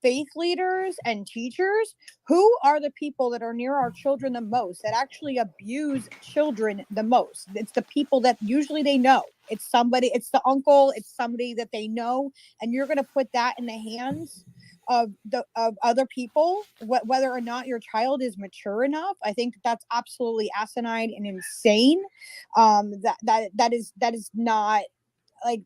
faith leaders and teachers, who are the people that are near our children the most, that actually abuse children the most? It's the people that usually they know. It's somebody, it's the uncle, it's somebody that they know, and you're going to put that in the hands of other people, whether or not your child is mature enough. I think that's absolutely asinine and insane. That is not like,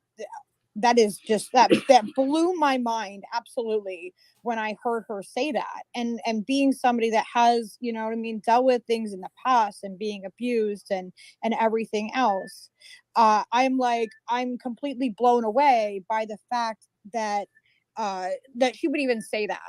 that is just that blew my mind absolutely when I heard her say that. And being somebody that has, you know what I mean, dealt with things in the past and being abused and everything else, I'm completely blown away by the fact that that she would even say that.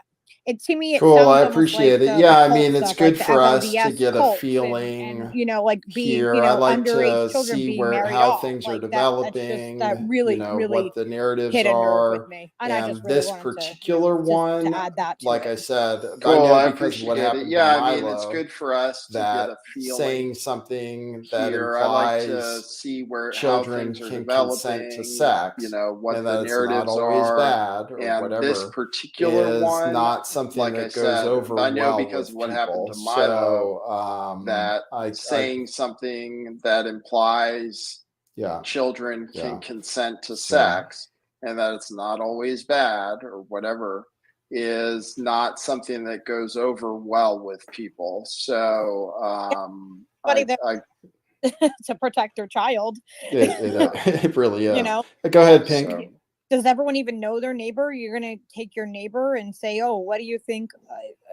It, to me, it Cool, I sounds almost like appreciate it. the Yeah, I cult mean, it's stuff, like good the for us to FODS get a cults, and feeling you know, like being, here. you I know, like underage to children see being where married how off, things are like that's just that developing, really what really the narratives hit a nerve with are. me, and I just And really this wanted to, you know, particular just to one, add that to like it. I said, I Cool, know I because of what appreciate it. happened to Yeah, I mean, it's Milo good for us to get that a feeling saying something that here. I like to implies see how children things are can consent to developing, sex what and the that it's not narratives always are. bad or And this whatever particular is one, not something like I that goes said, over I know well because of with what happened people. to Milo, So that I saying something that implies yeah, children can yeah. consent to So sex and that it's not always bad or whatever is not something that goes over well with people. So Somebody that to protect their child. it really You is. know, Go ahead, Pink. so does everyone even know their neighbor? You're going to take your neighbor and say, "Oh, what do you think,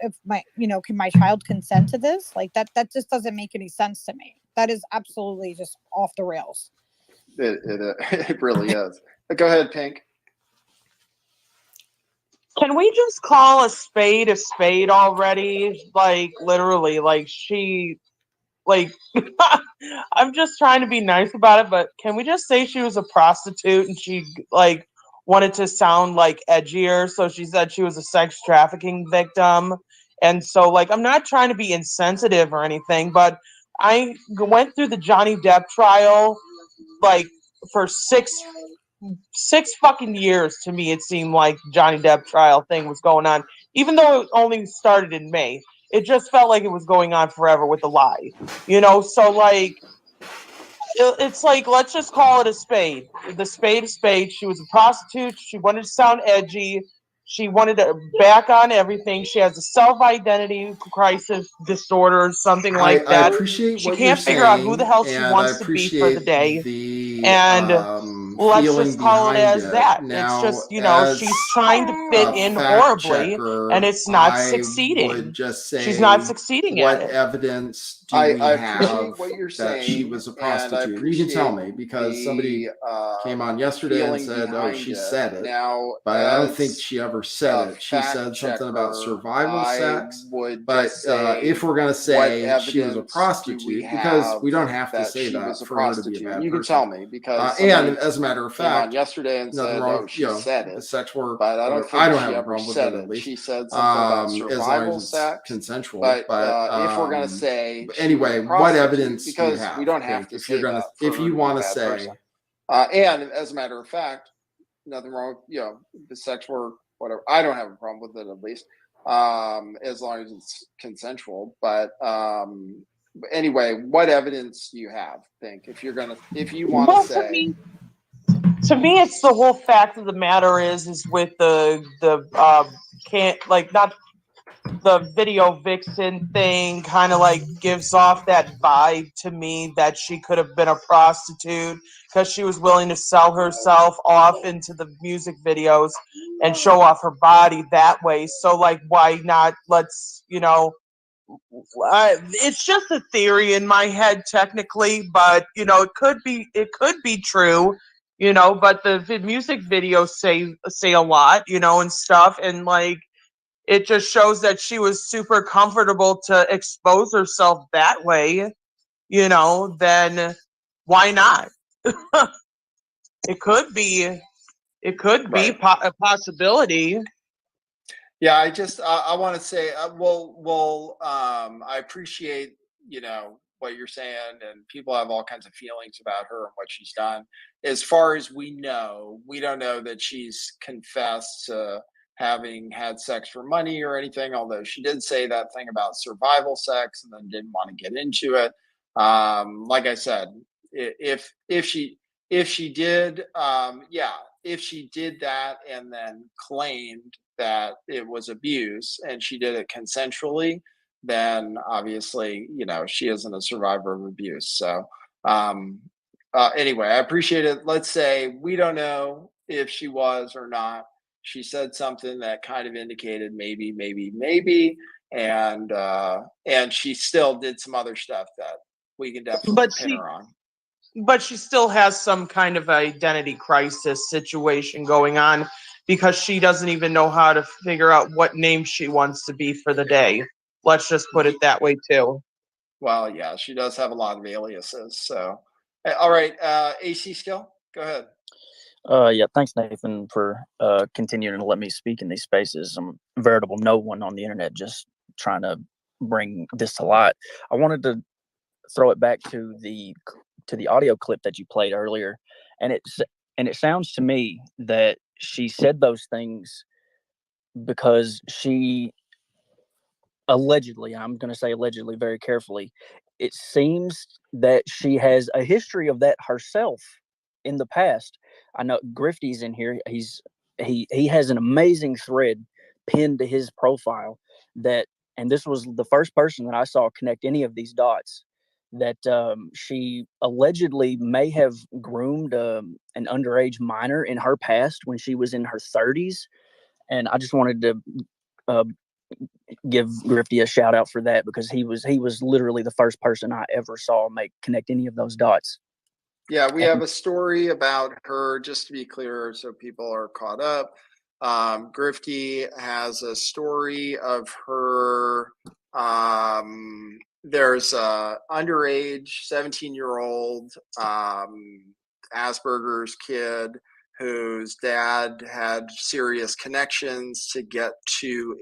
if my, you know, can my child consent to this?" Like that just doesn't make any sense to me. That is absolutely just off the rails. it really is. But go ahead, Pink. Can we just call a spade already? Like literally, like like I'm just trying to be nice about it, but can we just say she was a prostitute and she like wanted to sound like edgier, so she said she was a sex trafficking victim. And so like I'm not trying to be insensitive or anything, but I went through the Johnny Depp trial like for six fucking years. To me it seemed like Johnny Depp trial thing was going on, even though it only started in May. It just felt like it was going on forever with the lie, so like it's like, let's just call it a spade. The spade is spade. She was a prostitute. She wanted to sound edgy. She wanted to back on everything. She has a self-identity crisis disorder, something like I that. appreciate She what you're can't figure out who the saying, hell she and I wants to be for the appreciate day. the And let's feeling just call it behind as it. that. It's Now, just, she's as trying to fit a in fact horribly, and checker, it's not I would succeeding. just She's not say, succeeding at what it. evidence do we I have appreciate what you're that she saying, was a and I prostitute? You can tell appreciate me, because somebody the came on yesterday and feeling said, "Oh, behind she it. said it," Now, but I don't think as she ever said a it. She fact said something about checker, survival I sex. would But just if say, we're going to what say she was a evidence do we prostitute, because have we don't have to that say she that was a for her to be a prostitute? And bad you can person. tell me because And somebody as a matter of came on fact, yesterday and nothing said, wrong "Oh, with, she said it," sex work, but I don't I think don't she have a ever problem with said it, at it. least, She said something about as long survival as it's sex. consensual. But But if we're gonna say she was a anyway, what prostitute, evidence do you because we have, don't have Pink? to say that If for her you to be a want to bad person. say, And as a matter of fact, nothing wrong with the sex work, whatever. I don't have a problem with it, at least, as long as it's consensual. But anyway, what evidence do you have? Think if you want to Well, say, to me, it's the whole fact of the matter is with the can't like not the video vixen thing kind of like gives off that vibe to me that she could have been a prostitute because she was willing to sell herself off into the music videos and show off her body that way. So like, why not? Let's it's just a theory in my head technically, but it could be true. But the music videos say a lot, and stuff, and like it just shows that she was super comfortable to expose herself that way, then why not? it could be it could be right? a possibility. Yeah, I want to say, I appreciate what you're saying, and people have all kinds of feelings about her and what she's done. As far as we know, we don't know that she's confessed to having had sex for money or anything, although she did say that thing about survival sex and then didn't want to get into it. Like I said, if she did, if she did that and then claimed that it was abuse and she did it consensually, then obviously, she isn't a survivor of abuse. So, anyway, I appreciate it. Let's say we don't know if she was or not. She said something that kind of indicated maybe, and she still did some other stuff that we can definitely But pin her on. But she still has some kind of identity crisis situation going on because she doesn't even know how to figure out what name she wants to be for the day. Let's just put it that way too. Well, yeah, she does have a lot of aliases. So, all right, AC Skill, go ahead. Yeah, thanks, Nathan, for continuing to let me speak in these spaces. I'm a veritable no one on the internet, just trying to bring this to light. I wanted to throw it back to the audio clip that you played earlier, and it sounds to me that she said those things because she allegedly, I'm going to say allegedly very carefully, it seems that she has a history of that herself in the past. I know Grifty's in here. He has an amazing thread pinned to his profile that, and this was the first person that I saw connect any of these dots, that she allegedly may have groomed an underage minor in her past when she was in her 30s. And I just wanted to uh, give Grifty a shout out for that, because he was literally the first person I ever saw connect any of those dots. Yeah, we have a story about her, just to be clear, so people are caught up. Grifty has a story of her. There's a underage 17-year-old Asperger's kid whose dad had serious connections to get to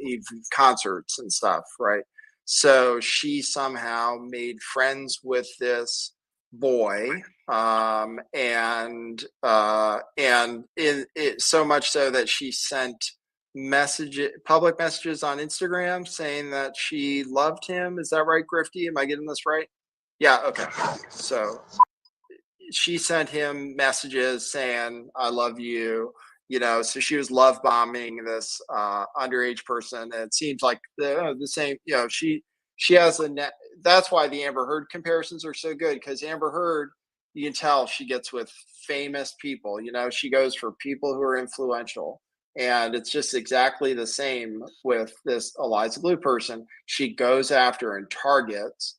concerts and stuff, right? So she somehow made friends with this boy, and it so much so that she sent public messages on Instagram saying that she loved him. Is that right, Grifty? Am I getting this right? Yeah. Okay. So she sent him messages saying, I love you, so she was love bombing this underage person. And it seems like the same, she has that's why the Amber Heard comparisons are so good, because Amber Heard, you can tell she gets with famous people, she goes for people who are influential. And it's just exactly the same with this Eliza Bleu person. She goes after and targets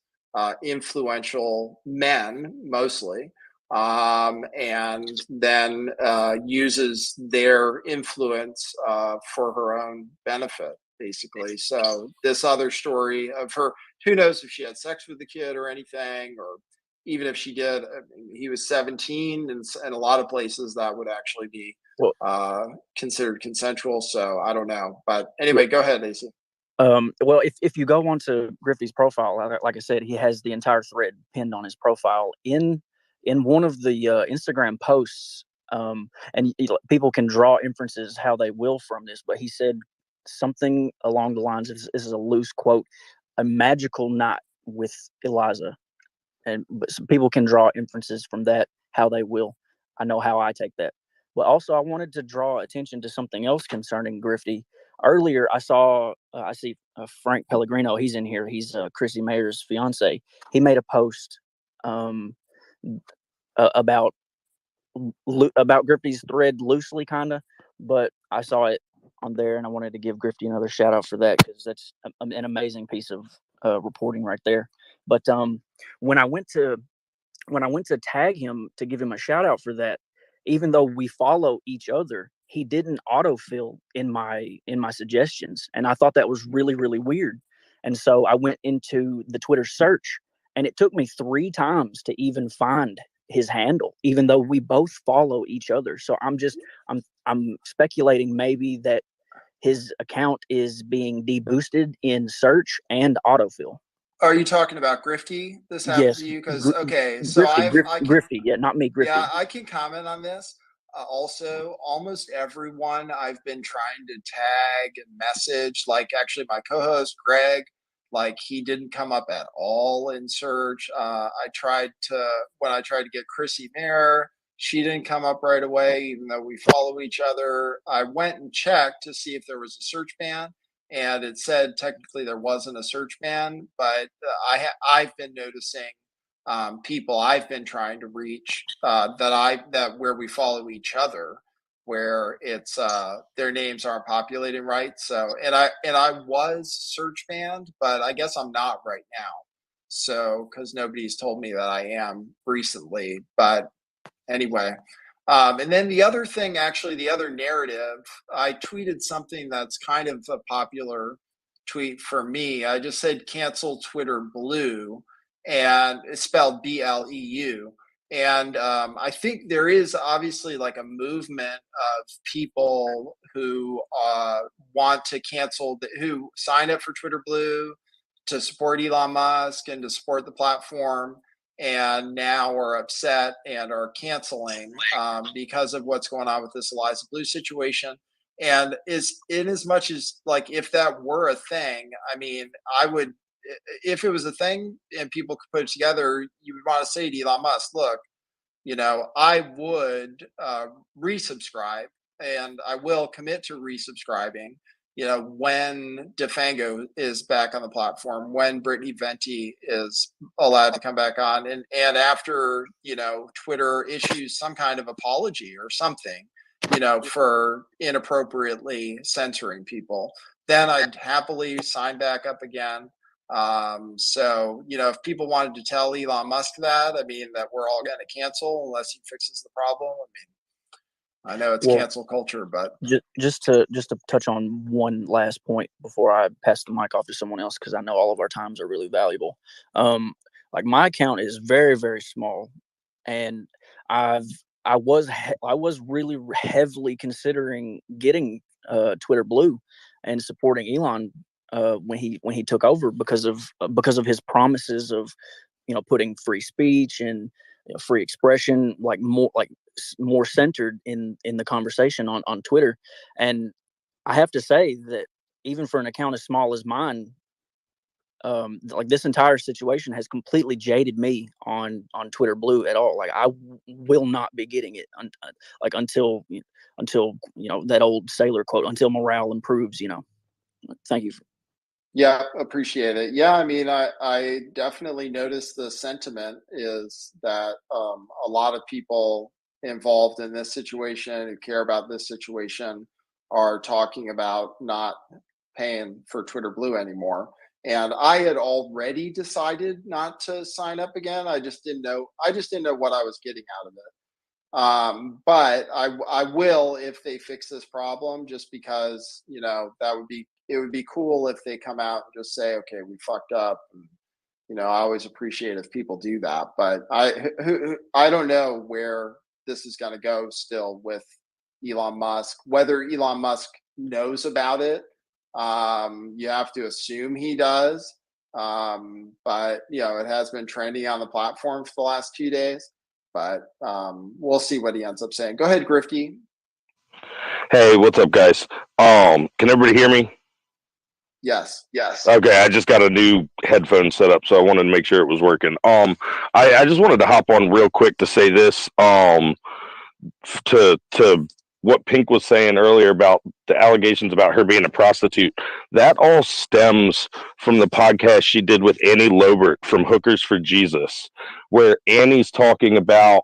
influential men mostly, and then uses their influence for her own benefit, basically. So this other story of her, who knows if she had sex with the kid or anything, or even if she did, he was 17, and a lot of places that would actually be considered consensual. So I don't know. But anyway, go ahead, AC. Well, if you go onto Grifty's profile, like I said, he has the entire thread pinned on his profile in one of the Instagram posts, and people can draw inferences how they will from this, but he said something along the lines of, this is a loose quote, a magical night with Eliza. But some people can draw inferences from that how they will. I know how I take that. But also, I wanted to draw attention to something else concerning Grifty. Earlier, I see Frank Pellegrino. He's in here. He's Chrissy Mayer's fiance. He made a post about Grifty's thread loosely, kind of, but I saw it on there, and I wanted to give Grifty another shout out for that, because that's an amazing piece of reporting right there. But when I went to tag him to give him a shout out for that, even though we follow each other, he didn't autofill in my suggestions, and I thought that was really, really weird. And so I went into the Twitter search, and it took me 3 times to even find his handle, even though we both follow each other. So I'm speculating maybe that his account is being deboosted in search and autofill. Are you talking about Grifty? This happened to you? Because okay, so Grifty, yeah, not me, Grifty. Yeah, I can comment on this. also, almost everyone I've been trying to tag and message, like actually my co-host Greg, like he didn't come up at all in search. When I tried to get Chrissy Mayer, she didn't come up right away, even though we follow each other. I went and checked to see if there was a search ban, and it said technically there wasn't a search ban, but I've been noticing people I've been trying to reach that where we follow each other, where it's their names aren't populating right. So and I was search banned, but I guess I'm not right now. So because nobody's told me that I am recently, but anyway. And then the other thing, actually, the other narrative, I tweeted something that's kind of a popular tweet for me. I just said cancel Twitter Blue, and it's spelled BLEU. And I think there is obviously like a movement of people who want to cancel, who sign up for Twitter Blue to support Elon Musk and to support the platform, and now are upset and are canceling because of what's going on with this Eliza Bleu situation. And is in as much as like if that were a thing, I mean, I would, if it was a thing and people could put it together, you would want to say to Elon Musk, look, I would resubscribe, and I will commit to resubscribing, when DeFango is back on the platform, when Brittany Venti is allowed to come back on, and after, Twitter issues some kind of apology or something, for inappropriately censoring people, then I'd happily sign back up again. So, if people wanted to tell Elon Musk that, I mean, that we're all going to cancel unless he fixes the problem, I mean, I know it's cancel culture, but just to touch on one last point before I pass the mic off to someone else, because I know all of our times are really valuable. Like my account is very, very small, and I was really heavily considering getting Twitter Blue and supporting Elon when he took over because of his promises of putting free speech and free expression, like more centered in the conversation on Twitter. And I have to say that even for an account as small as mine, like this entire situation has completely jaded me on Twitter Blue at all. Like I will not be getting it until that old sailor quote, until morale improves. Thank you. Yeah, appreciate it. Yeah, I mean, I definitely noticed the sentiment is that a lot of people involved in this situation who care about this situation are talking about not paying for Twitter Blue anymore. And I had already decided not to sign up again. I just didn't know what I was getting out of it. But I will if they fix this problem, just because it would be cool if they come out and just say, okay, we fucked up. And, I always appreciate if people do that, but I don't know where this is going to go still with Elon Musk, whether Elon Musk knows about it. You have to assume he does. But it has been trending on the platform for the last 2 days, but we'll see what he ends up saying. Go ahead, Grifty. Hey, what's up, guys? Can everybody hear me? Yes. Okay, I just got a new headphone set up, so I wanted to make sure it was working. I just wanted to hop on real quick to say this. To what Pink was saying earlier about the allegations about her being a prostitute, that all stems from the podcast she did with Annie Lobert from Hookers for Jesus, where Annie's talking about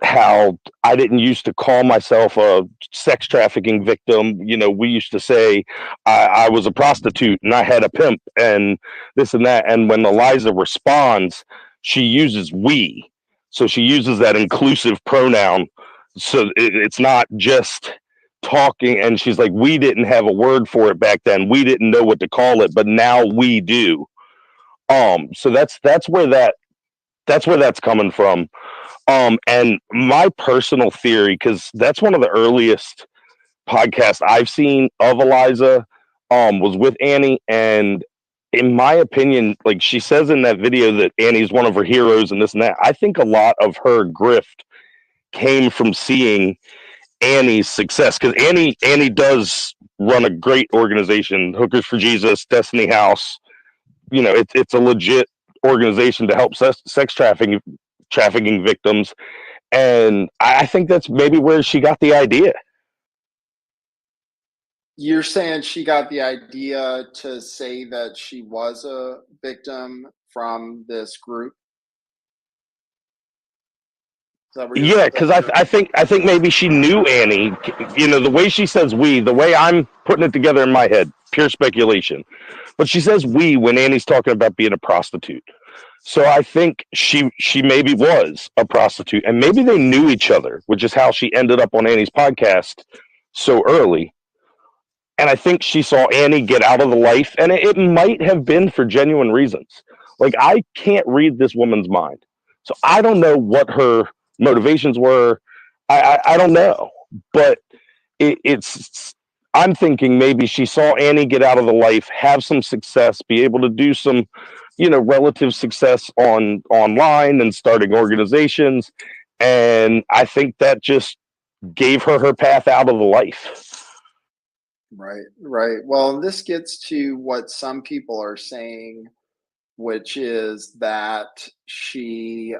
how I didn't used to call myself a sex trafficking victim. We used to say I was a prostitute and I had a pimp and this and that. And when Eliza responds, she uses we. So she uses that inclusive pronoun. So it's not just talking. And she's like, we didn't have a word for it back then. We didn't know what to call it, but now we do. So that's where that's coming from. And my personal theory, because that's one of the earliest podcasts I've seen of Eliza, was with Annie. And in my opinion, like she says in that video that Annie's one of her heroes and this and that, I think a lot of her grift came from seeing Annie's success, because Annie does run a great organization, Hookers for Jesus, Destiny House. It's a legit organization to help sex trafficking victims, and I think that's maybe where she got the idea. You're saying she got the idea to say that she was a victim from this group? Is that what you're Yeah, because I think maybe she knew Annie. The way she says "we," the way I'm putting it together in my head, pure speculation. But she says "we" when Annie's talking about being a prostitute. So I think she maybe was a prostitute, and maybe they knew each other, which is how she ended up on Annie's podcast so early. And I think she saw Annie get out of the life, and it might have been for genuine reasons. Like, I can't read this woman's mind, so I don't know what her motivations were. I don't know, but it's. I'm thinking maybe she saw Annie get out of the life, have some success, be able to do some, relative success online and starting organizations, and I think that just gave her path out of the life. Right. Well, this gets to what some people are saying, which is that she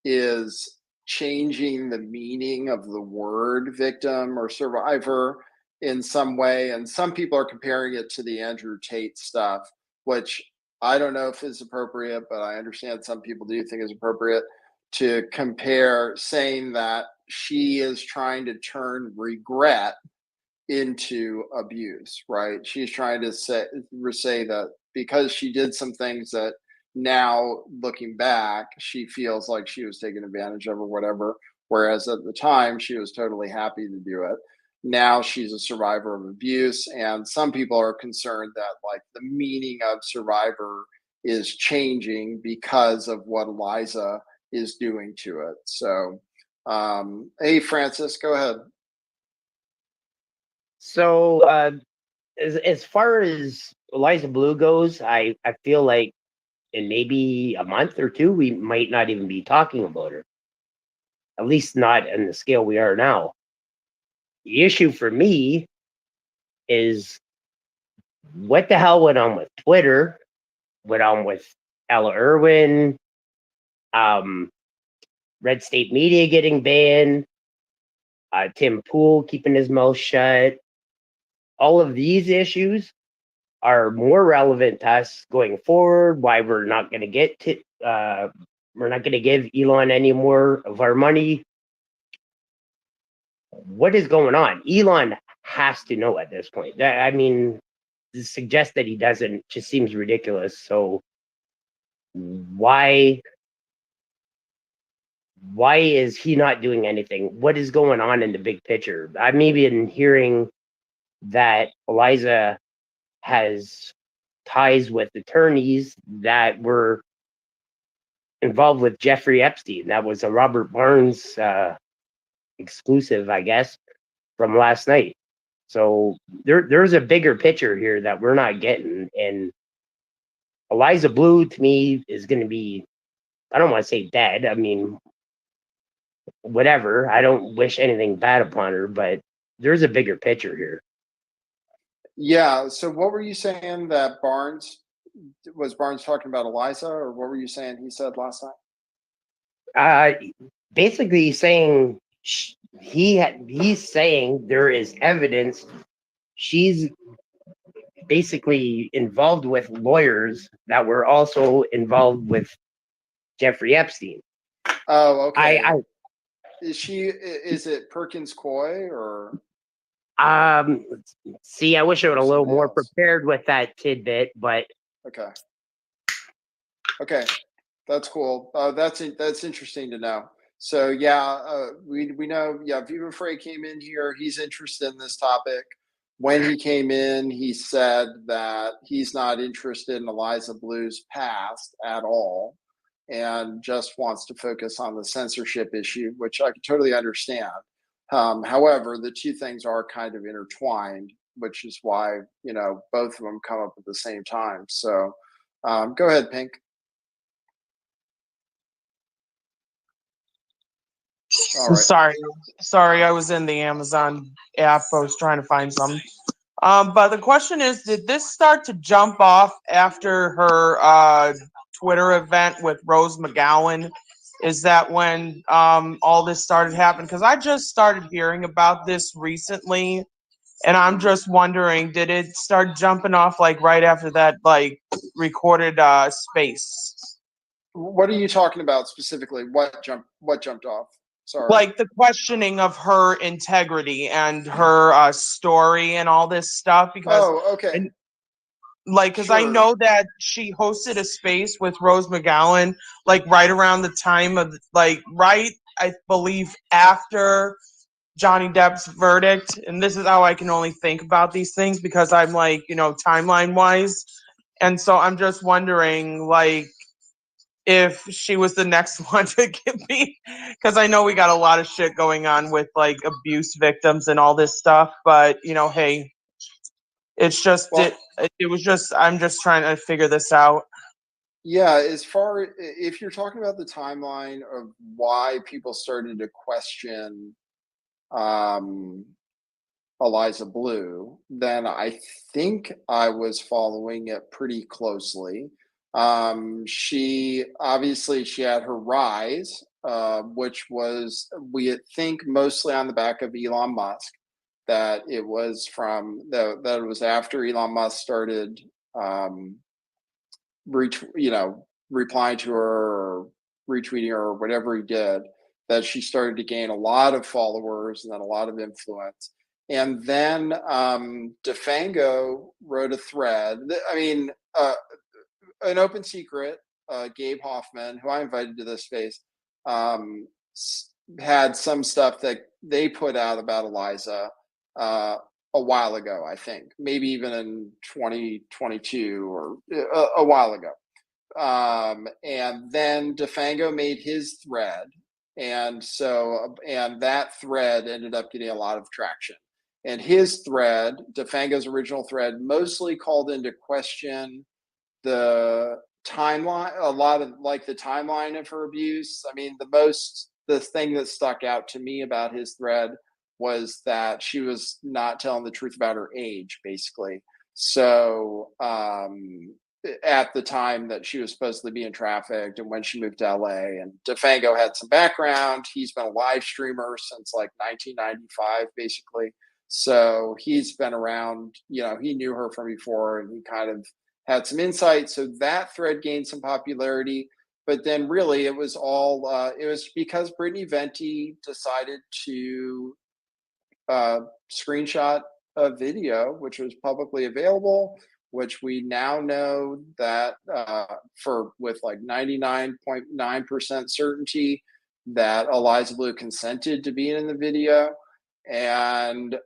is changing the meaning of the word victim or survivor in some way. And some people are comparing it to the Andrew Tate stuff, which I don't know if is appropriate, but I understand some people do think is appropriate to compare, saying that she is trying to turn regret into abuse, right? She's trying to say that because she did some things that now looking back, she feels like she was taken advantage of or whatever. Whereas at the time, she was totally happy to do it. Now she's a survivor of abuse. And some people are concerned that like the meaning of survivor is changing because of what Eliza is doing to it. So, hey, Francis, go ahead. So, as far as Eliza Bleu goes, I feel like in maybe a month or two, we might not even be talking about her. At least not in the scale we are now. The issue for me is what the hell went on with Twitter, went on with Ella Irwin, Red State Media getting banned, Tim Pool keeping his mouth shut. All of these issues are more relevant to us going forward. Why we're not going to we're not going to give Elon any more of our money. What is going on? Elon has to know at this point. I mean, to suggest that he doesn't just seems ridiculous. So why is he not doing anything? What is going on in the big picture? I'm even hearing that Eliza has ties with attorneys that were involved with Jeffrey Epstein. That was a Robert Barnes exclusive, I guess, from last night. So there's a bigger picture here that we're not getting. And Eliza Bleu, to me, is going to be, I don't want to say dead. I mean, whatever. I don't wish anything bad upon her, but there's a bigger picture here. Yeah. So what were you saying that Barnes talking about Eliza, or what were you saying he said last night? Basically saying he's saying there is evidence she's basically involved with lawyers that were also involved with Jeffrey Epstein. Oh, okay. Is it Perkins Coy or? See, I wish I was a little more else prepared with that tidbit, but okay, that's cool. That's interesting to know. So yeah, we know. Yeah, Viva Frey came in here. He's interested in this topic. When he came in, he said that he's not interested in Eliza Blue's past at all, and just wants to focus on the censorship issue, which I can totally understand. However, the two things are kind of intertwined, which is why both of them come up at the same time. So go ahead, Pink. All right. Sorry, I was in the Amazon app. I was trying to find some. But the question is, did this start to jump off after her Twitter event with Rose McGowan? Is that when all this started happening? Because I just started hearing about this recently, and I'm just wondering, did it start jumping off like right after that, like recorded space? What are you talking about specifically? What jumped off? Sorry. Like the questioning of her integrity and her story and all this stuff, because okay. because I Sure. know that she hosted a space with Rose McGowan, like right around the time of, like, right, I believe, after Johnny Depp's verdict. And this is how I can only think about these things, because I'm like, timeline wise. And so I'm just wondering, like, if she was the next one to give me, because I know we got a lot of shit going on with like abuse victims and all this stuff. But hey, it's just Well, it was just, I'm just trying to figure this out. yeah, if you're talking about the timeline of why people started to question um, Eliza Bleu, then I think I was following it pretty closely. She had her rise, which was, we think, mostly on the back of Elon Musk. That it was that it was after Elon Musk started replying to her or retweeting her or whatever he did, that she started to gain a lot of followers and then a lot of influence. And then DeFango wrote a thread. I mean, an open secret. Gabe Hoffman, who I invited to this space, had some stuff that they put out about Eliza a while ago. I think maybe even in 2022 or a while ago. And then DeFango made his thread, and that thread ended up getting a lot of traction. And his thread, DeFango's original thread, mostly called into question the timeline, a lot of like the timeline of her abuse. I mean, the thing that stuck out to me about his thread was that she was not telling the truth about her age, basically. So at the time that she was supposedly being trafficked and when she moved to LA, and DeFango had some background. He's been a live streamer since like 1995, basically. So he's been around, he knew her from before, and he kind of had some insight. So that thread gained some popularity. But then really it was all, it was because Brittany Venti decided to screenshot a video, which was publicly available, which we now know that with like 99.9% certainty that Eliza Bleu consented to being in the video. And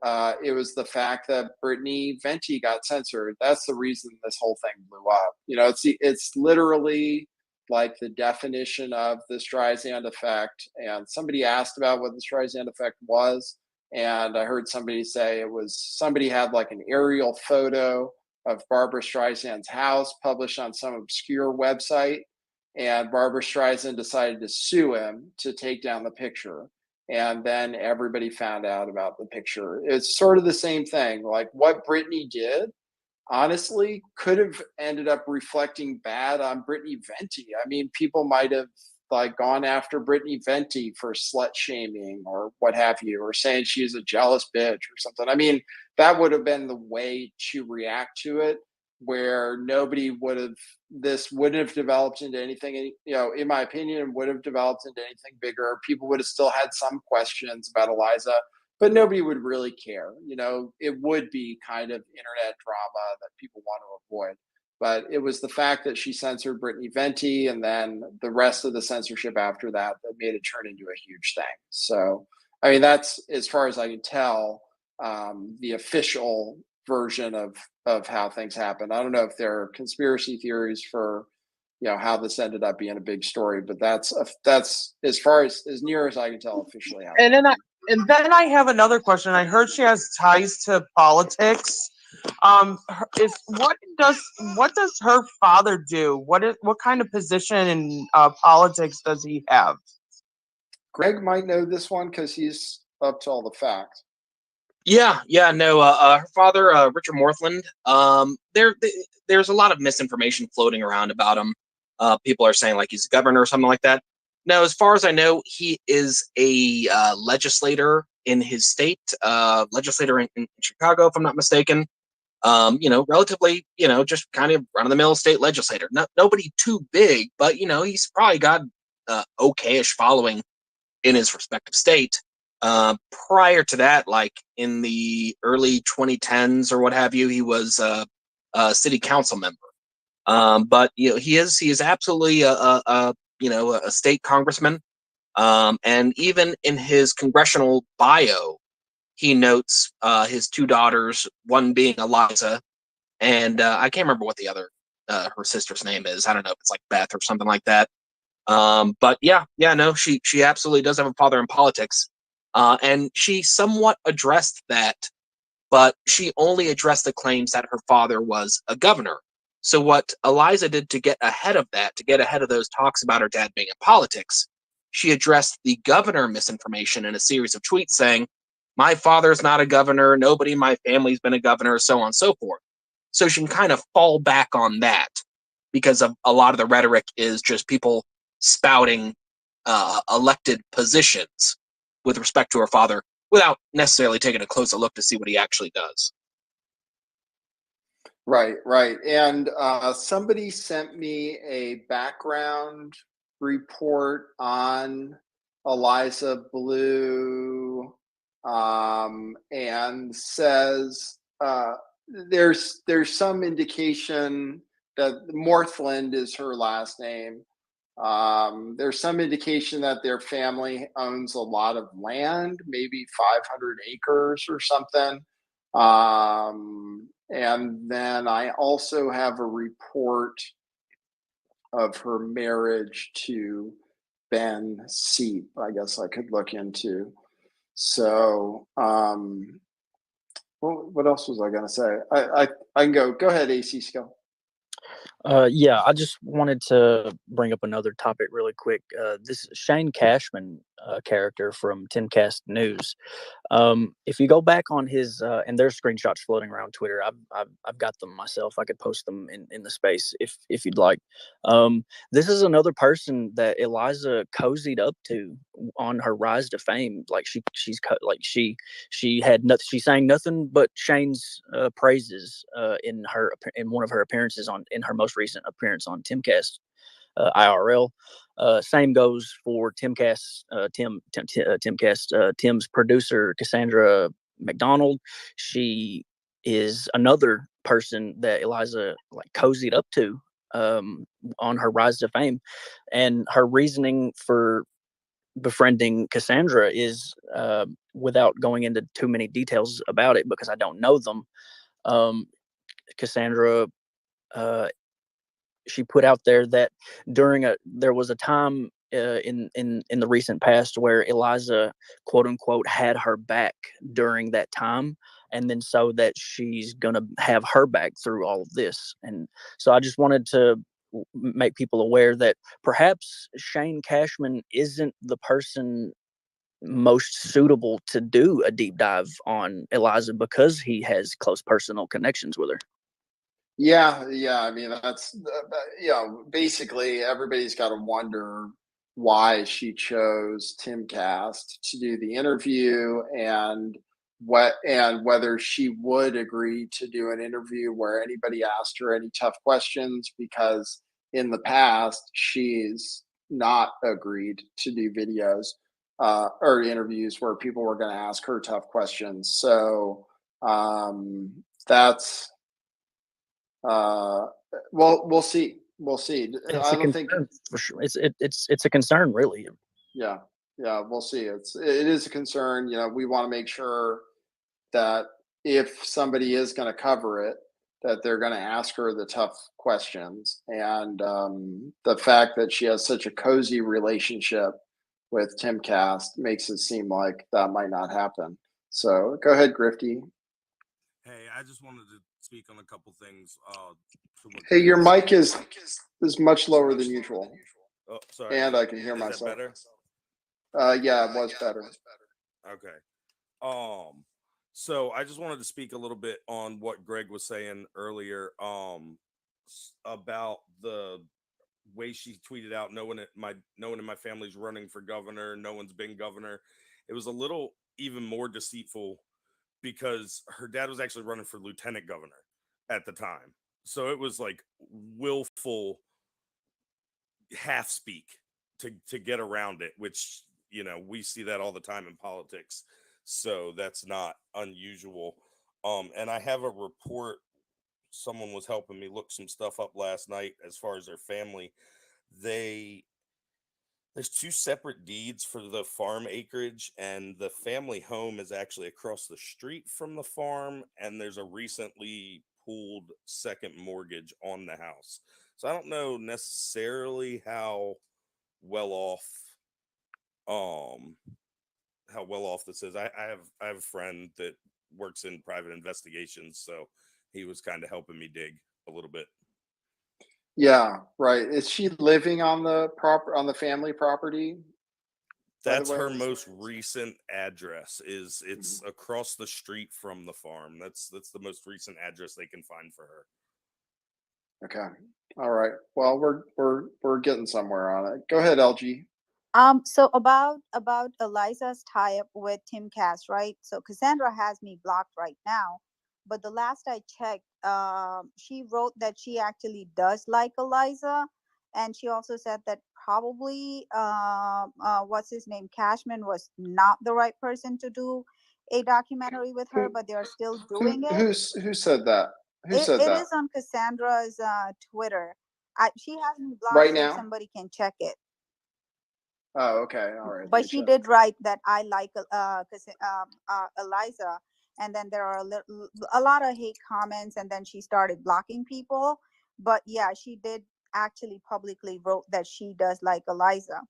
it was the fact that Brittany Venti got censored. That's the reason this whole thing blew up. It's literally like the definition of the Streisand effect. And somebody asked about what the Streisand effect was. And I heard somebody say somebody had like an aerial photo of Barbara Streisand's house published on some obscure website. And Barbara Streisand decided to sue him to take down the picture. And then everybody found out about the picture. It's sort of the same thing. Like what Brittany did, honestly, could have ended up reflecting bad on Brittany Venti. I mean, people might have like gone after Brittany Venti for slut shaming or what have you, or saying she's a jealous bitch or something. I mean, that would have been the way to react to it, where this wouldn't have developed into anything, in my opinion, would have developed into anything bigger. People would have still had some questions about Eliza, but nobody would really care. It would be kind of internet drama that people want to avoid. But it was the fact that she censored Brittany Venti and then the rest of the censorship after that made it turn into a huge thing. So, I mean, that's, as far as I can tell, the official version of how things happen. I don't know if there are conspiracy theories for, how this ended up being a big story, but that's as far as near as I can tell officially how. And then I have another question. I heard she has ties to politics. What does her father do? What kind of position in politics does he have? Greg might know this one because he's up to all the facts. Yeah, no. Her father, Richard Morthland. There's a lot of misinformation floating around about him. People are saying like he's a governor or something like that. No, as far as I know, he is a legislator in his state, legislator in Chicago, if I'm not mistaken. Relatively, just kind of run-of-the-mill state legislator. Nobody too big, but he's probably got okayish following in his respective state. Prior to that, like in the early 2010s or what have you, he was a city council member. But he is absolutely a state congressman. And even in his congressional bio, he notes his two daughters, one being Eliza, and I can't remember what the other her sister's name is. I don't know if it's like Beth or something like that. But no, she absolutely does have a father in politics. And she somewhat addressed that, but she only addressed the claims that her father was a governor. So what Eliza did to get ahead of that, to get ahead of those talks about her dad being in politics, she addressed the governor misinformation in a series of tweets saying, my father's not a governor, nobody in my family's been a governor, so on and so forth. So she can kind of fall back on that because of a lot of the rhetoric is just people spouting elected positions with respect to her father without necessarily taking a closer look to see what he actually does. Right. And somebody sent me a background report on Eliza Bleu, and says there's some indication that Morthland is her last name. There's some indication that their family owns a lot of land, maybe 500 acres or something. And then I also have a report of her marriage to Ben Seep, I guess I could look into. So, what else was I going to say? I can go ahead, AC Skill. Yeah, I just wanted to bring up another topic really quick. This Shane Cashman character from Timcast News. If you go back on his and there's screenshots floating around Twitter. I've got them myself. I could post them in the space if you'd like. This is another person that Eliza cozied up to on her rise to fame. Like she sang nothing but Shane's praises in one of her appearances in her most recent appearance on Timcast IRL. Same goes for Timcast. Tim's producer Cassandra McDonald. She is another person that Eliza like cozied up to on her rise to fame, and her reasoning for befriending Cassandra is without going into too many details about it because I don't know them. Cassandra she put out there that there was a time in the recent past where Eliza quote unquote had her back during that time, and then so that she's gonna have her back through all of this. And so I just wanted to make people aware that perhaps Shane Cashman isn't the person most suitable to do a deep dive on Eliza because he has close personal connections with her. Yeah. I mean, that's basically everybody's got to wonder why she chose Timcast to do the interview and whether she would agree to do an interview where anybody asked her any tough questions, because in the past she's not agreed to do videos or interviews where people were going to ask her tough questions. So that's we'll see. I don't think for sure. It's a concern, really. Yeah, we'll see. It is a concern. We want to make sure that if somebody is going to cover it, that they're going to ask her the tough questions. And the fact that she has such a cozy relationship with Timcast makes it seem like that might not happen. So go ahead, Grifty. Hey, I just wanted to speak on a couple things. Hey, your mic is much lower than usual. Oh, sorry. And I can hear Is that myself. better? Yeah, it was better. Okay. So I just wanted to speak a little bit on what Greg was saying earlier, about the way she tweeted out, no one in my family's running for governor, no one's been governor. It was a little even more deceitful because her dad was actually running for lieutenant governor at the time. So it was like willful half speak to get around it, which, you know, we see that all the time in politics. So that's not unusual. And I have a report. Someone was helping me look some stuff up last night as far as their family. There's two separate deeds for the farm acreage, and the family home is actually across the street from the farm, and there's a recently pulled second mortgage on the house. So I don't know necessarily well off um how well off this is. I have a friend that works in private investigations, so he was kind of helping me dig a little bit. Yeah, right. Is she living on the family property? By the That's her way? most recent address. It's across the street from the farm. That's the most recent address they can find for her. Okay. All right. Well, we're getting somewhere on it. Go ahead, LG. So about Eliza's tie-up with Tim Cass, right? So Cassandra has me blocked right now, but the last I checked, she wrote that she actually does like Eliza, and she also said that probably what's his name, Cashman, was not the right person to do a documentary with her, but they are still doing it. Who said that? Who said It that? is on Cassandra's Twitter. She has me blocked, Right so if now? somebody can check it. Oh, okay. All right. let But me she check. did write that I like Eliza, and then there are a lot of hate comments, and then she started blocking people. But yeah, she did actually publicly wrote that she does like Eliza.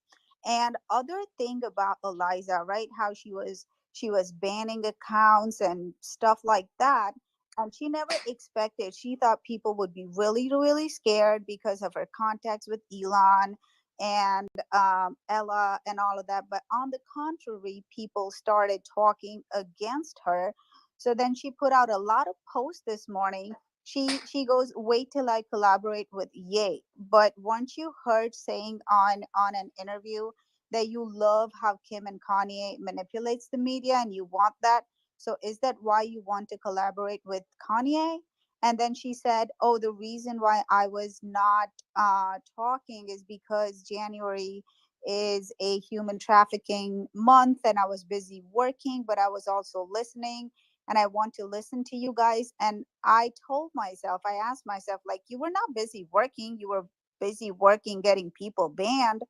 And other thing about Eliza, right? How she was banning accounts and stuff like that. And she never expected, she thought people would be really, really scared because of her contacts with Elon and Ella and all of that. But on the contrary, people started talking against her. So then she put out a lot of posts this morning. She goes, wait till I collaborate with Ye. But once you heard saying on an interview that you love how Kim and Kanye manipulates the media and you want that. So is that why you want to collaborate with Kanye? And then she said, oh, the reason why I was not talking is because January is a human trafficking month and I was busy working, but I was also listening and I want to listen to you guys. And I told myself, I asked myself, like, you were not busy working, you were busy working, getting people banned.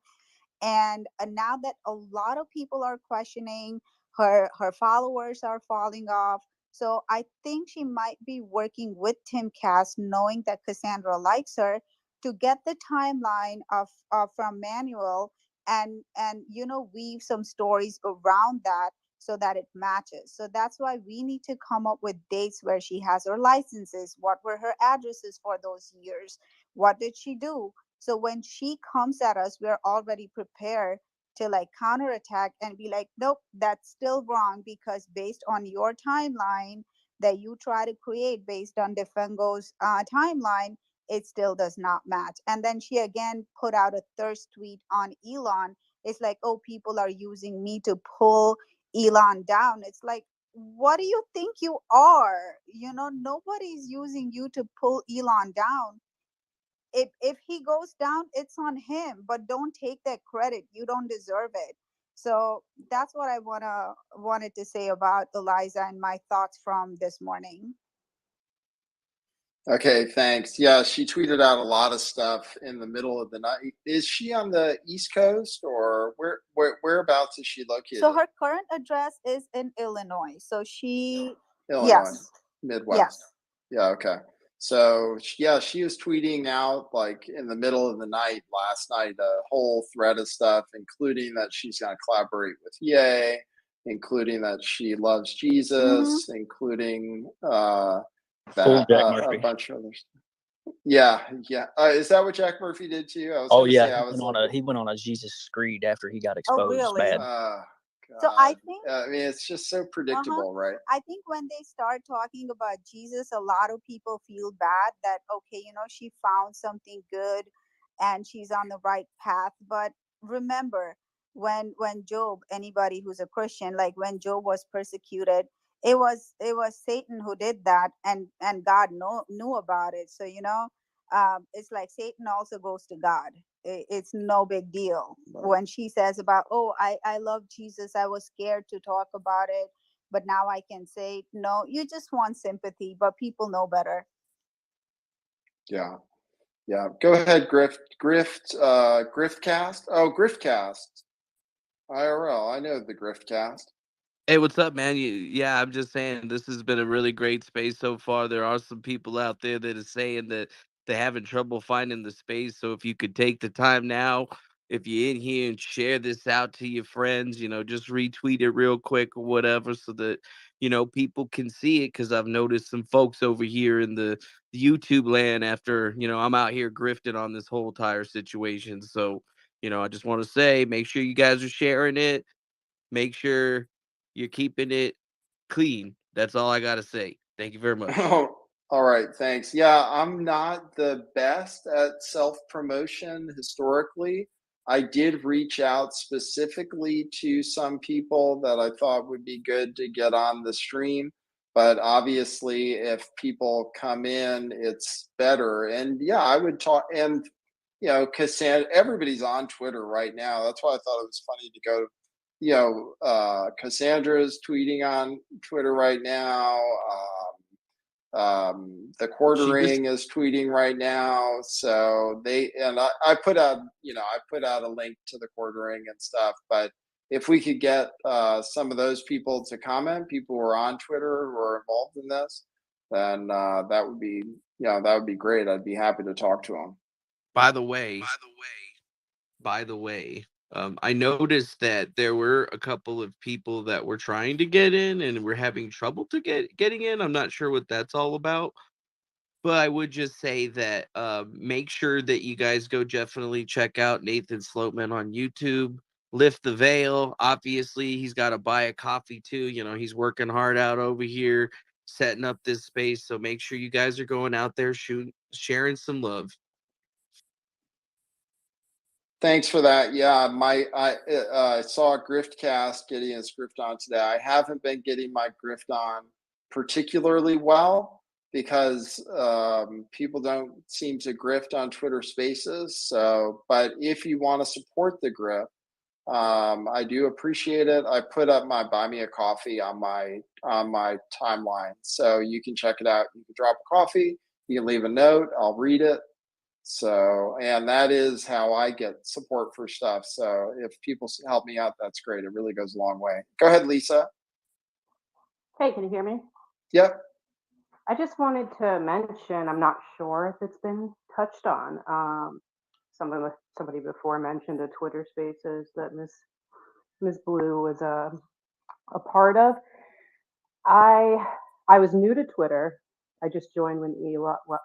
And now that a lot of people are questioning her followers are falling off. So I think she might be working with Tim Cass, knowing that Cassandra likes her, to get the timeline of from Manuel and weave some stories around that so that it matches. So that's why we need to come up with dates where she has her licenses. What were her addresses for those years? What did she do? So when she comes at us, we're already prepared to like counterattack and be like, nope, that's still wrong because based on your timeline that you try to create based on Defengo's timeline, it still does not match. And then she again put out a thirst tweet on Elon. It's like, oh, people are using me to pull Elon down. It's like, what do you think you are? Nobody's using you to pull Elon down. If he goes down, it's on him, but don't take that credit. You don't deserve it. So that's what I wanted to say about Eliza and my thoughts from this morning. Okay, thanks. Yeah, she tweeted out a lot of stuff in the middle of the night. Is she on the East Coast or whereabouts is she located? So her current address is in Illinois. So Illinois, yes. Midwest. Yes. Yeah, okay. So yeah, she was tweeting out like in the middle of the night last night a whole thread of stuff, including that she's going to collaborate with Ye, including that she loves Jesus, including Full Jack a Murphy. bunch of other stuff. Yeah, yeah. Is that what Jack Murphy did to you? I was Oh gonna yeah, say I was like, he went on a Jesus screed after he got Oh, exposed really? bad. So I God. think, I mean, it's just so uh-huh. predictable, right? I think when they start talking about Jesus, a lot of people feel bad that, okay, she found something good and she's on the right path. But remember, when Job, anybody who's a Christian, like when Job was persecuted, it was Satan who did that, and God knew about it. So it's like Satan also goes to God. It's no big deal when she says about, oh, I love Jesus, I was scared to talk about it, but now I can say, no, you just want sympathy, but people know better. Yeah. Yeah. Go ahead, Griftcast. Oh, Griftcast. IRL. I know the Griftcast. Hey, what's up, man? Yeah, I'm just saying this has been a really great space so far. There are some people out there that are saying that they're having trouble finding the space. So if you could take the time now, if you're in here and share this out to your friends, just retweet it real quick or whatever so that, people can see it. Because I've noticed some folks over here in the YouTube land after, I'm out here grifting on this whole entire situation. So, I just want to say, make sure you guys are sharing it. Make sure you're keeping it clean. That's all I gotta say. Thank you very much. Oh, all right. Thanks. Yeah, I'm not the best at self promotion historically. I did reach out specifically to some people that I thought would be good to get on the stream. But obviously, if people come in, it's better. And yeah, I would talk. And, Cassandra, everybody's on Twitter right now. That's why I thought it was funny to go. Cassandra's tweeting on Twitter right now. The Quartering is tweeting right now. So I put out, I put out a link to the Quartering and stuff. But if we could get some of those people to comment, people who are on Twitter who are involved in this, then that would be, that would be great. I'd be happy to talk to them. By the way, I noticed that there were a couple of people that were trying to get in and were having trouble to getting in. I'm not sure what that's all about. But I would just say that make sure that you guys go definitely check out Nathan Sloatman on YouTube. Lift the Veil. Obviously, he's got to buy a coffee too. He's working hard out over here, setting up this space. So make sure you guys are going out there, sharing some love. Thanks for that. Yeah, I saw a Griftcast getting his grift on today. I haven't been getting my grift on particularly well because people don't seem to grift on Twitter Spaces. So, but if you want to support the grift, I do appreciate it. I put up my buy me a coffee on my timeline, so you can check it out. You can drop a coffee. You can leave a note. I'll read it. So, and that is how I get support for stuff. So if people help me out, that's great. It really goes a long way. Go ahead, Lisa. Hey, can you hear me? Yep. I just wanted to mention, I'm not sure if it's been touched on. Somebody before mentioned a Twitter Spaces that Miss Blue was a part of. I was new to Twitter. I just joined when Elon. Well,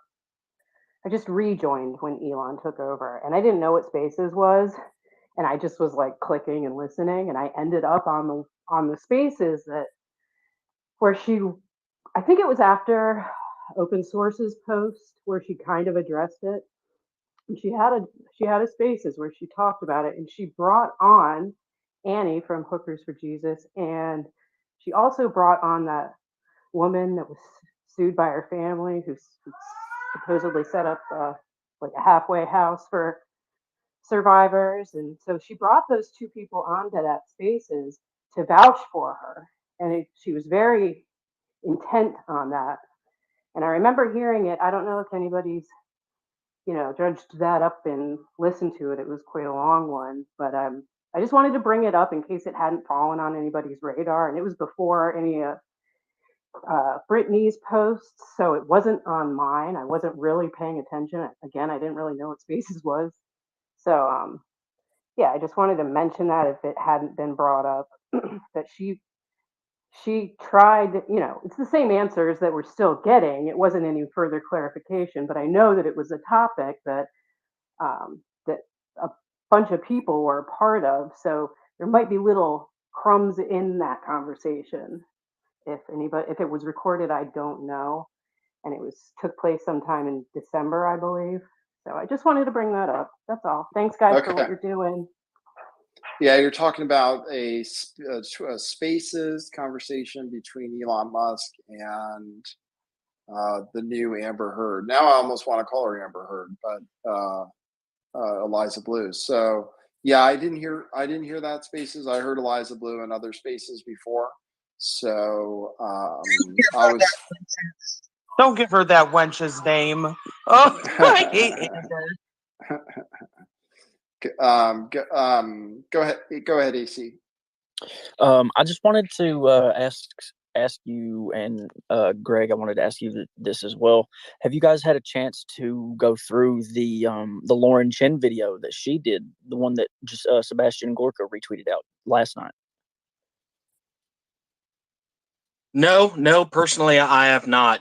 I just rejoined when Elon took over, and I didn't know what Spaces was, and I just was like clicking and listening, and I ended up on the Spaces that where she, I think it was after Open Source's post where she kind of addressed it. And she had a Spaces where she talked about it, and she brought on Annie from Hookers for Jesus, and she also brought on that woman that was sued by her family who supposedly set up like a halfway house for survivors. And so she brought those two people onto that Spaces to vouch for her, and she was very intent on that. And I remember hearing it. I don't know if anybody's judged that up and listened to it. It was quite a long one, but I just wanted to bring it up in case it hadn't fallen on anybody's radar. And it was before any Brittany's posts, so it wasn't on mine. I wasn't really paying attention. Again, I didn't really know what Spaces was. So yeah, I just wanted to mention that if it hadn't been brought up, that she she tried, it's the same answers that we're still getting. It wasn't any further clarification, but I know that it was a topic that a bunch of people were a part of. So there might be little crumbs in that conversation. If it was recorded, I don't know. And took place sometime in December, I believe. So I just wanted to bring that up. That's all. Thanks, guys, for what Okay. you're doing. Yeah, you're talking about a Spaces conversation between Elon Musk and the new Amber Heard. Now I almost want to call her Amber Heard, but Eliza Bleu. So yeah, I didn't hear that Spaces. I heard Eliza Bleu in other Spaces before. So I was. Don't give her that wench's name. Oh, I hate Amber. Go ahead, AC. I just wanted to ask you and Greg. I wanted to ask you this as well. Have you guys had a chance to go through the Lauren Chen video that she did, the one that just Sebastian Gorka retweeted out last night? No, personally, I have not.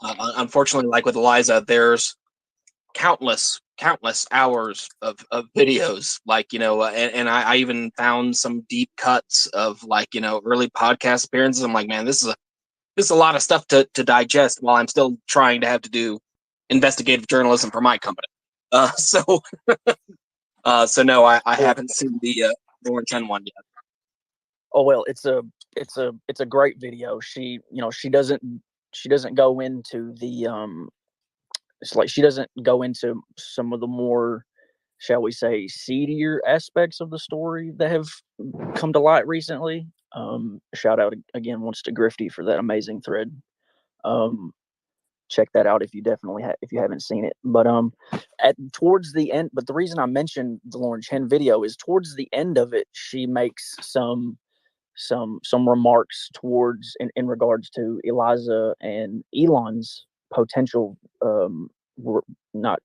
Unfortunately, like with Eliza, there's countless hours of videos, and I even found some deep cuts of early podcast appearances. I'm like, man, this is a lot of stuff to digest while I'm still trying to have to do investigative journalism for my company. So no, I haven't seen the Lauren Chen one yet. Oh well, it's a great video. She doesn't go into the it's like she doesn't go into some of the more, shall we say, seedier aspects of the story that have come to light recently. Shout out again once to Grifty for that amazing thread. Check that out if you if you haven't seen it. But towards the end, but the reason I mentioned the Lauren Chen video is towards the end of it, she makes some remarks towards in regards to Eliza and Elon's potential not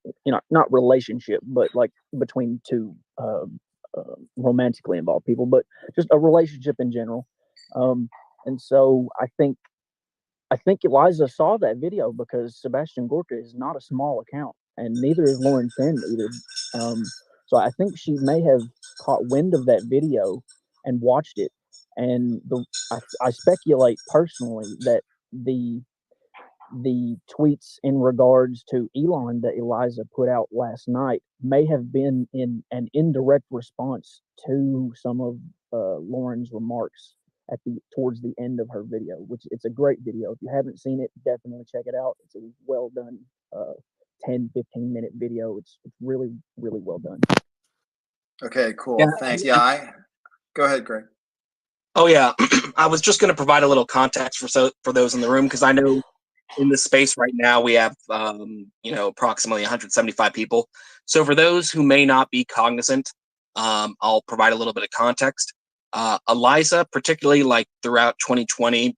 relationship, but like between two romantically involved people, but just a relationship in general. And so I think Eliza saw that video because Sebastian Gorka is not a small account, and neither is Lauren Chen either. So I think she may have caught wind of that video and watched it. And I speculate personally that the tweets in regards to Elon that Eliza put out last night may have been in an indirect response to some of Lauren's remarks towards the end of her video, which it's a great video. If you haven't seen it, definitely check it out. It's a well done 10-15 minute video. It's really, really well done. Okay, cool. Yeah. Thanks. Yeah, go ahead, Greg. Oh yeah, I was just going to provide a little context for those in the room, because I know in the space right now we have approximately 175 people. So for those who may not be cognizant, I'll provide a little bit of context. Eliza, particularly like throughout 2020,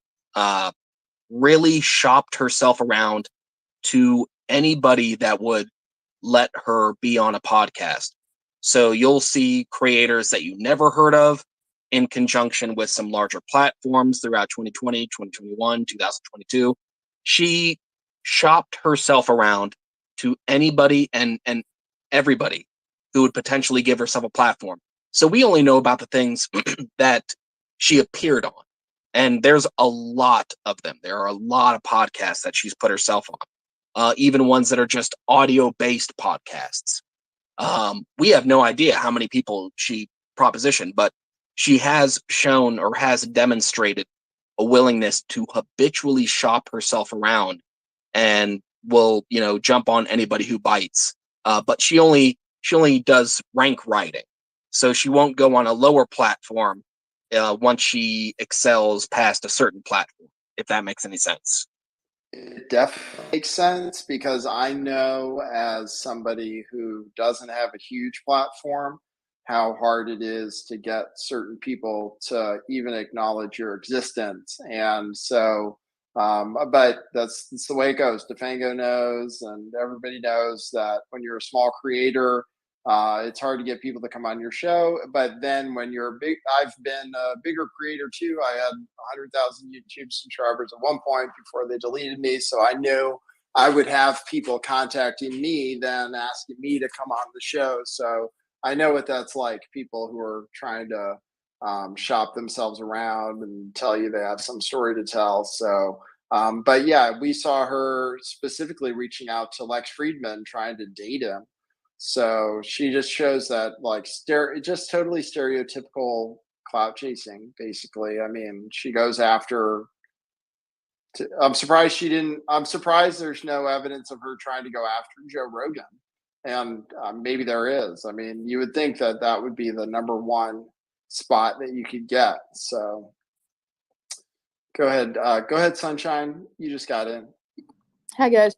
really shopped herself around to anybody that would let her be on a podcast. So you'll see creators that you never heard of in conjunction with some larger platforms throughout 2020, 2021, 2022. She shopped herself around to anybody and everybody who would potentially give herself a platform. So we only know about the things that she appeared on. And there's a lot of them. There are a lot of podcasts that she's put herself on, even ones that are just audio-based podcasts. We have no idea how many people she propositioned, but she has shown or has demonstrated a willingness to habitually shop herself around and will, jump on anybody who bites. But she only does rank writing. So she won't go on a lower platform once she excels past a certain platform, if that makes any sense. It definitely makes sense, because I know, as somebody who doesn't have a huge platform, how hard it is to get certain people to even acknowledge your existence. And so, but that's the way it goes. DeFango knows, and everybody knows that when you're a small creator, It's hard to get people to come on your show, but then when I've been a bigger creator too. I had 100,000 YouTube subscribers at one point before they deleted me. So I knew I would have people contacting me then asking me to come on the show. So I know what that's like. People who are trying to shop themselves around and tell you they have some story to tell. So, but yeah, we saw her specifically reaching out to Lex Friedman trying to date him. So she just shows that like just totally stereotypical clout chasing, basically. I mean, she goes after. I'm surprised there's no evidence of her trying to go after Joe Rogan, and maybe there is. I mean, you would think that that would be the number one spot that you could get. So go ahead, Sunshine. You just got in. Hi guys.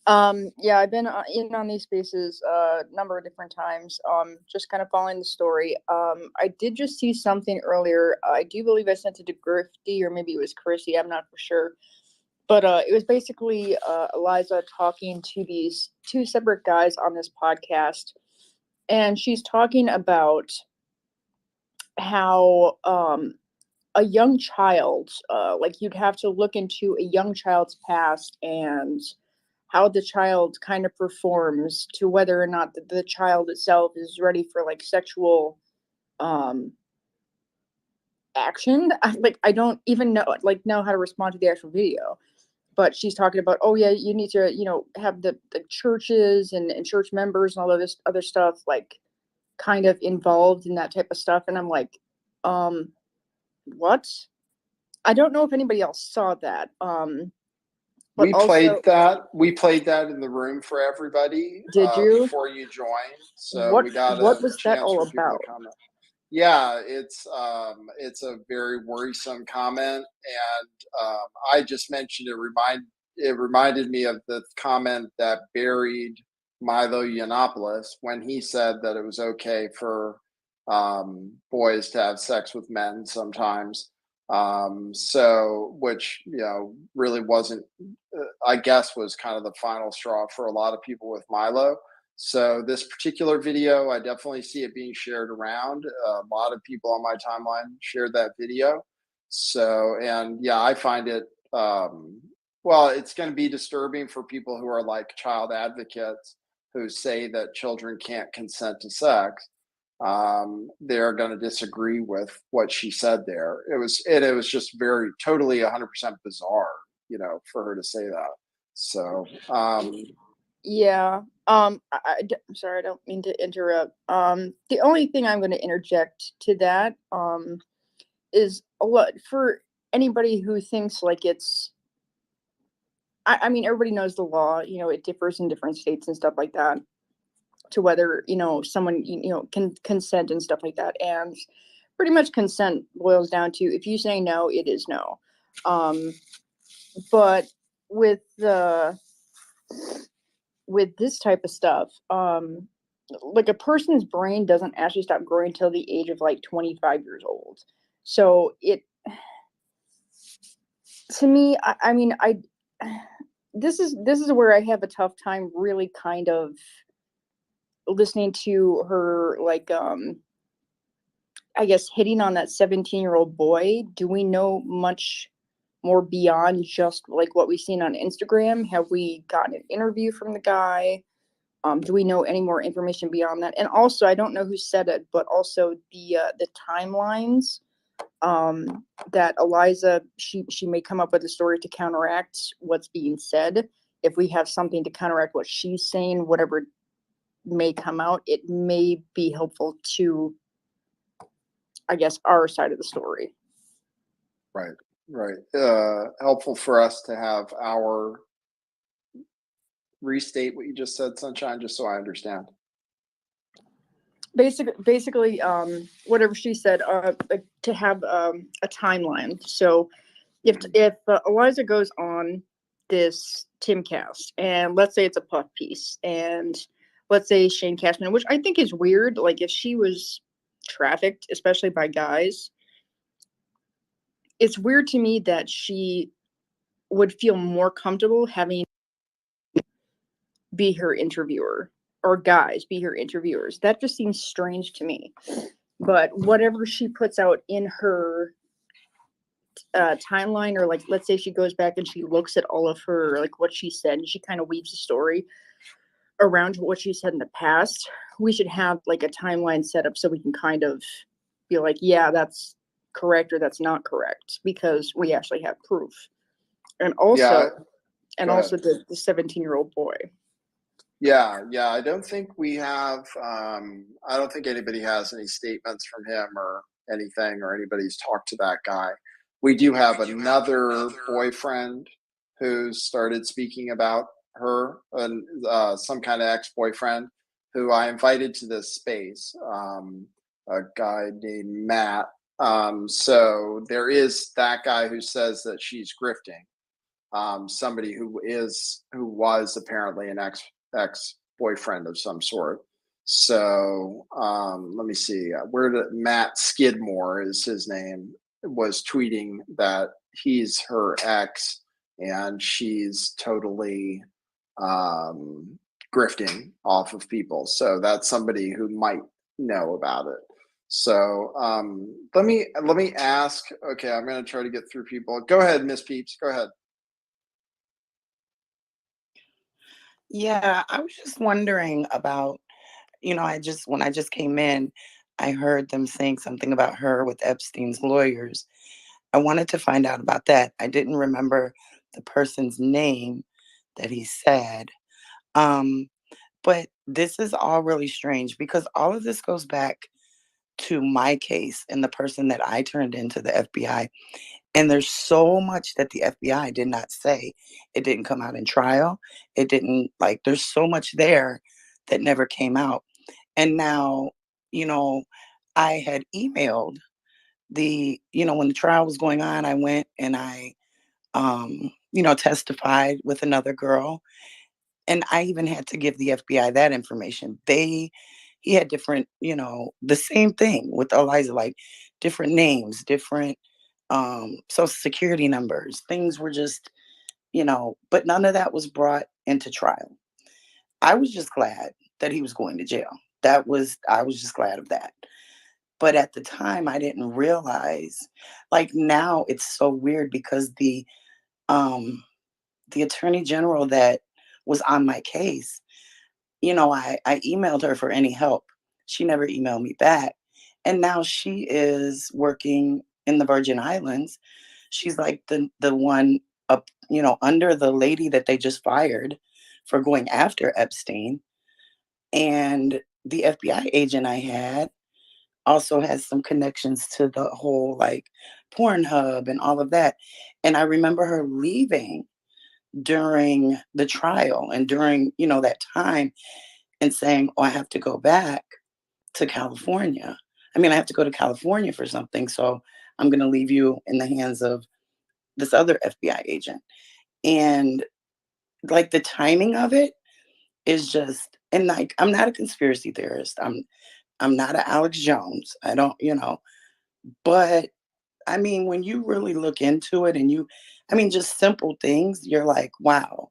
Yeah, I've been in on these spaces a number of different times. Just kind of following the story. I did just see something earlier. I do believe I sent it to Grifty or maybe it was Chrissy. I'm not for sure. But it was basically Eliza talking to these two separate guys on this podcast, and she's talking about how a young child, like you'd have to look into a young child's past and how the child kind of performs to whether or not the child itself is ready for like sexual action. I don't even know how to respond to the actual video. But she's talking about, oh yeah, you need to, have the churches and church members and all of this other stuff like kind of involved in that type of stuff. And I'm like, what? I don't know if anybody else saw that. We played that in the room for everybody. Did you? Before you joined? So What we got what was that all for people about? to comment. Yeah, it's a very worrisome comment, and I just mentioned it reminded me of the comment that buried Milo Yiannopoulos when he said that it was okay for boys to have sex with men sometimes. So which really wasn't, I guess, was kind of the final straw for a lot of people with Milo. So this particular video, I definitely see it being shared around. A lot of people on my timeline shared that video. So, and yeah, I find it, well, it's going to be disturbing for people who are like child advocates who say that children can't consent to sex. They're going to disagree with what she said there. It was just very, totally 100% bizarre, for her to say that. So, Yeah. I'm sorry, I don't mean to interrupt. The only thing I'm going to interject to that is a lot for anybody who thinks like it's. I mean, everybody knows the law. It differs in different states and stuff like that. To whether someone can consent and stuff like that, and pretty much consent boils down to if you say no, it is no. But with this type of stuff, like a person's brain doesn't actually stop growing until the age of like 25 years old. So to me, I mean, this is where I have a tough time really kind of listening to her, like, I guess hitting on that 17-year-old boy. Do we know much more beyond just like what we've seen on Instagram? Have we gotten an interview from the guy? Do we know any more information beyond that? And also, I don't know who said it, but also the timelines that Eliza, she may come up with a story to counteract what's being said. If we have something to counteract what she's saying, whatever may come out, it may be helpful to, I guess, our side of the story. right. Helpful for us to have our restate what you just said, Sunshine, just so I understand. Basically, whatever she said, like to have a timeline. So if Eliza goes on this Timcast, and let's say it's a puff piece, and let's say Shane Cashman, which I think is weird, like if she was trafficked, especially by guys, it's weird to me that she would feel more comfortable having be her interviewer. or guys be her interviewers. That just seems strange to me. But whatever she puts out in her timeline, or like let's say she goes back and she looks at all of her like what she said, and she kind of weaves a story around what she said in the past. We should have like a timeline set up so we can kind of be like, yeah, that's correct or that's not correct, because we actually have proof. And also, go also ahead. the 17-year-old boy. Yeah, I don't think we have. I don't think anybody has any statements from him or anything, or anybody's talked to that guy. We do have another boyfriend who started speaking about her, and some kind of ex-boyfriend who I invited to this space. A guy named Matt. So there is that guy who says that she's grifting. Somebody who was apparently an ex-boyfriend of some sort. So let me see. Where did Matt Skidmore is his name, was tweeting that he's her ex and she's totally grifting off of people. So that's somebody who might know about it. So let me ask. Okay, I'm going to try to get through people. Go ahead, Miss Peeps. Go ahead. Yeah, I was just wondering about, when I just came in, I heard them saying something about her with Epstein's lawyers. I wanted to find out about that. I didn't remember the person's name that he said. But this is all really strange because all of this goes back to my case and the person that I turned into the FBI. And there's so much that the FBI did not say. It didn't come out in trial. It didn't, there's so much there that never came out. And now, I had emailed when the trial was going on, I went and I, testified with another girl. And I even had to give the FBI that information. He had different, the same thing with Eliza, like different names, different social security numbers. Things were just, but none of that was brought into trial. I was just glad that he was going to jail. I was just glad of that. But at the time I didn't realize, now it's so weird because the attorney general that was on my case, I emailed her for any help. She never emailed me back. And now she is working in the Virgin Islands. She's like the one up, under the lady that they just fired for going after Epstein. And the FBI agent I had also has some connections to the whole Pornhub and all of that. And I remember her leaving during the trial and during, that time and saying, oh, I have to go back to California. I have to go to California for something. So I'm going to leave you in the hands of this other FBI agent. And the timing of it is just, and I'm not a conspiracy theorist. I'm not an Alex Jones. I don't, but when you really look into it and just simple things, you're like, wow.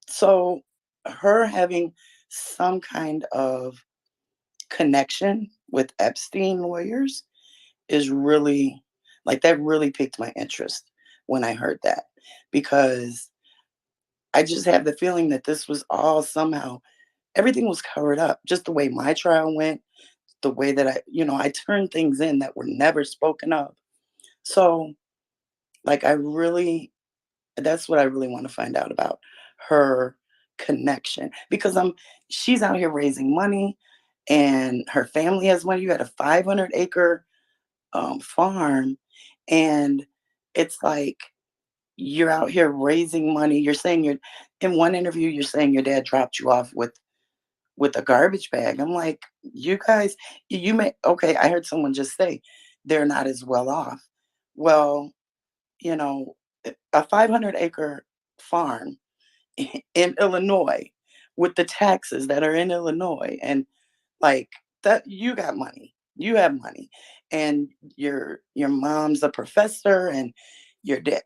So her having some kind of connection with Epstein lawyers is really that really piqued my interest when I heard that, because I just have the feeling that this was all somehow, everything was covered up, just the way my trial went, the way that I turned things in that were never spoken of. So that's what I really want to find out about, her connection, because she's out here raising money and her family has money. You had a 500-acre farm, and it's you're out here raising money. You're saying in one interview, you're saying your dad dropped you off with a garbage bag. I'm like, you guys, okay, I heard someone just say they're not as well off. Well, a 500-acre farm in Illinois with the taxes that are in Illinois, and that, you got money, you have money, and your mom's a professor and your dad,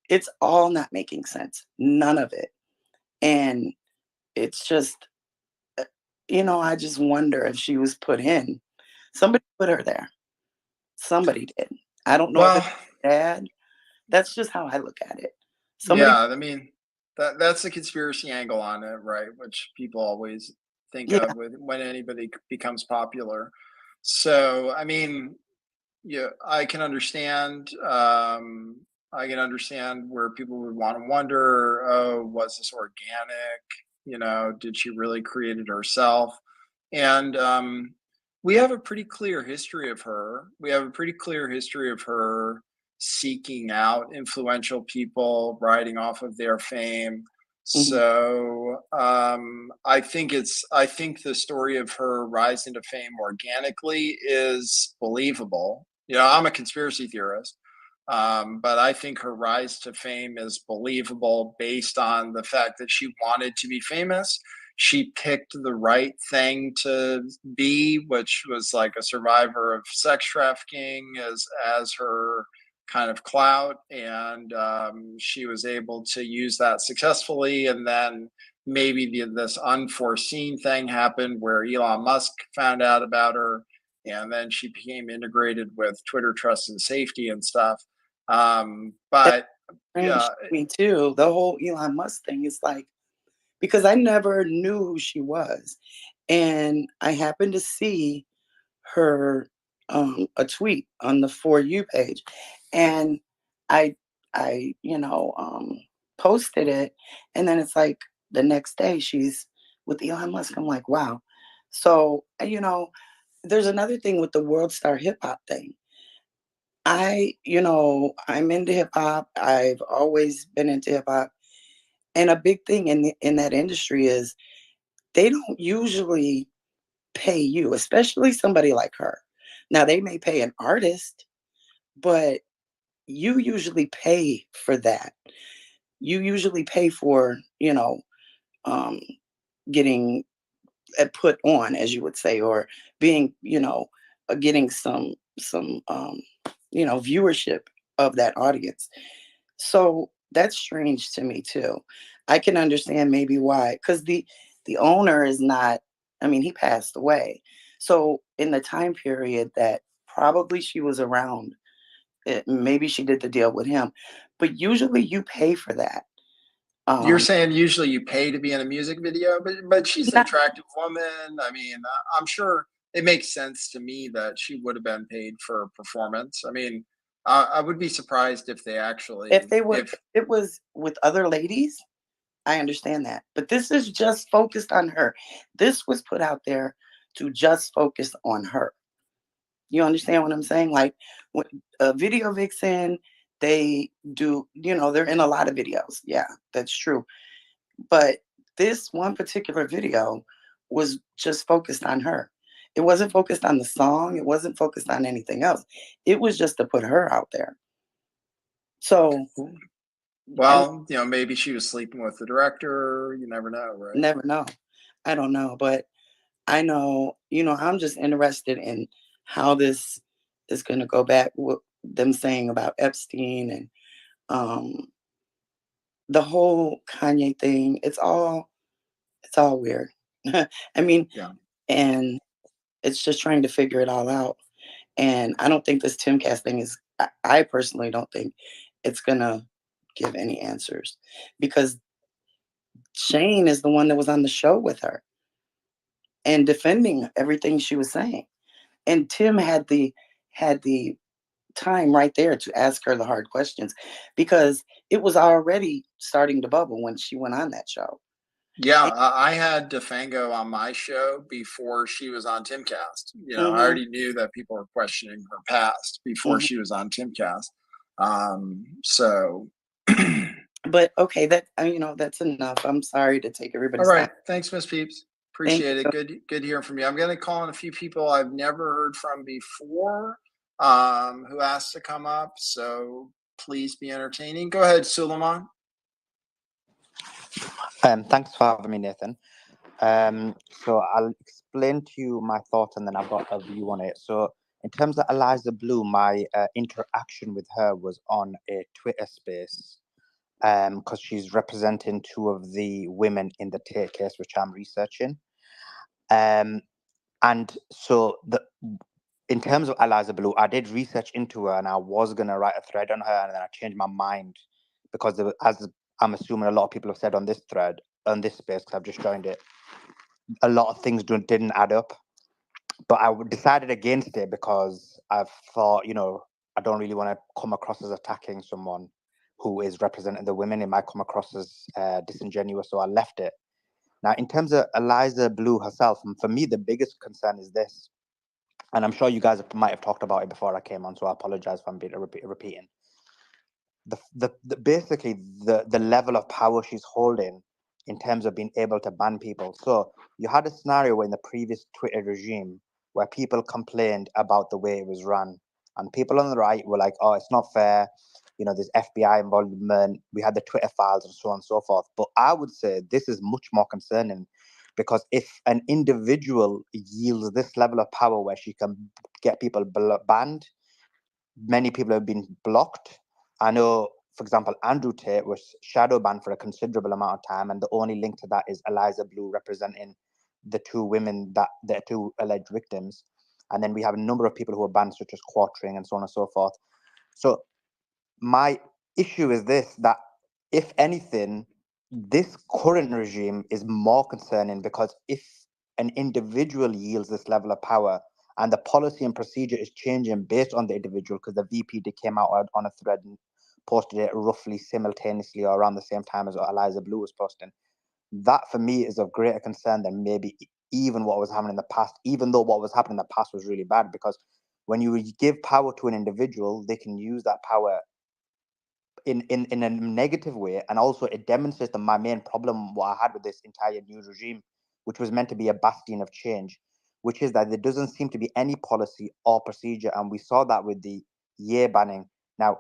it's all not making sense, none of it. And it's just, I just wonder if she was put in. Somebody put her there. Somebody did. I don't know if it's Well, bad. That's just how I look at it. Somebody, yeah, I mean that's the conspiracy angle on it, right? Which people always think yeah, of when anybody becomes popular. So, I mean, yeah, I can understand. I can understand where people would want to wonder, oh, was this organic? Did she really create it herself? And we have a pretty clear history of her. We have a pretty clear history of her seeking out influential people, riding off of their fame. mhm. So I think the story of her rise into fame organically is believable. I'm a conspiracy theorist, but I think her rise to fame is believable based on the fact that she wanted to be famous. She picked the right thing to be, which was like a survivor of sex trafficking as her kind of clout, and she was able to use that successfully. And then maybe this unforeseen thing happened where Elon Musk found out about her, and then she became integrated with Twitter trust and safety and stuff. That's But strange yeah, to me too. The whole Elon Musk thing is like, because I never knew who she was. And I happened to see her a tweet on the For You page. And I posted it, and then it's like the next day she's with Elon Musk. I'm like, wow. So, there's another thing with the World Star Hip Hop thing. I'm into hip hop. I've always been into hip hop. And a big thing in that industry is they don't usually pay you, especially somebody like her. Now they may pay an artist, but you usually pay for that. You usually pay for, um, getting put on, as you would say, or being, getting some viewership of that audience. So that's strange to me too. I can understand maybe why, because the owner is not. I mean, he passed away. So in the time period that probably she was around, maybe she did the deal with him. But usually you pay for that. you're Um, saying usually you pay to be in a music video, but she's an not, attractive woman. I mean, I'm sure it makes sense to me that she would have been paid for a performance. I mean, I would be surprised if they if actually they were, if if it was with other ladies, I understand that. But this is just focused on her. This was put out there to just focus on her. You understand what I'm saying? Like, when a video vixen, they do, they're in a lot of videos. Yeah, that's true. But this one particular video was just focused on her. It wasn't focused on the song. It wasn't focused on anything else. It was just to put her out there. So, I mean, well, maybe she was sleeping with the director. You never know, right? never know. I don't know. But I know, I'm just interested in how this is going to go back, what them saying about Epstein and um, the whole Kanye thing. It's all weird. I mean, Yeah. and it's just trying to figure it all out. And I don't think this Timcast thing is. I personally don't think it's gonna give any answers, because Shane is the one that was on the show with her and defending everything she was saying. And Tim had the time right there to ask her the hard questions, because it was already starting to bubble when she went on that show. Yeah, And, I had DeFango on my show before she was on Timcast. I mhm, already knew that people were questioning her past before mhm. she was on Timcast. So, But okay, that's enough. I'm sorry to take all everybody's time. right. Thanks, Miss Peeps. Thank Appreciate it. you. Good hearing from you. I'm going to call on a few people I've never heard from before, who asked to come up. So please be entertaining. Go ahead, Suleiman. Thanks for having me, Nathan. So I'll explain to you my thoughts, and then I've got a view on it. So in terms of Eliza Bleu, my interaction with her was on a Twitter space, because she's representing two of the women in the Tate case, which I'm researching. And so in terms of Eliza Blue, I did research into her, and I was gonna write a thread on her, and then I changed my mind because as I'm assuming a lot of people have said on this thread, on this space, because I've just joined it, a lot of things didn't add up. But I decided against it because I thought, I don't really want to come across as attacking someone who is representing the women. It might come across as disingenuous, so I left it. Now, in terms of Eliza Blue herself, and for me, the biggest concern is this, and I'm sure you guys might have talked about it before I came on, so I apologize if I'm repeating. Basically the level of power she's holding in terms of being able to ban people. So you had a scenario in the previous Twitter regime where people complained about the way it was run, and people on the right were like, "Oh, it's not fair. There's FBI involvement. We had the Twitter files and so on and so forth." But I would say this is much more concerning, because if an individual yields this level of power where she can get people banned, many people have been blocked. I know, for example, Andrew Tate was shadow banned for a considerable amount of time, and the only link to that is Eliza Blue representing the two women, the two alleged victims. And then we have a number of people who are banned, such as Quartering and so on and so forth. So my issue is this, that if anything, this current regime is more concerning, because if an individual yields this level of power and the policy and procedure is changing based on the individual, because the VP came out on a thread and posted it roughly simultaneously or around the same time as Eliza Blue was posting, that for me is of greater concern than maybe even what was happening in the past, even though what was happening in the past was really bad. Because when you give power to an individual, they can use that power in a negative way. And also it demonstrates that my main problem, what I had with this entire new regime, which was meant to be a bastion of change, which is that there doesn't seem to be any policy or procedure. And we saw that with the year banning. Now,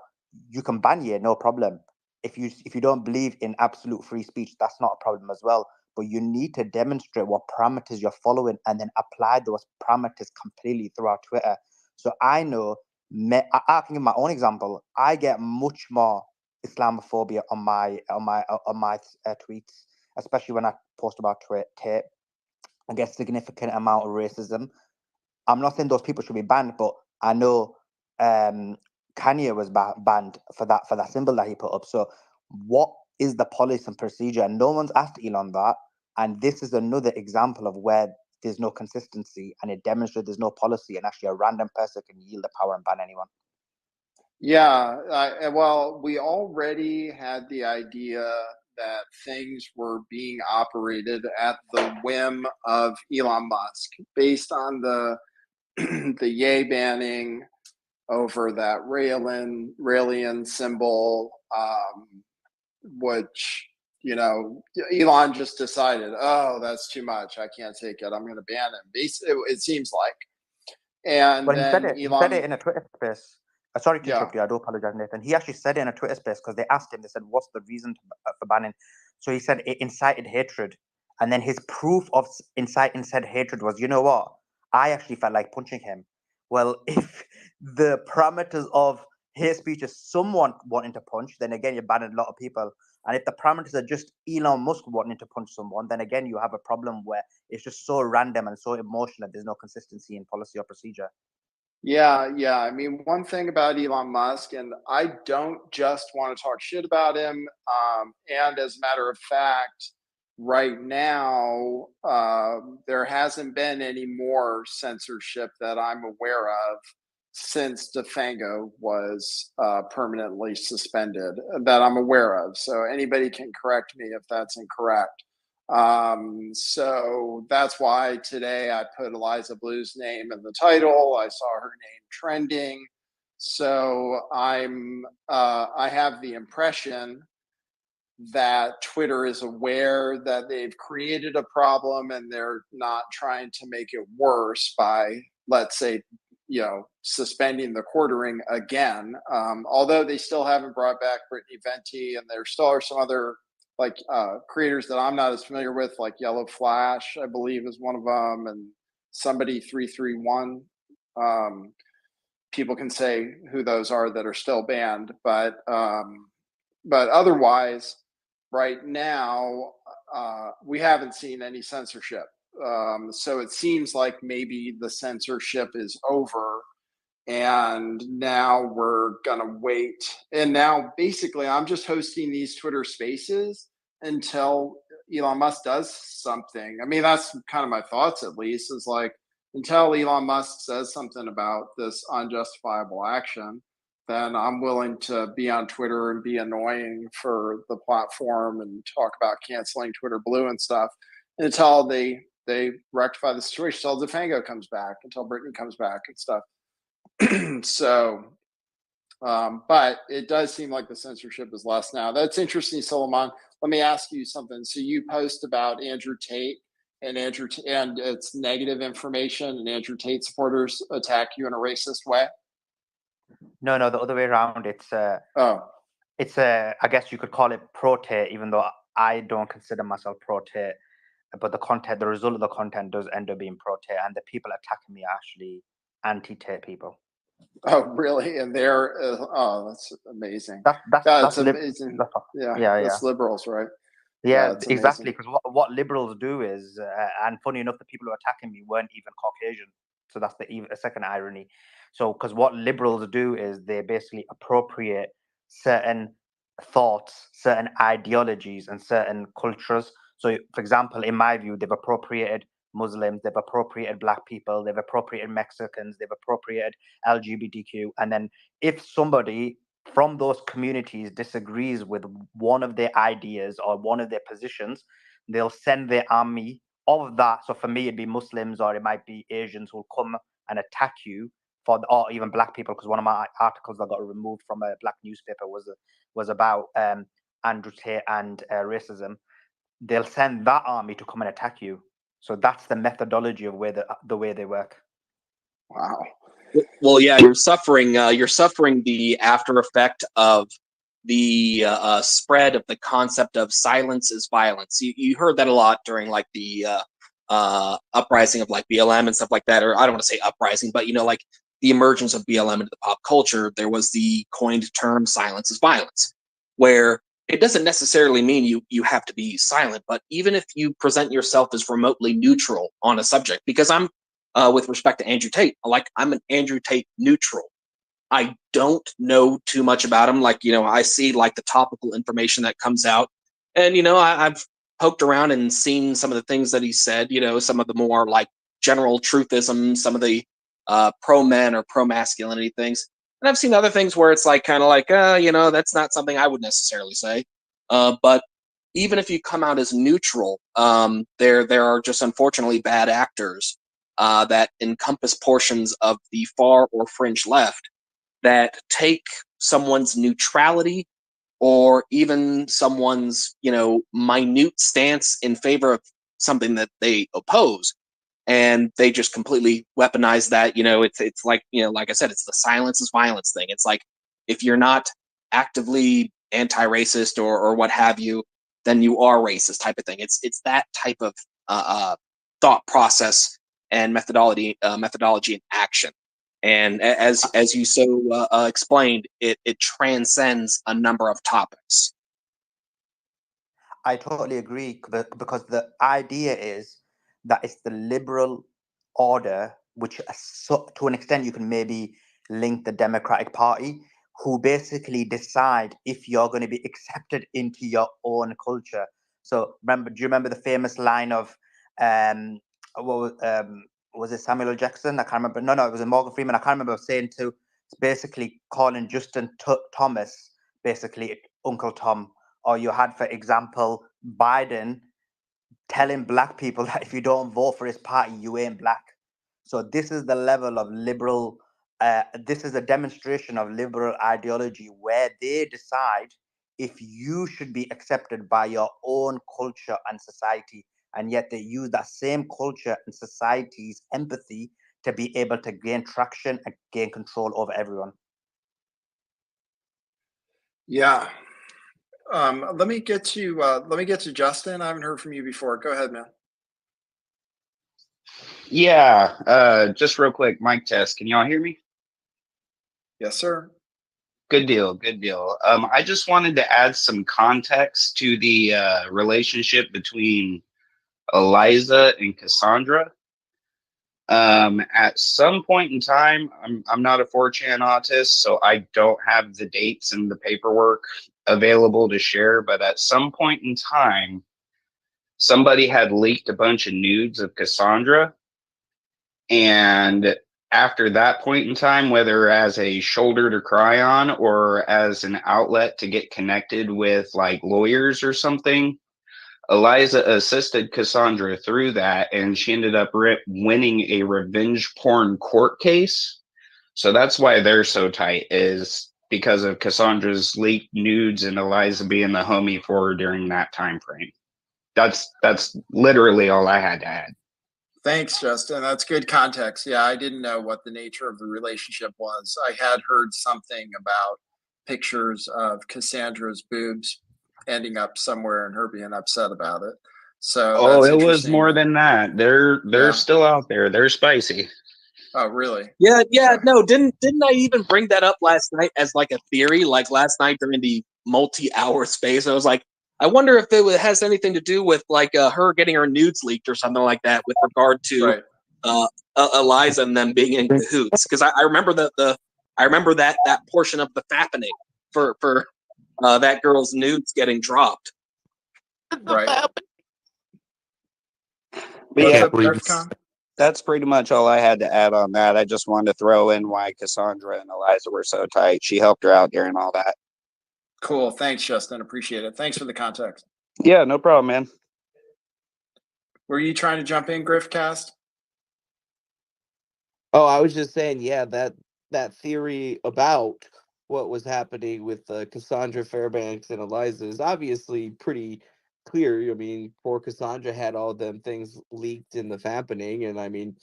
you can ban year, no problem. If you don't believe in absolute free speech, that's not a problem as well. But you need to demonstrate what parameters you're following and then apply those parameters completely throughout Twitter. So I know, I can give my own example. I get much more Islamophobia on my tweets, especially when I post about Tate. I get significant amount of racism. I'm not saying those people should be banned, but I know Kanye was banned for that symbol that he put up. So what is the policy and procedure? And no one's asked Elon that. And this is another example of where there's no consistency, and it demonstrates there's no policy, and actually a random person can yield the power and ban anyone. Yeah, well, we already had the idea that things were being operated at the whim of Elon Musk based on the the yay banning over that Raelian symbol, which Elon just decided, oh, that's too much. I can't take it. I'm going to ban him. Basically, it seems like. And Well, then he said it in a Twitter space. Sorry to yeah, interrupt you. I do apologize, Nathan. He actually said it in a Twitter space because they asked him. They said, "What's the reason for banning?" So he said it incited hatred, and then his proof of inciting said hatred was, you know what? I actually felt like punching him. Well, if the parameters of hate speech is someone wanting to punch, then again you're banning a lot of people. And if the parameters are just Elon Musk wanting to punch someone, then again you have a problem where it's just so random and so emotional that there's no consistency in policy or procedure. yeah. I mean, one thing about Elon Musk, and I don't just want to talk shit about him. And as a matter of fact, right now, there hasn't been any more censorship that I'm aware of since DeFango was permanently suspended that I'm aware of. So anybody can correct me if that's incorrect. So that's why today I put Eliza Blue's name in the title. I saw her name trending. So I have the impression that Twitter is aware that they've created a problem and they're not trying to make it worse by, let's say, suspending the quartering again. Although they still haven't brought back Brittany Venti, and there still are some other creators that I'm not as familiar with, like Yellow Flash, I believe is one of them, and somebody 331. People can say who those are that are still banned, but otherwise, right now, we haven't seen any censorship. So it seems like maybe the censorship is over, and now we're gonna wait. And now basically I'm just hosting these Twitter spaces until Elon Musk does something. I mean, that's kind of my thoughts, at least, is like, until Elon Musk says something about this unjustifiable action, then I'm willing to be on Twitter and be annoying for the platform and talk about canceling Twitter Blue and stuff until they rectify the situation, until Defango comes back, until Brittany comes back and stuff. So, but it does seem like the censorship is less now. That's interesting, Solomon. Let me ask you something. So you post about Andrew Tate and and it's negative information, and Andrew Tate supporters attack you in a racist way. No, the other way around. It's Oh, it's I guess you could call it pro-Tate, even though I don't consider myself pro-Tate. But the result of the content does end up being pro-Tate, and the people attacking me are actually anti-Tate people. oh, really? And they're oh, that's amazing. That's amazing. Yeah, That's liberals, right? Yeah, It's exactly. amazing. Because what liberals do is, and funny enough, the people who are attacking me weren't even Caucasian. So that's the second irony. So, because what liberals do is they basically appropriate certain thoughts, certain ideologies, and certain cultures. So, for example, in my view, they've appropriated Muslims, they've appropriated Black people, they've appropriated Mexicans, they've appropriated LGBTQ. And then if somebody from those communities disagrees with one of their ideas or one of their positions, they'll send their army of that. So for me, it'd be Muslims, or it might be Asians who'll come and attack you or even Black people. Because one of my articles that got removed from a Black newspaper was about Andrew Tate and racism. They'll send that army to come and attack you. So that's the methodology of the way they work. Wow. Well, yeah, you're suffering the after effect of the spread of the concept of silence is violence. You heard that a lot during like the uprising of like BLM and stuff like that, or I don't want to say uprising, but like the emergence of BLM into the pop culture. There was the coined term silence is violence, where it doesn't necessarily mean you have to be silent, but even if you present yourself as remotely neutral on a subject, because I'm with respect to Andrew Tate, like I'm an Andrew Tate neutral. I don't know too much about him. Like, I see like the topical information that comes out, and I've poked around and seen some of the things that he said. Some of the more like general truthism, some of the pro men or pro masculinity things, and I've seen other things where it's like kind of like, that's not something I would necessarily say. But even if you come out as neutral, there are just unfortunately bad actors that encompass portions of the far or fringe left that take someone's neutrality or even someone's minute stance in favor of something that they oppose, and they just completely weaponize that. It's like, like I said, it's the silence is violence thing. It's like, if you're not actively anti-racist or what have you, then you are racist type of thing. It's that type of thought process and methodology in action. And as you so explained, it transcends a number of topics. I totally agree, because the idea is that it's the liberal order, which to an extent you can maybe link the Democratic Party, who basically decide if you're going to be accepted into your own culture. So do you remember the famous line of was it Samuel L. Jackson? I can't remember. No, it was Morgan Freeman. I can't remember saying to basically calling Justin Thomas basically Uncle Tom. Or you had, for example, Biden telling Black people that if you don't vote for his party, you ain't Black. So this is the level of liberal, this is a demonstration of liberal ideology where they decide if you should be accepted by your own culture and society. And yet they use that same culture and society's empathy to be able to gain traction and gain control over everyone. Yeah. Let me get to Justin. I haven't heard from you before. Go ahead, man. Yeah, just real quick, mic test. Can y'all hear me? Yes, sir. Good deal, good deal. I just wanted to add some context to the relationship between Eliza and Cassandra. At some point in time, I'm not a 4chan autist, so I don't have the dates and the paperwork available to share, but at some point in time, somebody had leaked a bunch of nudes of Cassandra. And after that point in time, whether as a shoulder to cry on or as an outlet to get connected with like lawyers or something, Eliza assisted Cassandra through that, and she ended up winning a revenge porn court case. So that's why they're so tight, is because of Cassandra's leaked nudes and Eliza being the homie for her during that time frame. That's literally all I had to add. Thanks, Justin. That's good context. Yeah, I didn't know what the nature of the relationship was. I had heard something about pictures of Cassandra's boobs ending up somewhere and her being upset about it. So Oh, that's it was interesting. more than that. They're still out there. They're spicy. Oh, really? Yeah. No, didn't I even bring that up last night as like a theory? Like last night during the multi-hour space, I was like, I wonder if it has anything to do with like her getting her nudes leaked or something like that with regard to Eliza and them being in cahoots. Because I remember that portion of the fappening for that girl's nudes getting dropped. Right. But yeah, that's pretty much all I had to add on that. I just wanted to throw in why Cassandra and Eliza were so tight. She helped her out during all that. Cool. Thanks, Justin. Appreciate it. Thanks for the context. Yeah, no problem, man. Were you trying to jump in, Griffcast? Oh, I was just saying, yeah, that theory about what was happening with Cassandra Fairbanks and Eliza is obviously pretty clear. I mean, poor Cassandra had all them things leaked in the fappening, and I mean,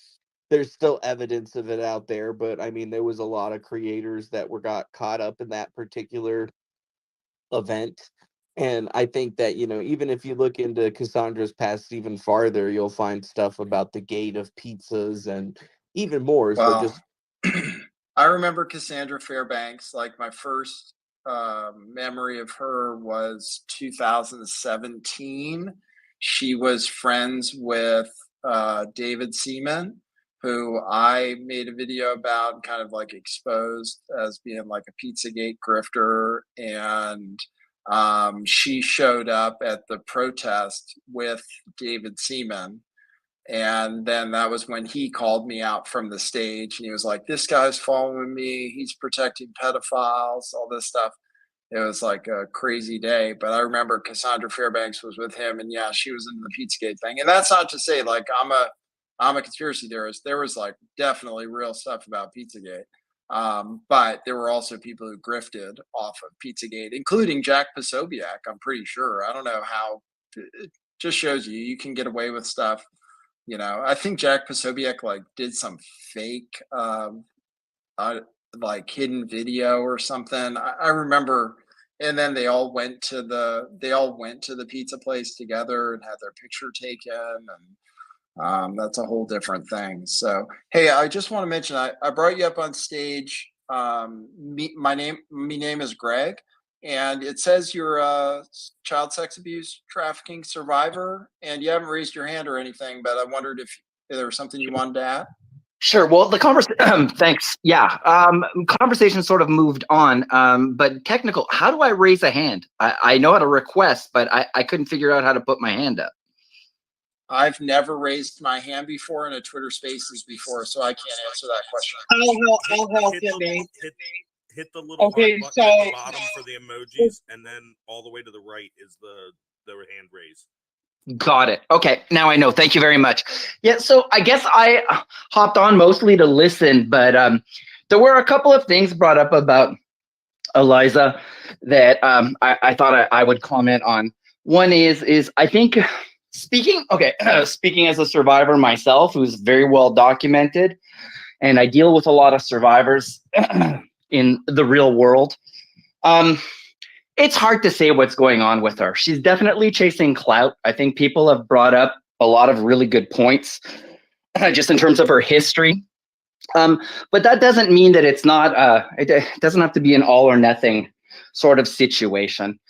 there's still evidence of it out there, but I mean, there was a lot of creators that got caught up in that particular event. And I think that, even if you look into Cassandra's past even farther, you'll find stuff about the gate of pizzas and even more. So Well, just I remember Cassandra Fairbanks. Like my first memory of her was 2017. She was friends with David Seaman, who I made a video about and kind of like exposed as being like a Pizzagate grifter. And she showed up at the protest with David Seaman. And then that was when he called me out from the stage and he was like, this guy's following me. He's protecting pedophiles, all this stuff. It was like a crazy day. But I remember Cassandra Fairbanks was with him, and yeah, she was in the Pizzagate thing. And that's not to say like I'm a conspiracy theorist. There was like definitely real stuff about Pizzagate. But there were also people who grifted off of Pizzagate, including Jack Posobiec, I'm pretty sure. I don't know how. It just shows you can get away with stuff. I think Jack Posobiec like did some fake like hidden video or something. I remember, and then they all went to the pizza place together and had their picture taken, and that's a whole different thing. So hey, I just want to mention I brought you up on stage. My name is Greg. And it says you're a child sex abuse trafficking survivor, and you haven't raised your hand or anything, but I wondered if there was something you wanted to add. Sure. Well, the conversation, thanks. Yeah. Conversation sort of moved on, but technical, how do I raise a hand? I know how to request, but I couldn't figure out how to put my hand up. I've never raised my hand before in a Twitter Spaces before, so I can't answer that question. I'll help you, Nate. Hit the little heart button at the bottom for the emojis, and then all the way to the right is the hand raise. Got it. Okay, now I know. Thank you very much. Yeah, so I guess I hopped on mostly to listen, but there were a couple of things brought up about Eliza that I thought I would comment on. One is I think speaking as a survivor myself, who's very well documented, and I deal with a lot of survivors in the real world. It's hard to say what's going on with her. She's definitely chasing clout. I think people have brought up a lot of really good points just in terms of her history. But that doesn't mean that it's not, it doesn't have to be an all or nothing sort of situation.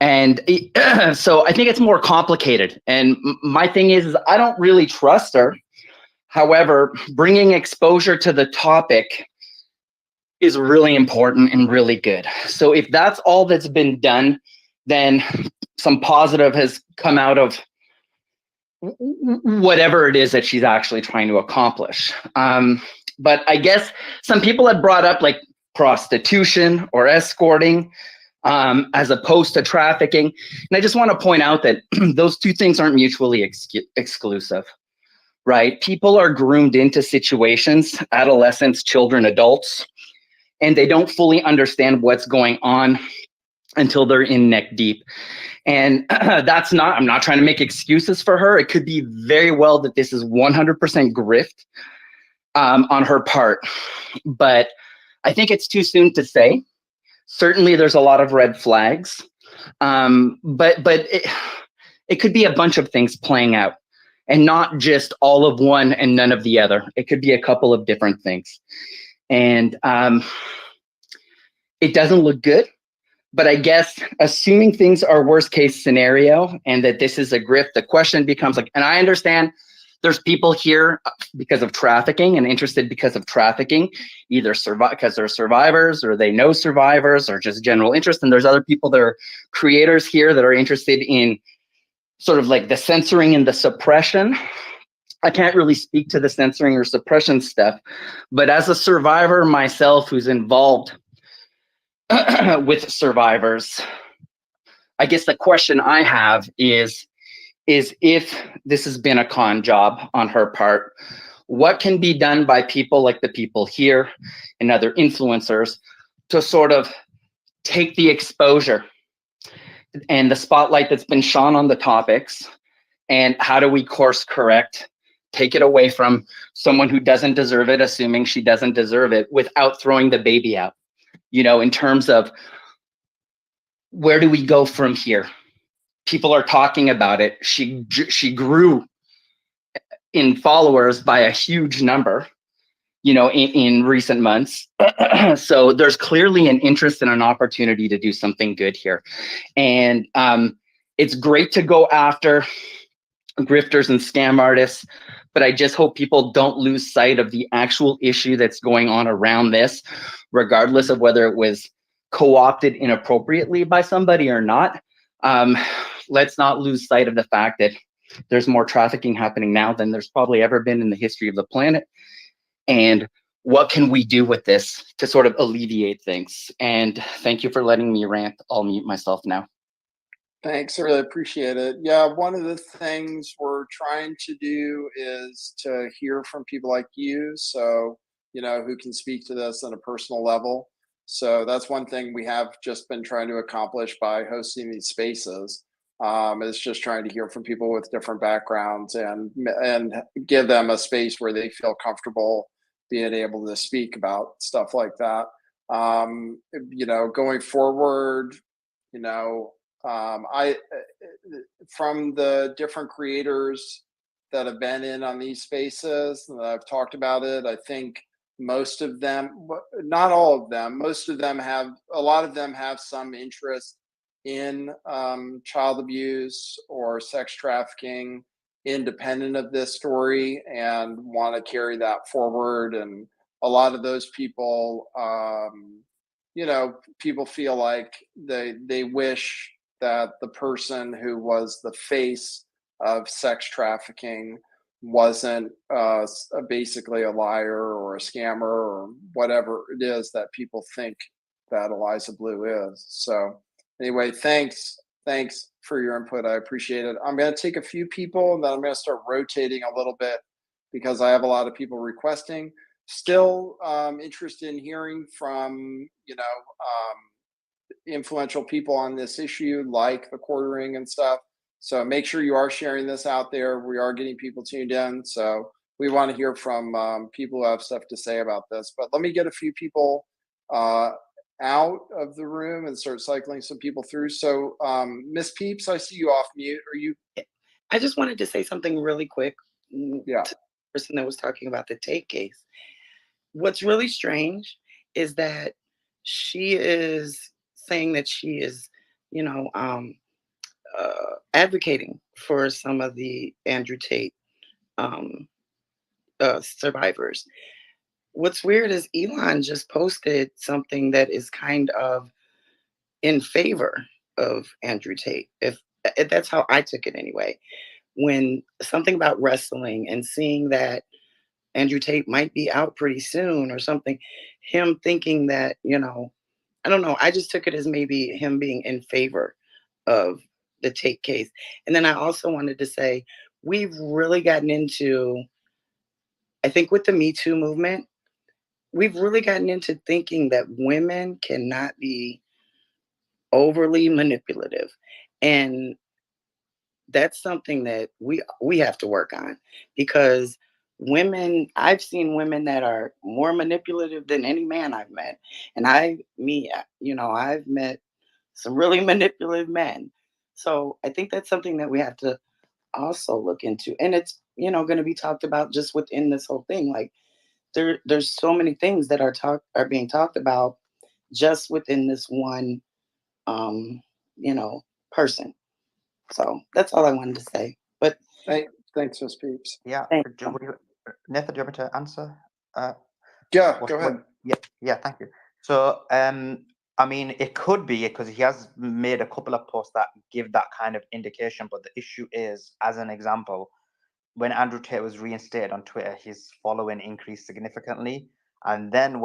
And so I think it's more complicated. And my thing is I don't really trust her. However, bringing exposure to the topic is really important and really good. So if that's all that's been done, then some positive has come out of whatever it is that she's actually trying to accomplish. But I guess some people had brought up like prostitution or escorting as opposed to trafficking. And I just want to point out that those two things aren't mutually exclusive, right? People are groomed into situations, adolescents, children, adults, and they don't fully understand what's going on until they're in neck deep. And I'm not trying to make excuses for her. It could be very well that this is 100% grift on her part. But I think it's too soon to say. Certainly there's a lot of red flags. But it could be a bunch of things playing out and not just all of one and none of the other. It could be a couple of different things. And it doesn't look good. But I guess assuming things are worst case scenario and that this is a grift, the question becomes like, and I understand there's people here because of trafficking and interested because of trafficking, either because they're survivors or they know survivors or just general interest. And there's other people that are creators here that are interested in sort of like the censoring and the suppression. I can't really speak to the censoring or suppression stuff, but as a survivor myself who's involved with survivors, I guess the question I have is if this has been a con job on her part, what can be done by people like the people here and other influencers to sort of take the exposure and the spotlight that's been shone on the topics, and how do we course correct, take it away from someone who doesn't deserve it, assuming she doesn't deserve it, without throwing the baby out? You know, in terms of where do we go from here? People are talking about it. She grew in followers by a huge number, you know, in recent months. So there's clearly an interest and an opportunity to do something good here. And it's great to go after grifters and scam artists, but I just hope people don't lose sight of the actual issue that's going on around this, regardless of whether it was co-opted inappropriately by somebody or not. Let's not lose sight of the fact that there's more trafficking happening now than there's probably ever been in the history of the planet. And what can we do with this to sort of alleviate things? And thank you for letting me rant. I'll mute myself now. Thanks, I really appreciate it. Yeah, one of the things we're trying to do is to hear from people like you, so, you know, who can speak to this on a personal level. So that's one thing we have just been trying to accomplish by hosting these spaces, is just trying to hear from people with different backgrounds and give them a space where they feel comfortable being able to speak about stuff like that. You know, going forward, you know, from the different creators that have been in on these spaces that I've talked about it, I think most of them, not all of them, most of them have, a lot of them have some interest in child abuse or sex trafficking independent of this story and want to carry that forward. And a lot of those people, you know, people feel like they wish that the person who was the face of sex trafficking wasn't basically a liar or a scammer or whatever it is that people think that Eliza Bleu is. So anyway, thanks for your input. I appreciate it. I'm going to take a few people and then I'm going to start rotating a little bit because I have a lot of people requesting. Still interested in hearing from, you know, influential people on this issue, like the quartering and stuff. So make sure you are sharing this out there. We are getting people tuned in. So we want to hear from people who have stuff to say about this. But let me get a few people out of the room and start cycling some people through. So Miss Peeps, I see you off mute. Are you? I just wanted to say something really quick. Yeah. To the person that was talking about the Tate case. What's really strange is that she is saying that she is you know, advocating for some of the Andrew Tate um, survivors. What's weird is Elon just posted something that is kind of in favor of Andrew Tate. If that's how I took it anyway, when something about wrestling and seeing that Andrew Tate might be out pretty soon or something, him thinking that, I don't know. I just took it as maybe him being in favor of the Tate case. And then I also wanted to say, we've really gotten into, I think with the Me Too movement, we've really gotten into thinking that women cannot be overly manipulative. And that's something that we have to work on, because I've seen women that are more manipulative than any man I've met. And I've met some really manipulative men. So I think that's something that we have to also look into. And it's, going to be talked about just within this whole thing. Like there's so many things that are being talked about just within this one um, person. So that's all I wanted to say. But thanks, Miss Peeps. Yeah, thank Nathan, do you want me to answer? Yeah, go ahead. Yeah, thank you. So, I mean, it could be because he has made a couple of posts that give that kind of indication. But the issue is, as an example, when Andrew Tate was reinstated on Twitter, his following increased significantly, and then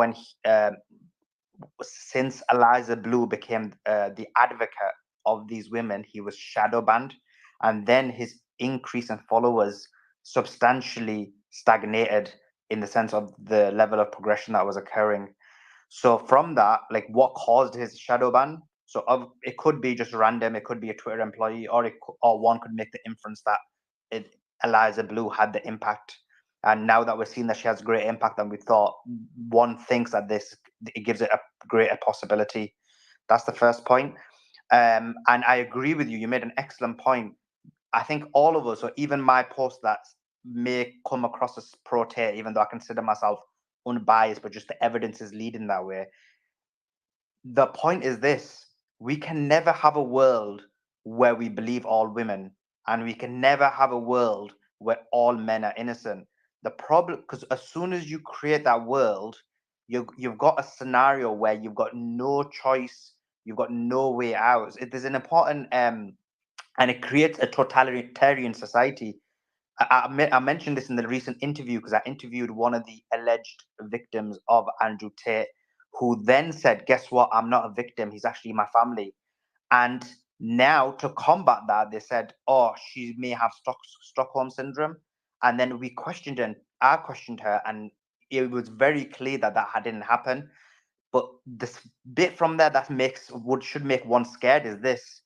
since Eliza Bleu became the advocate of these women, he was shadow banned, and then his increase in followers substantially stagnated in the sense of the level of progression that was occurring. So from that, like what caused his shadow ban? So it could be just random. It could be a Twitter employee, or one could make the inference that Eliza Bleu had the impact. And now that we're seeing that she has great impact than we thought, one thinks that it gives it a greater possibility. That's the first point. And I agree with you. You made an excellent point. I think all of us, or even my post that may come across as pro Tate, even though I consider myself unbiased, but just the evidence is leading that way. The point is this: we can never have a world where we believe all women, and we can never have a world where all men are innocent. The problem, because as soon as you create that world, you've got a scenario where you've got no choice, you've got no way out. There's an important and it creates a totalitarian society. I mentioned this in the recent interview because I interviewed one of the alleged victims of Andrew Tate, who then said, guess what? I'm not a victim. He's actually my family. And now to combat that, they said, oh, she may have Stockholm syndrome. And then we questioned her, I questioned her, and it was very clear that didn't happen. But this bit from there that should make one scared is this: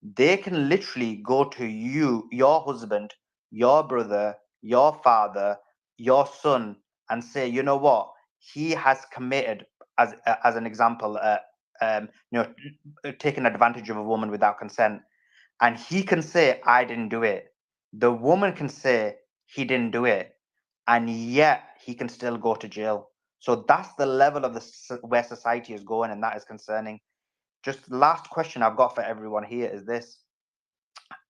they can literally go to you, your husband, your brother, your father, your son, and say, you know what, he has committed, as an example, taking advantage of a woman without consent, and he can say, I didn't do it. The woman can say he didn't do it, and yet he can still go to jail. So that's the level of where society is going, and that is concerning. Just last question I've got for everyone here is this: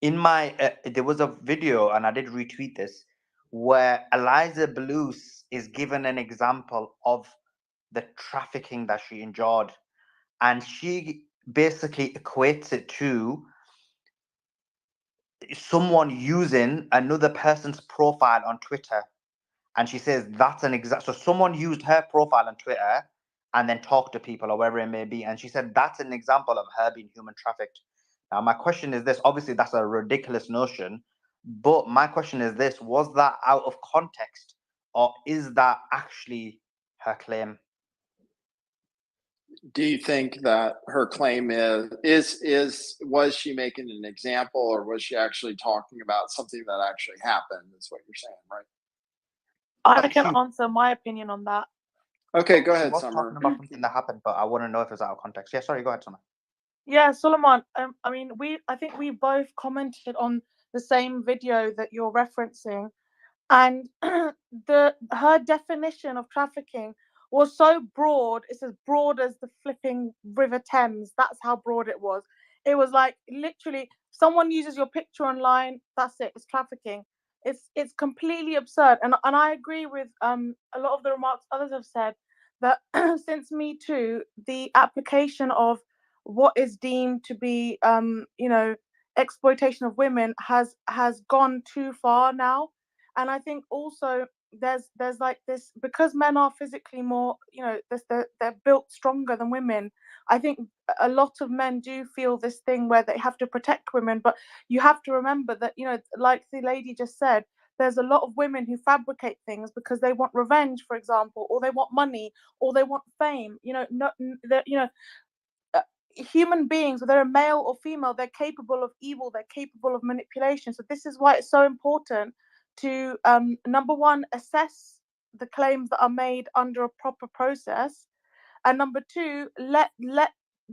in my there was a video, and I did retweet this, where Eliza Bleu is given an example of the trafficking that she endured, and she basically equates it to someone using another person's profile on Twitter. And she says that's an exact, so someone used her profile on Twitter and then talked to people or wherever it may be, and she said that's an example of her being human trafficked. Now my question is this: obviously that's a ridiculous notion, but my question is this: was that out of context, or is that actually her claim? Do you think that her claim was she making an example, or was she actually talking about something that actually happened? Is what you're saying, right? I can answer my opinion on that. Okay, go ahead, She was Summer. talking about something that happened, but I want to know if it's out of context. Yeah, sorry, go ahead, Summer. Yeah, Solomon. I mean, I think we both commented on the same video that you're referencing, and her definition of trafficking was so broad. It's as broad as the flipping River Thames. That's how broad it was. It was like literally someone uses your picture online, that's it, it's trafficking. It's completely absurd. And I agree with a lot of the remarks others have said that since Me Too, the application of what is deemed to be exploitation of women has gone too far now. And I think also there's like this, because men are physically more, they're built stronger than women. I think a lot of men do feel this thing where they have to protect women, but you have to remember that, like the lady just said, there's a lot of women who fabricate things because they want revenge, for example, or they want money, or they want fame. Human beings, whether they're male or female, they're capable of evil, they're capable of manipulation. So this is why it's so important to number one, assess the claims that are made under a proper process, and number two, let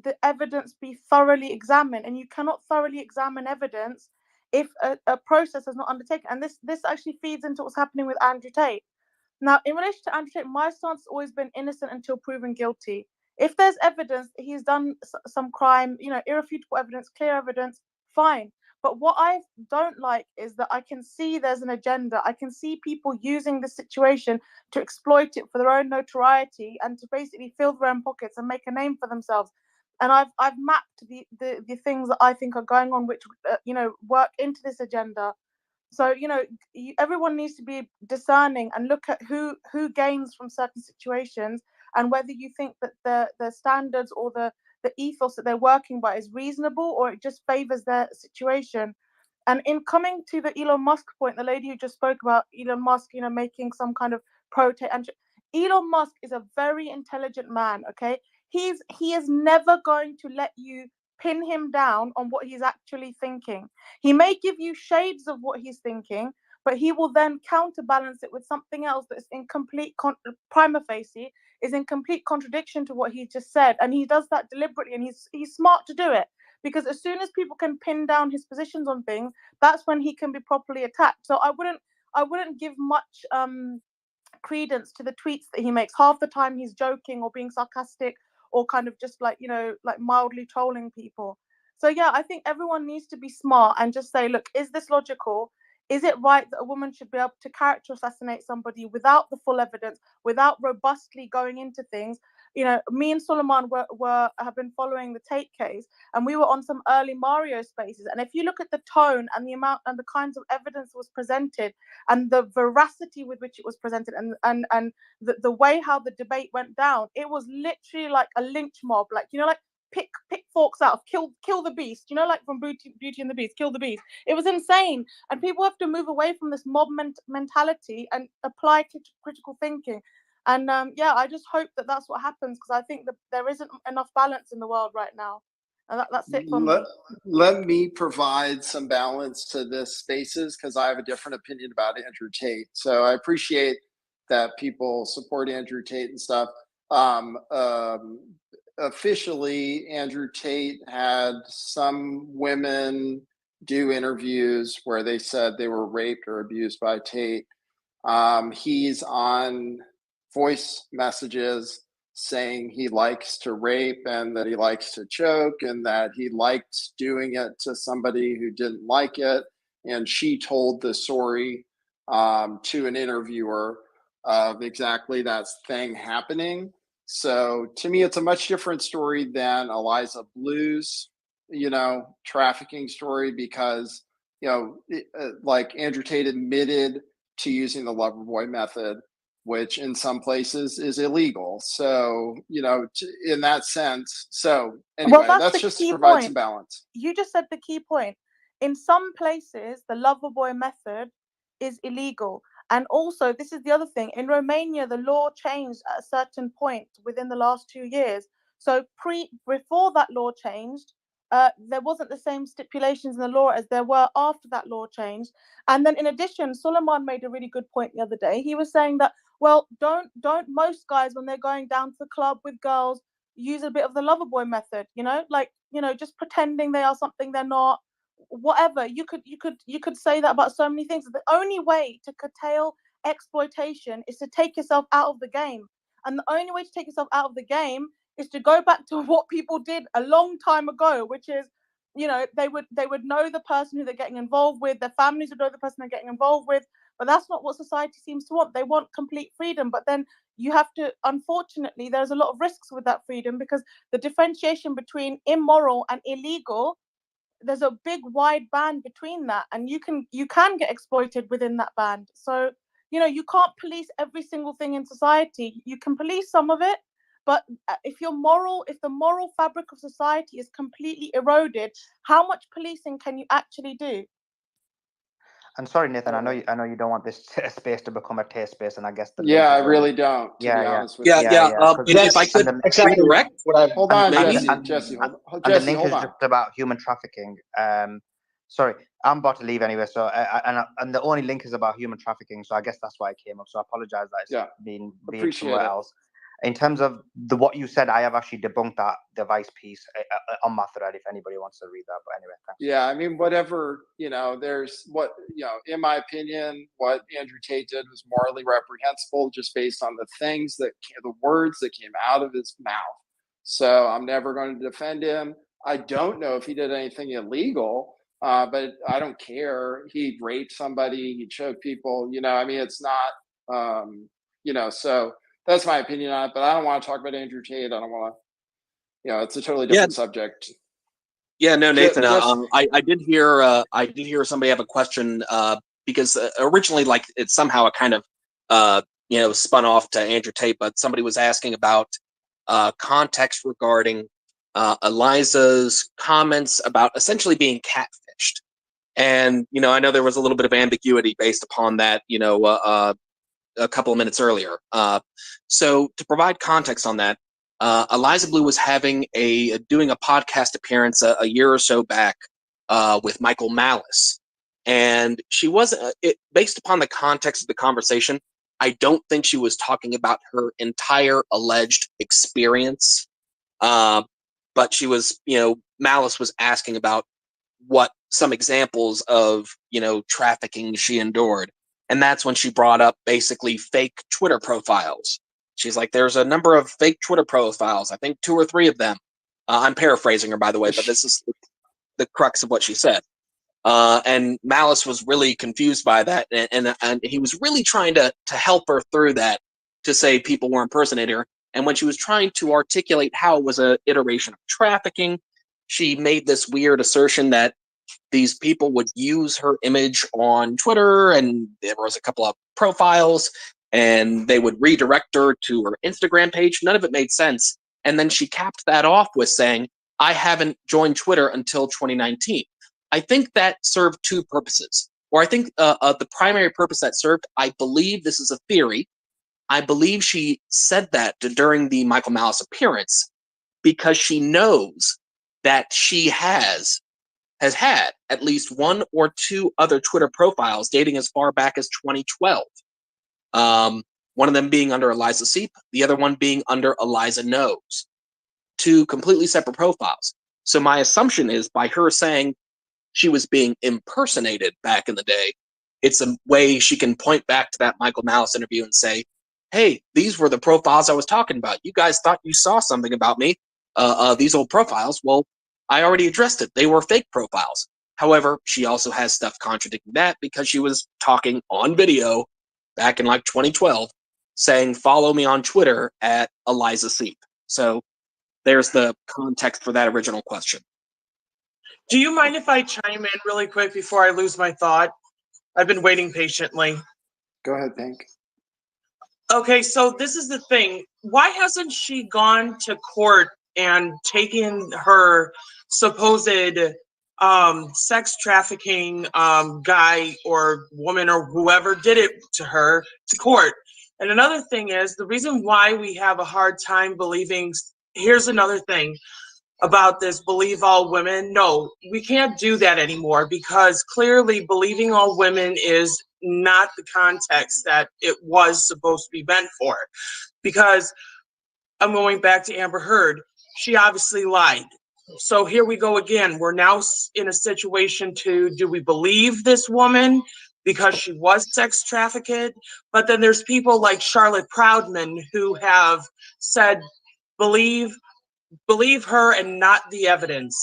the evidence be thoroughly examined. And you cannot thoroughly examine evidence if a process is not undertaken. And this actually feeds into what's happening with Andrew Tate. Now, in relation to Andrew Tate, my stance has always been innocent until proven guilty. If there's evidence that he's done some crime, irrefutable evidence, clear evidence, fine. But what I don't like is that I can see there's an agenda. I can see people using the situation to exploit it for their own notoriety and to basically fill their own pockets and make a name for themselves. And I've mapped the things that I think are going on, which work into this agenda. So everyone needs to be discerning and look at who gains from certain situations, and whether you think that the standards or the ethos that they're working by is reasonable, or it just favors their situation. And in coming to the Elon Musk point, the lady who just spoke about Elon Musk, making some kind of protest. And Elon Musk is a very intelligent man. Okay, he is never going to let you pin him down on what he's actually thinking. He may give you shades of what he's thinking, but he will then counterbalance it with something else that's in complete prima facie is in complete contradiction to what he just said. And he does that deliberately, and he's smart to do it, because as soon as people can pin down his positions on things, that's when he can be properly attacked. So I wouldn't give much credence to the tweets that he makes. Half the time he's joking or being sarcastic, or kind of just like mildly trolling people. So yeah, I think everyone needs to be smart and just say, look, is this logical? Is it right that a woman should be able to character assassinate somebody without the full evidence, without robustly going into things? Me and Suleiman have been following the Tate case, and we were on some early Mario spaces. And if you look at the tone and the amount and the kinds of evidence that was presented, and the veracity with which it was presented, and the way how the debate went down, it was literally like a lynch mob, like pick forks out, kill the beast, like from Beauty and the Beast, kill the beast. It was insane, and people have to move away from this mob mentality and apply critical thinking. And I just hope that that's what happens, because I think that there isn't enough balance in the world right now. And that's it for me. Let me provide some balance to this spaces, because I have a different opinion about Andrew Tate. So I appreciate that people support Andrew Tate and stuff. Officially, Andrew Tate had some women do interviews where they said they were raped or abused by Tate. He's on voice messages saying he likes to rape and that he likes to choke and that he liked doing it to somebody who didn't like it. And she told the story to an interviewer of exactly that thing happening. So to me, it's a much different story than Eliza Bleu's, trafficking story, because, like Andrew Tate admitted to using the lover boy method, which in some places is illegal. So, in that sense. So anyway, that's just to provide some balance. You just said the key point. In some places, the lover boy method is illegal. And also, this is the other thing. In Romania, the law changed at a certain point within the last 2 years. So before that law changed, there wasn't the same stipulations in the law as there were after that law changed. And then in addition, Suleiman made a really good point the other day. He was saying that, well, don't most guys, when they're going down to the club with girls, use a bit of the lover boy method, just pretending they are something they're not. Whatever, you could say that about so many things. The only way to curtail exploitation is to take yourself out of the game, and the only way to take yourself out of the game is to go back to what people did a long time ago, which is you know, they would know the person who they're getting involved with. Their families would know the person they're getting involved with. But that's not what society seems to want. They want complete freedom. But then you have to, unfortunately, there's a lot of risks with that freedom, because the differentiation between immoral and illegal, there's a big wide band between that, and you can get exploited within that band. So, you know, you can't police every single thing in society. You can police some of it, but if the moral fabric of society is completely eroded, how much policing can you actually do? And sorry, Nathan, I know you don't want this space to become a taste space, and I guess the Yeah, I link is really don't, to be honest with you. If I could direct what I hold on, maybe Jesse, the link hold is on. just about human trafficking. Sorry, I'm about to leave anyway. So, and the only link is about human trafficking. So I guess that's why it came up. So I apologize that it's being somewhere else. In terms of what you said, I have actually debunked that device piece on my thread. If anybody wants to read that, but anyway, thanks. Yeah, I mean, whatever, you know, in my opinion, what Andrew Tate did was morally reprehensible, just based on the words that came out of his mouth. So I'm never going to defend him. I don't know if he did anything illegal, but I don't care. He raped somebody, he choked people, you know, I mean, it's not, you know, so that's my opinion on it, but I don't want to talk about Andrew Tate. I don't want to, you know, it's a totally different subject. Yeah, no, Nathan. I did hear somebody have a question because originally, like, it's somehow a kind of you know, spun off to Andrew Tate, but somebody was asking about context regarding Eliza's comments about essentially being catfished, and you know, I know there was a little bit of ambiguity based upon that, you know, a couple of minutes earlier. So to provide context on that, Eliza Bleu was doing a podcast appearance a year or so back with Michael Malice, and she wasn't. Based upon the context of the conversation, I don't think she was talking about her entire alleged experience, but she was, you know, Malice was asking about what some examples of, you know, trafficking she endured. And that's when she brought up basically fake Twitter profiles. She's like, there's a number of fake Twitter profiles, I think 2 or 3 of them. I'm paraphrasing her, by the way, but this is the crux of what she said. And Malice was really confused by that. And he was really trying to help her through that, to say people were impersonating her. And when she was trying to articulate how it was an iteration of trafficking, she made this weird assertion that these people would use her image on Twitter, and there was a couple of profiles, and they would redirect her to her Instagram page. None of it made sense. And then she capped that off with saying, I haven't joined Twitter until 2019. I think that served 2 purposes. Or I think the primary purpose that served, I believe this is a theory, I believe she said that during the Michael Malice appearance because she knows that she has had at least 1 or 2 other Twitter profiles dating as far back as 2012. One of them being under Eliza Seep, the other one being under Eliza Knows. 2 completely separate profiles. So my assumption is, by her saying she was being impersonated back in the day, it's a way she can point back to that Michael Malice interview and say, hey, these were the profiles I was talking about. You guys thought you saw something about me, these old profiles. Well, I already addressed it. They were fake profiles. However, she also has stuff contradicting that, because she was talking on video back in like 2012 saying, follow me on Twitter at Eliza Seep. So there's the context for that original question. Do you mind if I chime in really quick before I lose my thought? I've been waiting patiently. Go ahead, Pink. Okay, so this is the thing. Why hasn't she gone to court and taken her supposed sex trafficking guy or woman or whoever did it to her to court? And another thing is, the reason why we have a hard time believing, here's another thing about this believe all women. No, we can't do that anymore, because clearly believing all women is not the context that it was supposed to be meant for. Because I'm going back to Amber Heard. She obviously lied. So here we go again. We're now in a situation do we believe this woman because she was sex trafficked? But then there's people like Charlotte Proudman who have said, believe her and not the evidence.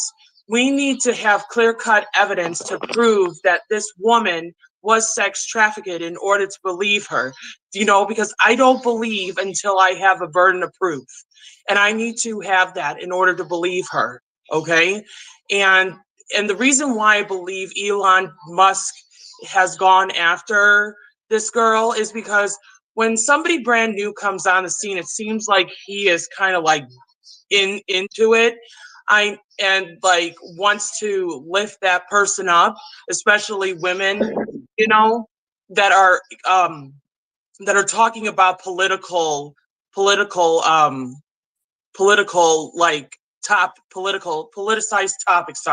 we need to have clear-cut evidence to prove that this woman was sex trafficked in order to believe her, because I don't believe until I have a burden of proof. And I need to have that in order to believe her, okay? And the reason why I believe Elon Musk has gone after this girl is because when somebody brand new comes on the scene, it seems like he is kind of like into it. And like wants to lift that person up, especially women, that are talking about politicized topics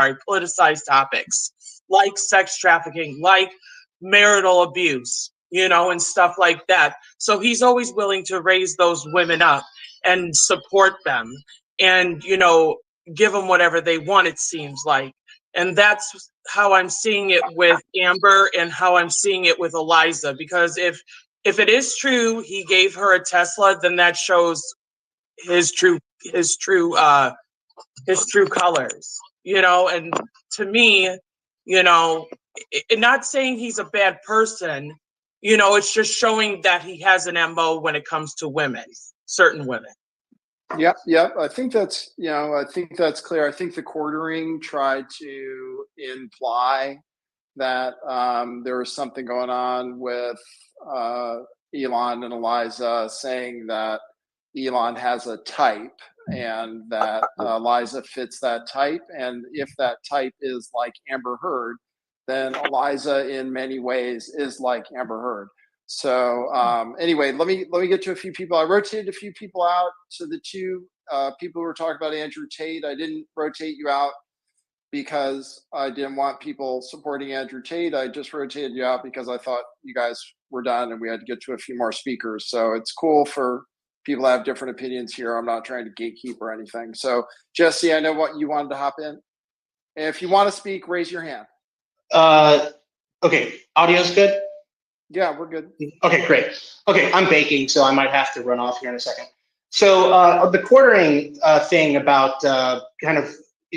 like sex trafficking, like marital abuse, and stuff like that. So he's always willing to raise those women up and support them and, give them whatever they want, it seems like. And that's how I'm seeing it with Amber and how I'm seeing it with Eliza, because if it is true he gave her a Tesla, then that shows his true colors, and to me, not saying he's a bad person, it's just showing that he has an MO when it comes to women, certain women. Yep. I think that's clear. I think the quartering tried to imply that there was something going on with Elon and Eliza, saying that Elon has a type and that Eliza fits that type. And if that type is like Amber Heard, then Eliza in many ways is like Amber Heard. So anyway, let me get to a few people. I rotated a few people out. So the two people who were talking about Andrew Tate, I didn't rotate you out because I didn't want people supporting Andrew Tate. I just rotated you out because I thought you guys were done and we had to get to a few more speakers. So it's cool for people to have different opinions here. I'm not trying to gatekeep or anything. So Jesse, I know what you wanted to hop in. And if you want to speak, raise your hand. Okay, audio's good? Yeah, we're good. Okay, great. Okay, I'm baking, so I might have to run off here in a second. So the quartering thing about kind of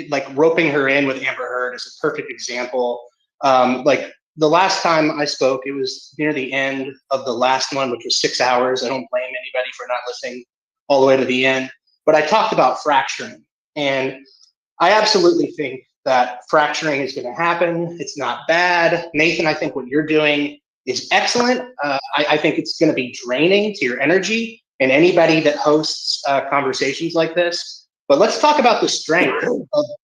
like roping her in with Amber Heard is a perfect example. Like the last time I spoke, it was near the end of the last one, which was 6 hours. I don't blame anybody for not listening all the way to the end. But I talked about fracturing, and I absolutely think that fracturing is going to happen. It's not bad. Nathan, I think what you're doing is excellent. I think it's going to be draining to your energy and anybody that hosts conversations like this. But let's talk about the strength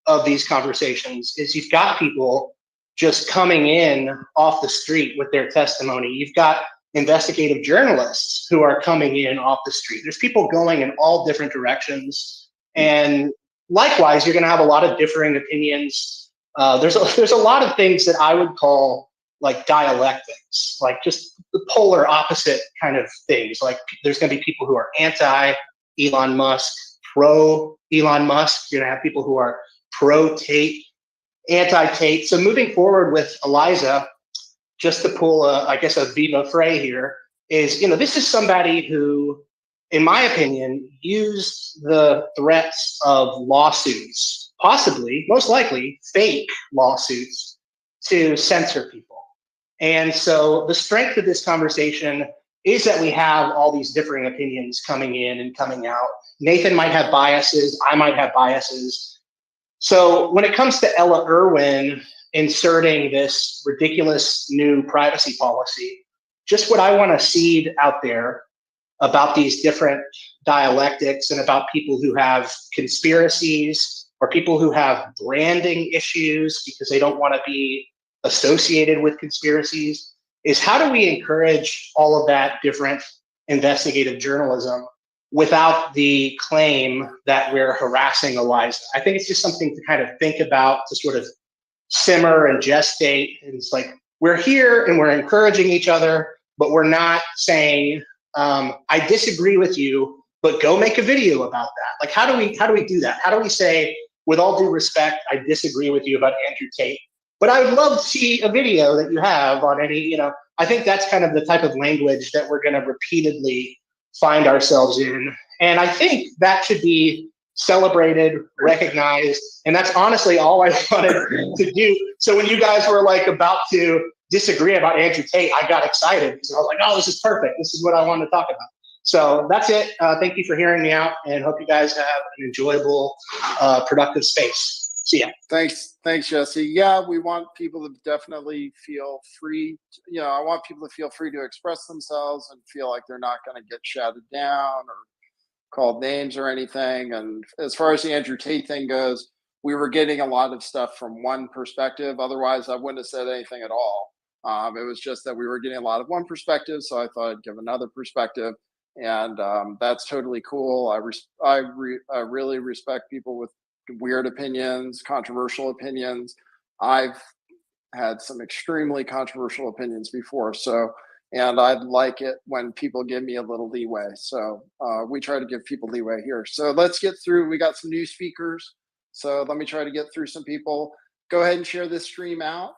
of these conversations. Is you've got people just coming in off the street with their testimony. You've got investigative journalists who are coming in off the street. There's people going in all different directions. And likewise, you're going to have a lot of differing opinions. There's a lot of things that I would call like dialectics, like just the polar opposite kind of things. Like there's going to be people who are anti Elon Musk, pro Elon Musk. You're going to have people who are pro Tate, anti Tate. So moving forward with Eliza, just to pull I guess a Viva Frey here is, this is somebody who, in my opinion, used the threats of lawsuits, possibly, most likely, fake lawsuits, to censor people. And so the strength of this conversation is that we have all these differing opinions coming in and coming out. Nathan might have biases, I might have biases. So when it comes to Ella Irwin inserting this ridiculous new privacy policy, just what I want to seed out there about these different dialectics and about people who have conspiracies or people who have branding issues because they don't want to be associated with conspiracies is how do we encourage all of that different investigative journalism without the claim that we're harassing Eliza? I think it's just something to kind of think about, to sort of simmer and gestate. And it's like, we're here and we're encouraging each other, but we're not saying, I disagree with you, but go make a video about that. Like, how do we do that? How do we say, with all due respect, I disagree with you about Andrew Tate, but I would love to see a video that you have on any, I think that's kind of the type of language that we're going to repeatedly find ourselves in. And I think that should be celebrated, recognized, and that's honestly all I wanted to do. So when you guys were like about to disagree about Andrew Tate, I got excited because I was like, oh, this is perfect. This is what I wanted to talk about. So that's it. Thank you for hearing me out, and hope you guys have an enjoyable, productive space. See ya. Thanks, Jesse. Yeah, we want people to definitely feel free. I want people to feel free to express themselves and feel like they're not going to get shouted down or called names or anything. And as far as the Andrew Tate thing goes, we were getting a lot of stuff from one perspective. Otherwise, I wouldn't have said anything at all. It was just that we were getting a lot of one perspective, so I thought I'd give another perspective, and that's totally cool. I really respect people with weird opinions, controversial opinions. I've had some extremely controversial opinions before, and I like it when people give me a little leeway. So we try to give people leeway here. So let's get through. We got some new speakers. So let me try to get through some people. Go ahead and share this stream out.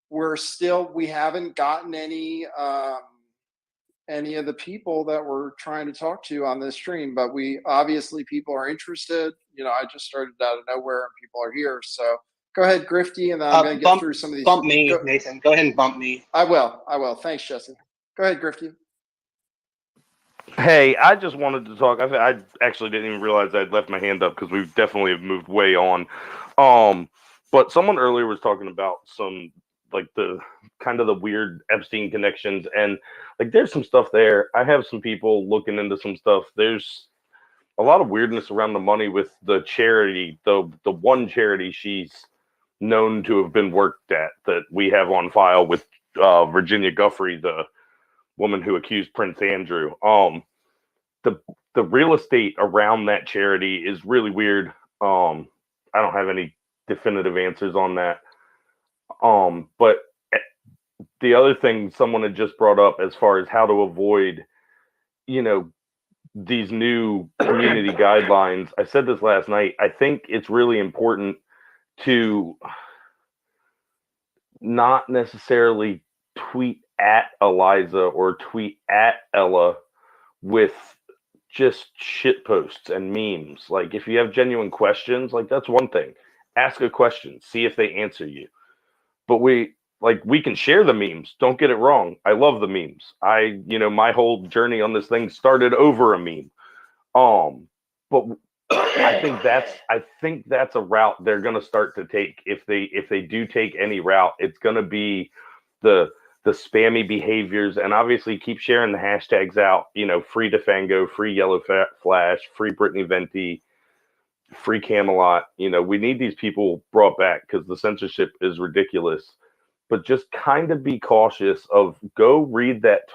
We haven't gotten any of the people that we're trying to talk to on this stream, but obviously people are interested. I just started out of nowhere and people are here. So go ahead, Grifty, and then I'm going to get through some of these. Bump me, Nathan. Go ahead and bump me. I will. Thanks, Jesse. Go ahead, Grifty. Hey, I just wanted to talk. I actually didn't even realize I'd left my hand up because we definitely have moved way on. But someone earlier was talking about some like the kind of the weird Epstein connections, and like there's some stuff there. I have some people looking into some stuff. There's a lot of weirdness around the money with the charity, the one charity she's known to have been worked at that we have on file with Virginia Guffrey, the woman who accused Prince Andrew. The real estate around that charity is really weird. I don't have any definitive answers on that. But the other thing someone had just brought up as far as how to avoid, these new community guidelines. I said this last night. I think it's really important to not necessarily tweet at Eliza or tweet at Ella with just shit posts and memes. Like if you have genuine questions, like that's one thing. Ask a question, see if they answer you. But we can share the memes. Don't get it wrong. I love the memes. My whole journey on this thing started over a meme. But I think that's a route they're going to start to take. If they do take any route, it's going to be the spammy behaviors, and obviously keep sharing the hashtags out. Free Defango, free Yellow Flash, free Brittany Venti, free Camelot. We need these people brought back because the censorship is ridiculous. But just kind of be cautious of go read that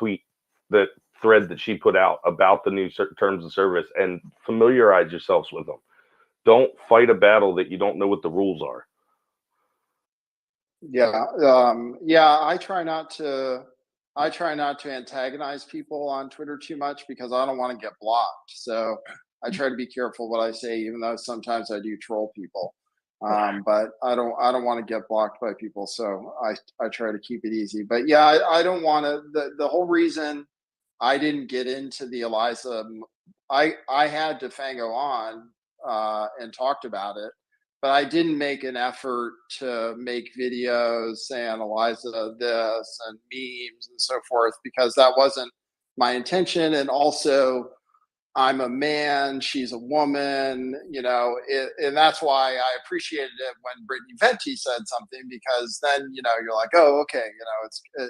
thread that she put out about the new terms of service and familiarize yourselves with them. Don't fight a battle that you don't know what the rules are. Yeah. I try not to antagonize people on Twitter too much because I don't want to get blocked. So I try to be careful what I say, even though sometimes I do troll people. But I don't want to get blocked by people. So I try to keep it easy. But yeah, I don't want to. The whole reason I didn't get into the Eliza, I had Defango on and talked about it, but I didn't make an effort to make videos saying Eliza this and memes and so forth, because that wasn't my intention. And also, I'm a man, she's a woman, and that's why I appreciated it when Brittany Venti said something, because then, you're like, oh, okay,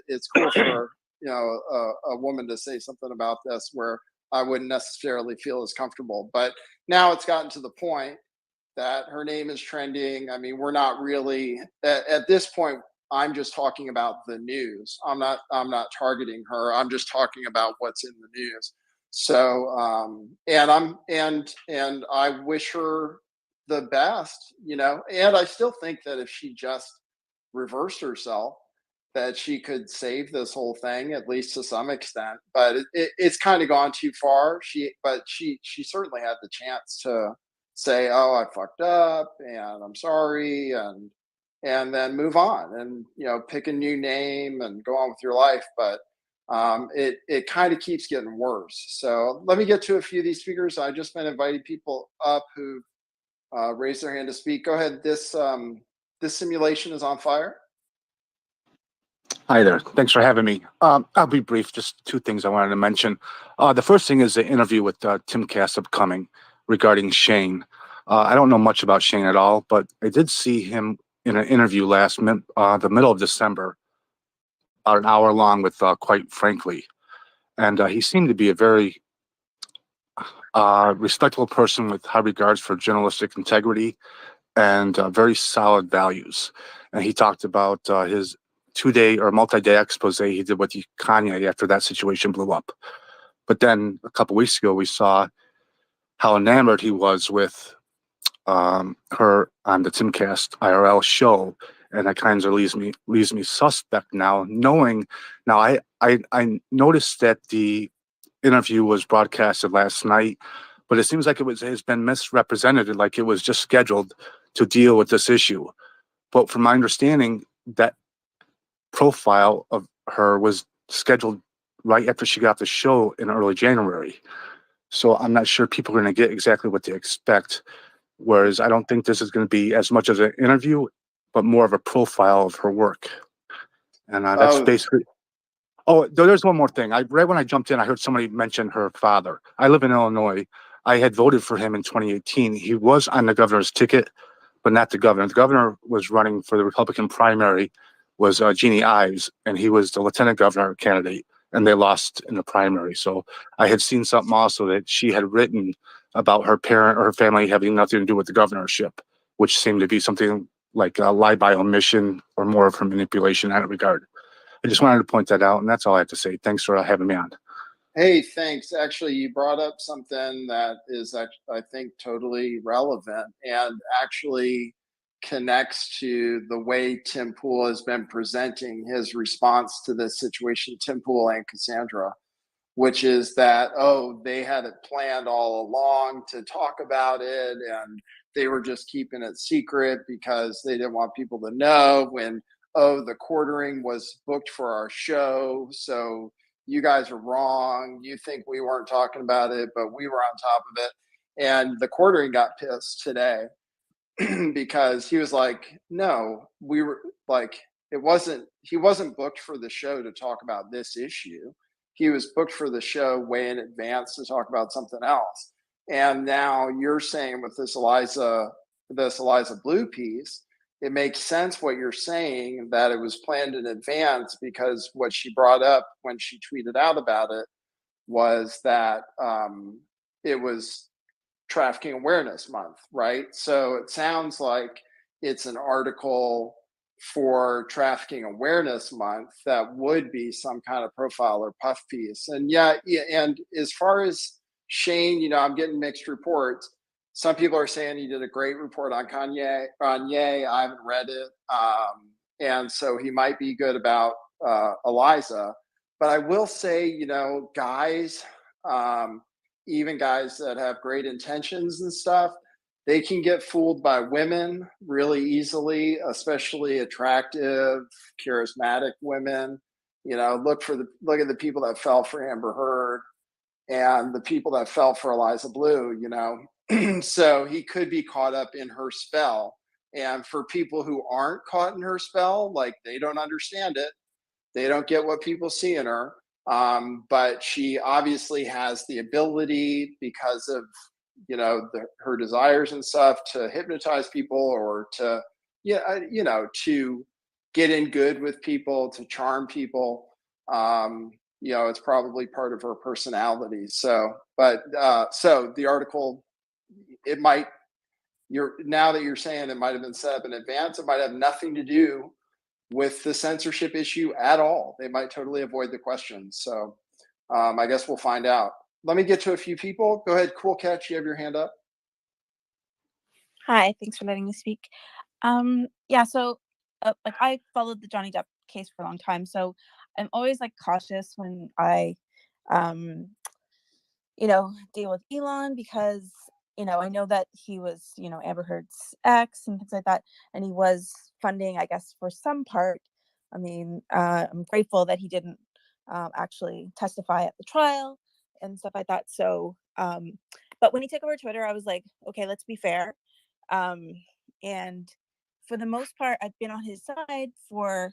it's cool for, a woman to say something about this where I wouldn't necessarily feel as comfortable. But now it's gotten to the point that her name is trending. I mean, we're not really at this point. I'm just talking about the news. I'm not targeting her. I'm just talking about what's in the news. So, and I wish her the best, and I still think that if she just reversed herself, that she could save this whole thing, at least to some extent. But it's kind of gone too far. She certainly had the chance to say, "Oh, I fucked up, and I'm sorry," and then move on, and pick a new name and go on with your life. But it kind of keeps getting worse. So let me get to a few of these speakers. I've just been inviting people up who raise their hand to speak. Go ahead. This simulation is on fire. Hi there. Thanks for having me. I'll be brief. Just two things I wanted to mention. The first thing is the interview with Tim Cass upcoming regarding Shane. I don't know much about Shane at all, but I did see him in an interview the middle of December, about an hour long with Quite Frankly. And he seemed to be a very respectable person with high regards for journalistic integrity and very solid values. And he talked about his 2-day or multi-day expose he did with Kanye after that situation blew up. But then a couple weeks ago, we saw how enamored he was with her on the Timcast IRL show, and that kind of leaves me suspect now. I noticed that the interview was broadcasted last night, but it seems like has been misrepresented, like it was just scheduled to deal with this issue. But from my understanding, that profile of her was scheduled right after she got the show in early January. So I'm not sure people are going to get exactly what they expect. Whereas I don't think this is going to be as much as an interview, but more of a profile of her work. And that's basically. Oh, there's one more thing. Right when I jumped in, I heard somebody mention her father. I live in Illinois. I had voted for him in 2018. He was on the governor's ticket, but not the governor. The governor was running for the Republican primary, was Jeannie Ives, and he was the lieutenant governor candidate, and they lost in the primary. So I had seen something also that she had written about her parent or her family having nothing to do with the governorship, which seemed to be something like a lie by omission or more of her manipulation in that regard. I just wanted to point that out, and that's all I have to say. Thanks for having me on. Hey, thanks. Actually, you brought up something that is, I think, totally relevant and actually connects to the way Tim Pool has been presenting his response to this situation, Tim Pool and Cassandra, which is that, they had it planned all along to talk about it, and they were just keeping it secret because they didn't want people to know when, the quartering was booked for our show, so you guys are wrong. You think we weren't talking about it, but we were on top of it. And the quartering got pissed today because he was like, no, we were like, he wasn't booked for the show to talk about this issue. He was booked for the show way in advance to talk about something else. And now you're saying with this Eliza Bleu piece, it makes sense what you're saying, that it was planned in advance, because what she brought up when she tweeted out about it was that it was Trafficking Awareness Month, right? So it sounds like it's an article for Trafficking Awareness Month that would be some kind of profile or puff piece. And and as far as Shane, I'm getting mixed reports. Some people are saying he did a great report on Kanye. I haven't read it. And so he might be good about Eliza. But I will say, guys, even guys that have great intentions and stuff, they can get fooled by women really easily, especially attractive, charismatic women. Look at the people that fell for Amber Heard and the people that fell for Eliza Bleu, So he could be caught up in her spell. And for people who aren't caught in her spell, like, they don't understand it. They don't get what people see in her. But she obviously has the ability, because of, her desires and stuff, to hypnotize people or to, to get in good with people, to charm people. It's probably part of her personality. So the article, now that you're saying it might have been set up in advance, it might have nothing to do with the censorship issue at all. They might totally avoid the question. So I guess we'll find out. Let me get to a few people. Go ahead, Cool Catch, you have your hand up. Hi, thanks for letting me speak. So I followed the Johnny Depp case for a long time, so I'm always cautious when I deal with Elon, because I know that he was Amber Heard's ex and things like that, and he was funding, I guess, for some part. I mean, I'm grateful that he didn't actually testify at the trial and stuff like that. So but when he took over Twitter, I was like, okay, let's be fair. And for the most part, I've been on his side for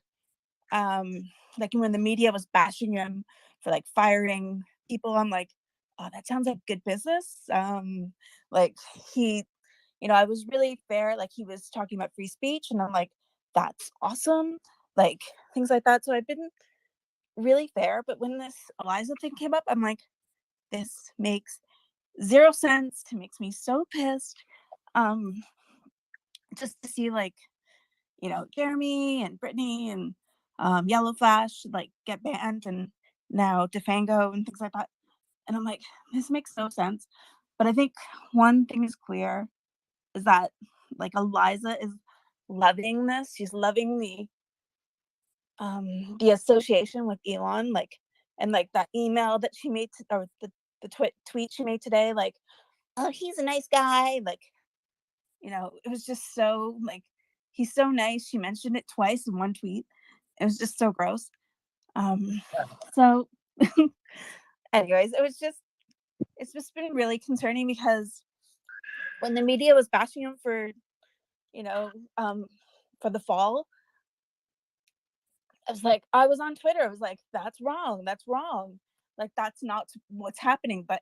like when the media was bashing him for like firing people. I'm like, oh, that sounds like good business. Like he, I was really fair. Like he was talking about free speech, and I'm like, that's awesome. Like things like that. So I've been really fair. But when this Eliza thing came up, I'm like, this makes zero sense. It makes me so pissed. Just to see like, Jeremy and Brittany and Yellow Flash like get banned, and now Defango and things like that. And I'm like, this makes no sense. But I think one thing is clear is that like Eliza is loving this. She's loving the association with Elon, like, and like that email that she made or the tweet she made today, like, oh, he's a nice guy. Like, it was just so like, he's so nice. She mentioned it twice in one tweet. It was just so gross. So anyways, it's just been really concerning because when the media was bashing him for, for the fall, I was on Twitter. I was like, that's wrong. That's wrong. Like, that's not what's happening. But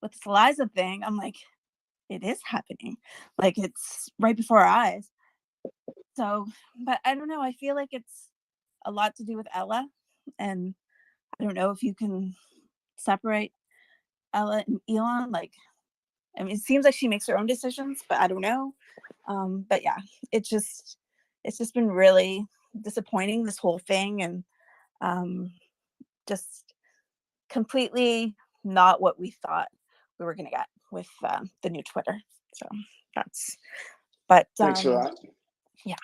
with this Eliza thing, I'm like, it is happening. Like, it's right before our eyes. So, but I don't know. I feel like it's a lot to do with Ella. And I don't know if you can separate Ella and Elon. Like, I mean, it seems like she makes her own decisions, but I don't know. But yeah, it's just been really disappointing, this whole thing, and just completely not what we thought we were gonna get with the new Twitter. So that's, but Thanks for that. yeah.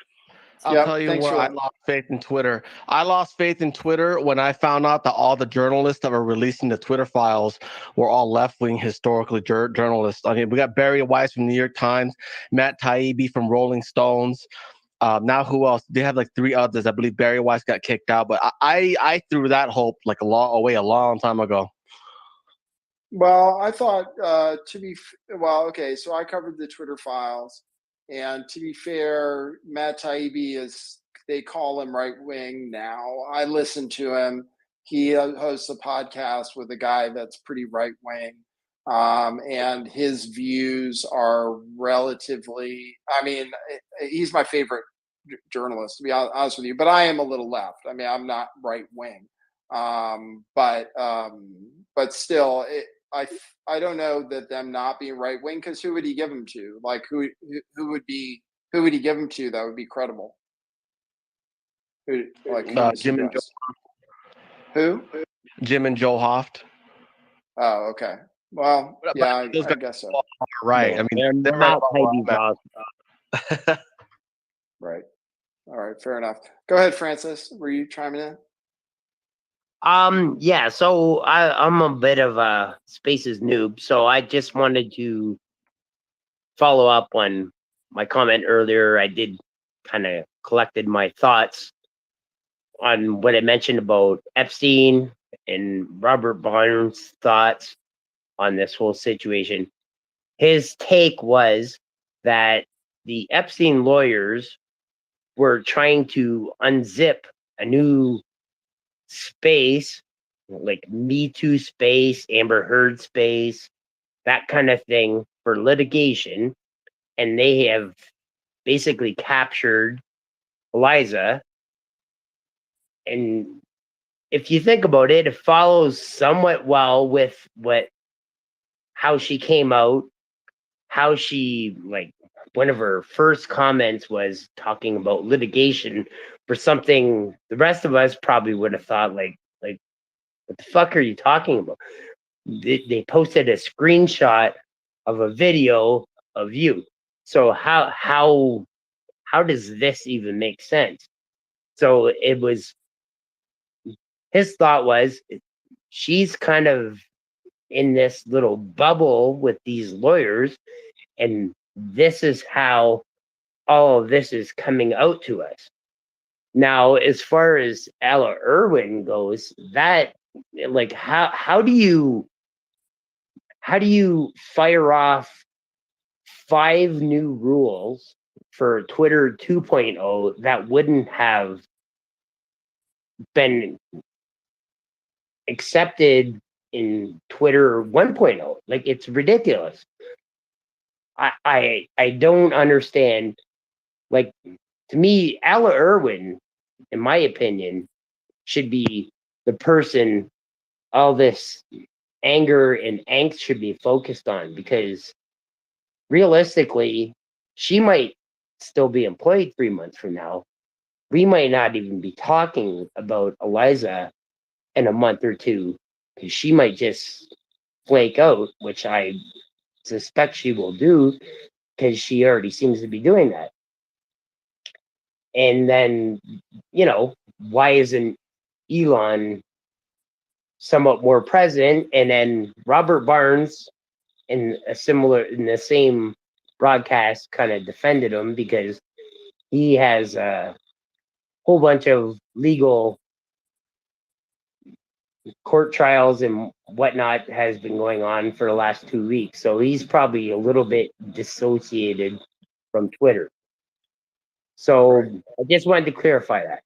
I'll tell you where I lost faith in Twitter. I lost faith in Twitter when I found out that all the journalists that were releasing the Twitter files were all left-wing historical journalists. I mean, we got Barry Weiss from the New York Times, Matt Taibbi from Rolling Stones. Now who else? They have like 3 others. I believe Barry Weiss got kicked out, but I threw that hope like away a long time ago. Well, I thought okay, so I covered the Twitter files, and to be fair, Matt Taibbi is, they call him right wing now. I listen to him. He hosts a podcast with a guy that's pretty right wing, and his views are relatively. I mean, he's my favorite journalist, to be honest with you. But I am a little left. I mean, I'm not right wing, but still, I don't know that them not being right wing, because who would he give them to? Like who would he give them to that would be credible? Jim and Joe. Who? Jim and Joe Hoft. Oh, okay. Well, yeah, I guess so. Right. I mean, they're Matt right. Right. All right. Fair enough. Go ahead, Francis. Were you chiming in? Yeah, so I'm a bit of a Spaces noob, so I just wanted to follow up on my comment earlier. I did kind of collected my thoughts on what I mentioned about Epstein and Robert Barnes' thoughts on this whole situation. His take was that the Epstein lawyers were trying to unzip a new space, like Me Too space, Amber Heard space, that kind of thing for litigation. And they have basically captured Eliza. And if you think about it, it follows somewhat well with how she came out, how she, like, one of her first comments was talking about litigation for something the rest of us probably would have thought like what the fuck are you talking about? They posted a screenshot of a video of you. So how does this even make sense? So it was, his thought was, she's kind of in this little bubble with these lawyers, and this is how all of this is coming out to us. Now, as far as Ella Irwin goes, that, like, how do you fire off 5 new rules for Twitter 2.0 that wouldn't have been accepted in Twitter 1.0. Like, it's ridiculous. I don't understand. Like, to me, Alla Irwin, in my opinion, should be the person all this anger and angst should be focused on, because realistically, she might still be employed 3 months from now. We might not even be talking about Eliza in a month or two, because she might just flake out, which I suspect she will do, because she already seems to be doing that. And then, why isn't Elon somewhat more present? And then Robert Barnes, in the same broadcast, kind of defended him, because he has a whole bunch of legal court trials and whatnot has been going on for the last 2 weeks. So he's probably a little bit dissociated from Twitter. So I just wanted to clarify that.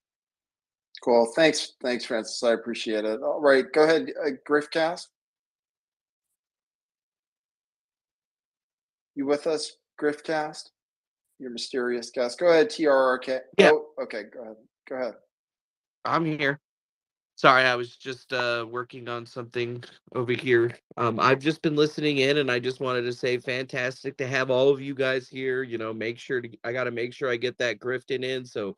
Cool. Thanks, Francis. I appreciate it. All right, go ahead, Griffcast. You with us, Griffcast? Your mysterious guest. Go ahead, TRRK. Yeah. Oh, okay. Go ahead. I'm here. Sorry, I was just working on something over here. I've just been listening in, and I just wanted to say, fantastic to have all of you guys here. I got to make sure I get that grifting in. So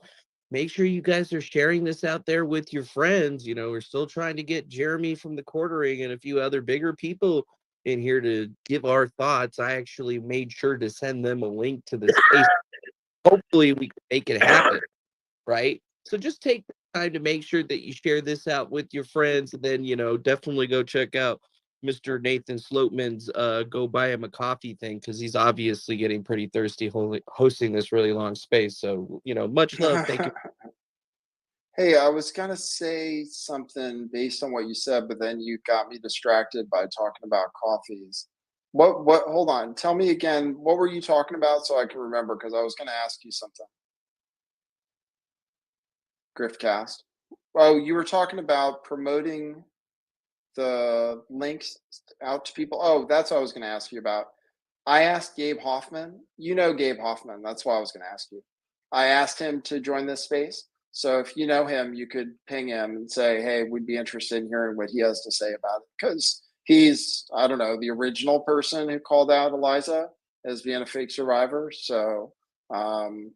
make sure you guys are sharing this out there with your friends. We're still trying to get Jeremy from the Quartering and a few other bigger people in here to give our thoughts. I actually made sure to send them a link to the space. Hopefully we can make it happen, right? So just take the time to make sure that you share this out with your friends, and then, definitely go check out Mr. Nathan Sloatman's go buy him a coffee thing, because he's obviously getting pretty thirsty hosting this really long space. So, much love. Thank you. Hey, I was gonna say something based on what you said, but then you got me distracted by talking about coffees. What hold on, tell me again, what were you talking about so I can remember, because I was gonna ask you something. Griffcast. Oh, you were talking about promoting the links out to people. Oh, that's what I was gonna ask you about. I asked Gabe Hoffman. You know Gabe Hoffman, that's why I was gonna ask you. I asked him to join this space. So if you know him, you could ping him and say, hey, we'd be interested in hearing what he has to say about it. Because he's, I don't know, the original person who called out Eliza as being a fake survivor. So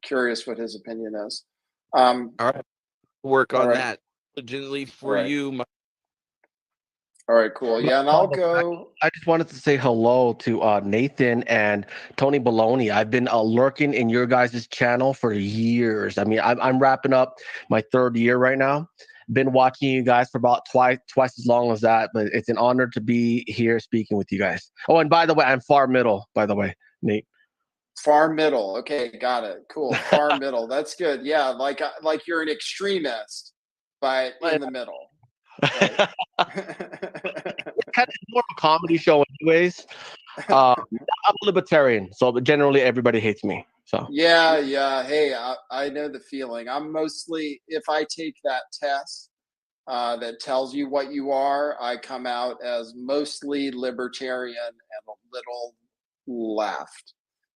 curious what his opinion is. All right. Work on right. that legitimately for you. All right, cool. Yeah, and I'll go. I just wanted to say hello to Nathan and Tony Baloney. I've been lurking in your guys' channel for years. I mean, I'm wrapping up my 3rd year right now. Been watching you guys for about twice as long as that, but it's an honor to be here speaking with you guys. Oh, and by the way, I'm far middle, by the way, Nate. Far middle. Okay, got it. Cool. Far middle. That's good. Yeah, like you're an extremist, but in the middle. Right? Kind of more of a comedy show, anyways. I'm a libertarian, so generally everybody hates me. So yeah. Hey, I know the feeling. I'm mostly, if I take that test that tells you what you are, I come out as mostly libertarian and a little left.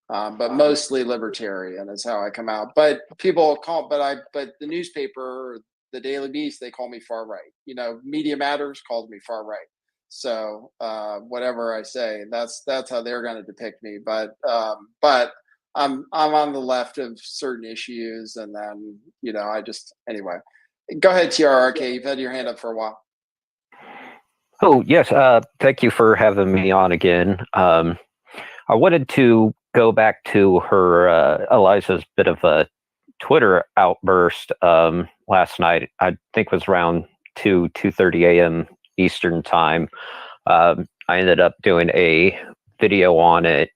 But mostly libertarian is how I come out. But people call, but the newspaper, the Daily Beast, they call me far right. Media Matters calls me far right. So whatever I say, that's how they're going to depict me. But I'm on the left of certain issues, and then anyway. Go ahead, TRRK. You've had your hand up for a while. Oh yes, thank you for having me on again. I wanted to go back to her Eliza's bit of a Twitter outburst last night. I think it was around 2:30 a.m. Eastern time. I ended up doing a video on it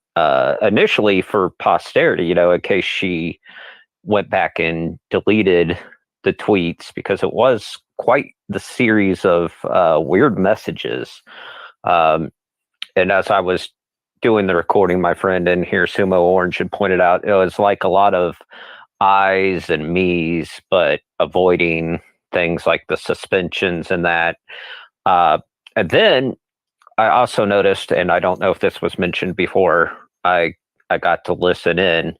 initially for posterity, in case she went back and deleted the tweets, because it was quite the series of weird messages. And as I was doing the recording, my friend in here, Sumo Orange, had pointed out it was like a lot of I's and me's, but avoiding things like the suspensions and that. And then I also noticed, and I don't know if this was mentioned before I got to listen in,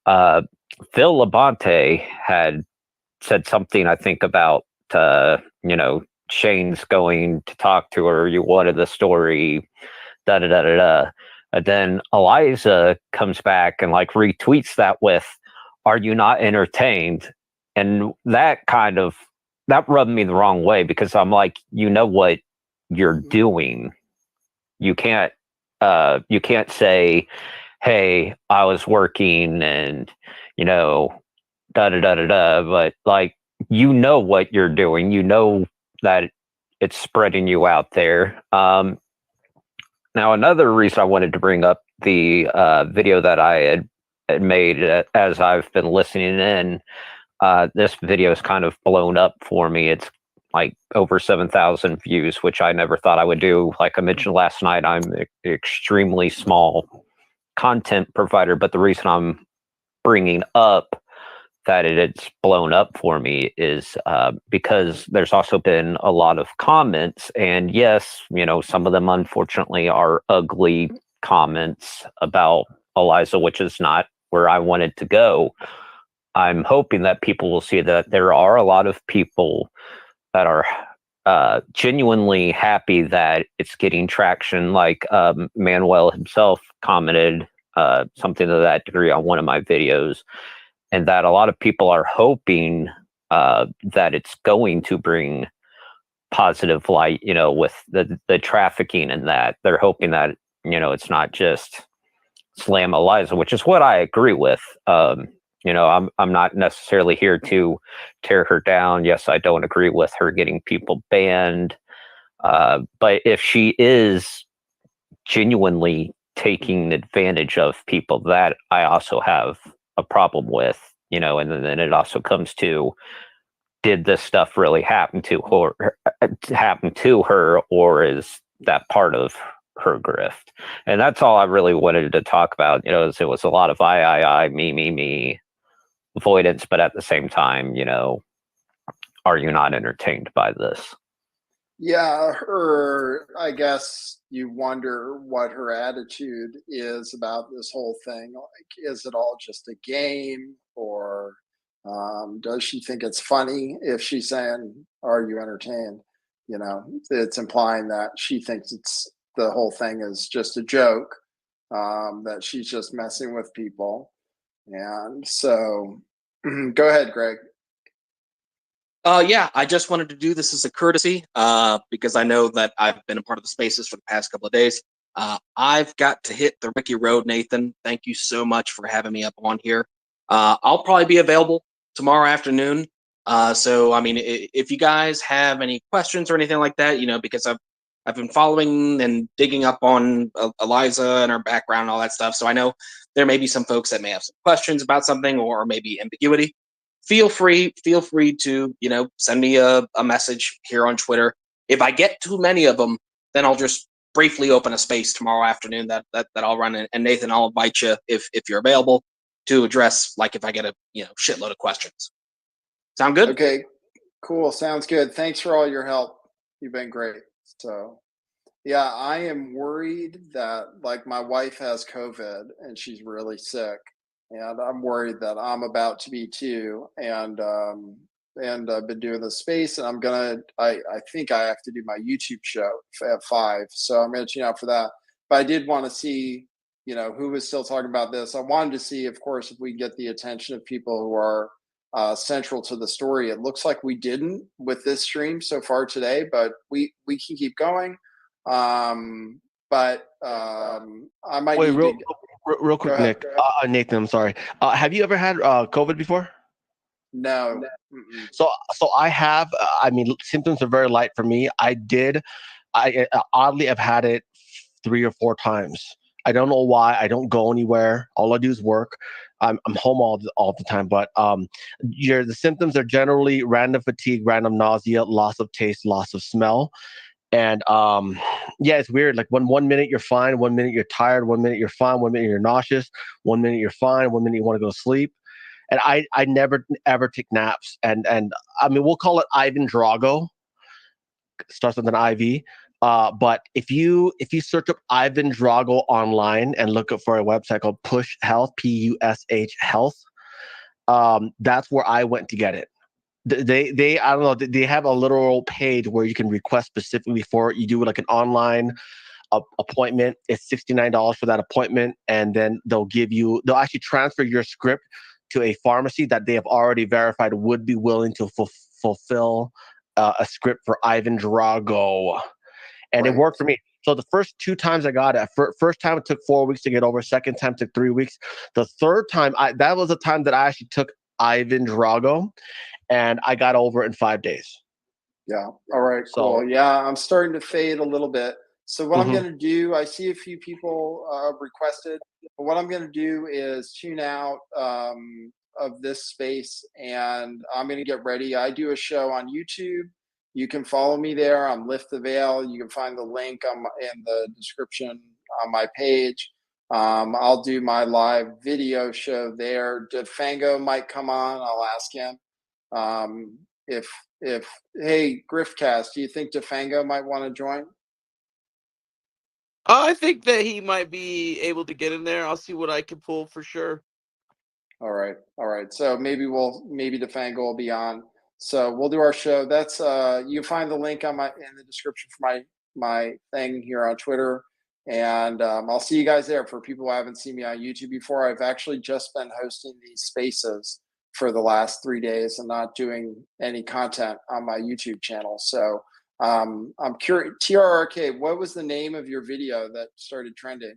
Phil Labonte had said something, I think, about, Shane's going to talk to her. You wanted the story, da da da da da. And then Eliza comes back and like retweets that with, "Are you not entertained?" And that rubbed me the wrong way, because I'm like, you know what you're doing. You can't say, "Hey, I was working and da da da da da," but like, you know what you're doing. You know that it's spreading you out there. Now, another reason I wanted to bring up the video that I had made as I've been listening in, this video is kind of blown up for me. It's like over 7,000 views, which I never thought I would do. Like I mentioned last night, I'm an extremely small content provider, but the reason I'm bringing up that it's blown up for me is because there's also been a lot of comments, and yes, some of them unfortunately are ugly comments about Eliza, which is not where I wanted to go. I'm hoping that people will see that there are a lot of people that are genuinely happy that it's getting traction. Like Manuel himself commented something to that degree on one of my videos, and that a lot of people are hoping that it's going to bring positive light, with the trafficking, and that they're hoping that, it's not just slam Eliza, which is what I agree with. I'm not necessarily here to tear her down. Yes, I don't agree with her getting people banned. But if she is genuinely taking advantage of people, that I also have a problem with, and then it also comes to, did this stuff really happen to her, or is that part of her grift? And that's all I really wanted to talk about. It was a lot of I, me avoidance, but at the same time, are you not entertained by this? Yeah, I guess you wonder what her attitude is about this whole thing. Like, is it all just a game, or does she think it's funny if she's saying, "Are you entertained?" It's implying that she thinks the whole thing is just a joke, that she's just messing with people. And so, go ahead, Greg. Yeah, I just wanted to do this as a courtesy because I know that I've been a part of the spaces for the past couple of days. I've got to hit the Ricky Road, Nathan. Thank you so much for having me up on here. I'll probably be available tomorrow afternoon. So, I mean, if you guys have any questions or anything like that, because I've been following and digging up on Eliza and her background and all that stuff. So I know there may be some folks that may have some questions about something, or maybe ambiguity. Feel free to, send me a message here on Twitter. If I get too many of them, then I'll just briefly open a space tomorrow afternoon that I'll run. And Nathan, I'll invite you if you're available to address, like, if I get a shitload of questions. Sound good? Okay, cool. Sounds good. Thanks for all your help. You've been great. So, yeah, I am worried that, like, my wife has COVID and she's really sick, and I'm worried that I'm about to be too. And I've been doing this space, and I think I have to do my YouTube show at 5, so I'm gonna tune out for that. But I did want to see, who was still talking about this. I wanted to see, of course, if we get the attention of people who are central to the story. It looks like we didn't with this stream so far today, but we can keep going. I might Wait, need real quick, ahead. Nick. Nathan, I'm sorry. Have you ever had COVID before? No. So I have. I mean, symptoms are very light for me. I oddly have had it 3 or 4 times. I don't know why. I don't go anywhere. All I do is work. I'm home all the time. But the symptoms are generally random fatigue, random nausea, loss of taste, loss of smell. And yeah, it's weird. Like when 1 minute you're fine, 1 minute you're tired, 1 minute you're fine, 1 minute you're nauseous, 1 minute you're fine, 1 minute you want to go to sleep. And I never ever take naps. And I mean, we'll call it Ivan Drago. Starts with an IV. But if you search up Ivan Drago online and look up for a website called Push Health, PUSH Health, that's where I went to get it. They I don't know, they have a literal page where you can request specifically for it. You do like an online appointment. It's $69 for that appointment, and then they'll actually transfer your script to a pharmacy that they have already verified would be willing to fulfill a script for Ivan Drago, and it worked for me. So the first 2 times I got it, first time it took 4 weeks to get over. Second time took 3 weeks. The third time, that was the time that I actually took Ivan Drago, and I got over it in 5 days. Yeah. All right. Cool. Yeah, I'm starting to fade a little bit. So what I'm going to do, I see a few people requested. But what I'm going to do is tune out of this space, and I'm going to get ready. I do a show on YouTube. You can follow me there. I'm Lift the Veil. You can find the link in the description on my page. I'll do my live video show there. Defango might come on. I'll ask him. Hey, Griffcast, do you think Defango might want to join? I think that he might be able to get in there. I'll see what I can pull for sure. All right. So maybe Defango will be on. So we'll do our show. That's you can find the link in the description for my thing here on Twitter. And I'll see you guys there. For people who haven't seen me on YouTube before, I've actually just been hosting these spaces for the last 3 days and not doing any content on my YouTube channel. So I'm curious, TRRK, what was the name of your video that started trending?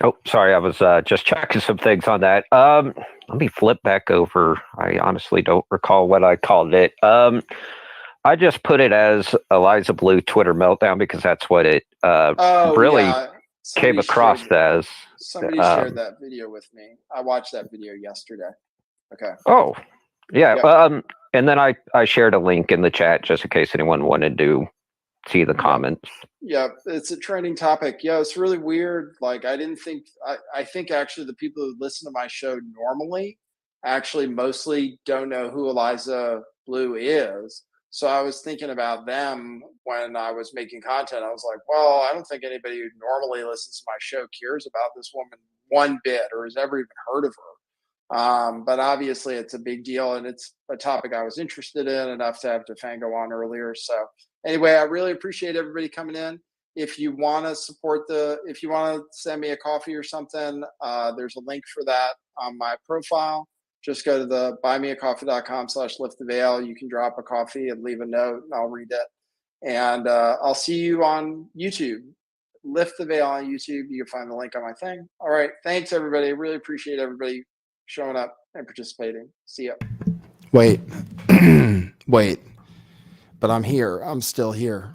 Oh, sorry, I was just checking some things on that. Let me flip back over. I honestly don't recall what I called it. I just put it as Eliza Bleu Twitter meltdown because that's what it really came across as. Somebody shared that video with me. I watched that video yesterday. Okay. Oh, yeah. Yep. And then I shared a link in the chat just in case anyone wanted to see the comments. Yeah, it's a trending topic. Yeah, it's really weird. Like I think actually the people who listen to my show normally actually mostly don't know who Eliza Bleu is. So I was thinking about them when I was making content. I was like, well, I don't think anybody who normally listens to my show cares about this woman one bit or has ever even heard of her. But obviously it's a big deal, and it's a topic I was interested in enough to have Defango on earlier. So anyway, I really appreciate everybody coming in. If you want to if you want to send me a coffee or something, there's a link for that on my profile. Just go to the buymeacoffee.com/lifttheveil. You can drop a coffee and leave a note, and I'll read it. And I'll see you on YouTube. Lift the Veil on YouTube. You can find the link on my thing. All right. Thanks, everybody. I really appreciate everybody showing up and participating. See ya. Wait. Wait. But I'm here. I'm still here.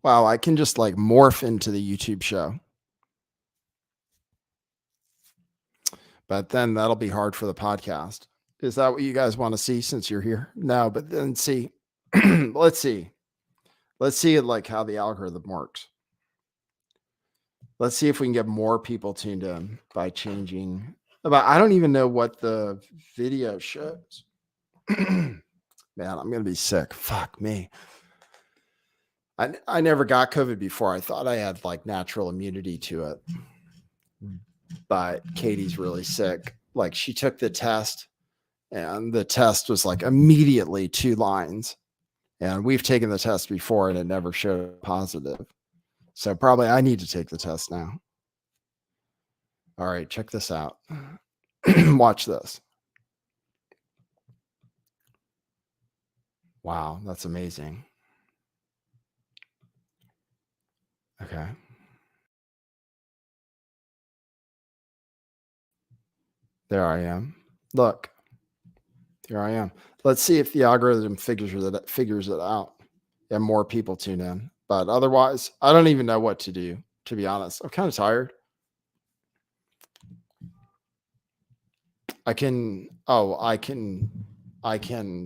Wow, I can just like morph into the YouTube show. But then that'll be hard for the podcast. Is that what you guys want to see since you're here? No, but then see. Let's see. Let's see like how the algorithm works. Let's see if we can get more people tuned in by changing. But I don't even know what the video shows. Man, I'm going to be sick. Fuck me. I never got COVID before. I thought I had like natural immunity to it. But Katie's really sick. Like she took the test and the test was like immediately 2 lines. And we've taken the test before and it never showed positive. So probably I need to take the test now. All right, check this out. Watch this. Wow, that's amazing. Okay. There I am. Look. Here I am. Let's see if the algorithm figures it out and more people tune in. But otherwise, I don't even know what to do, to be honest. I'm kind of tired. I can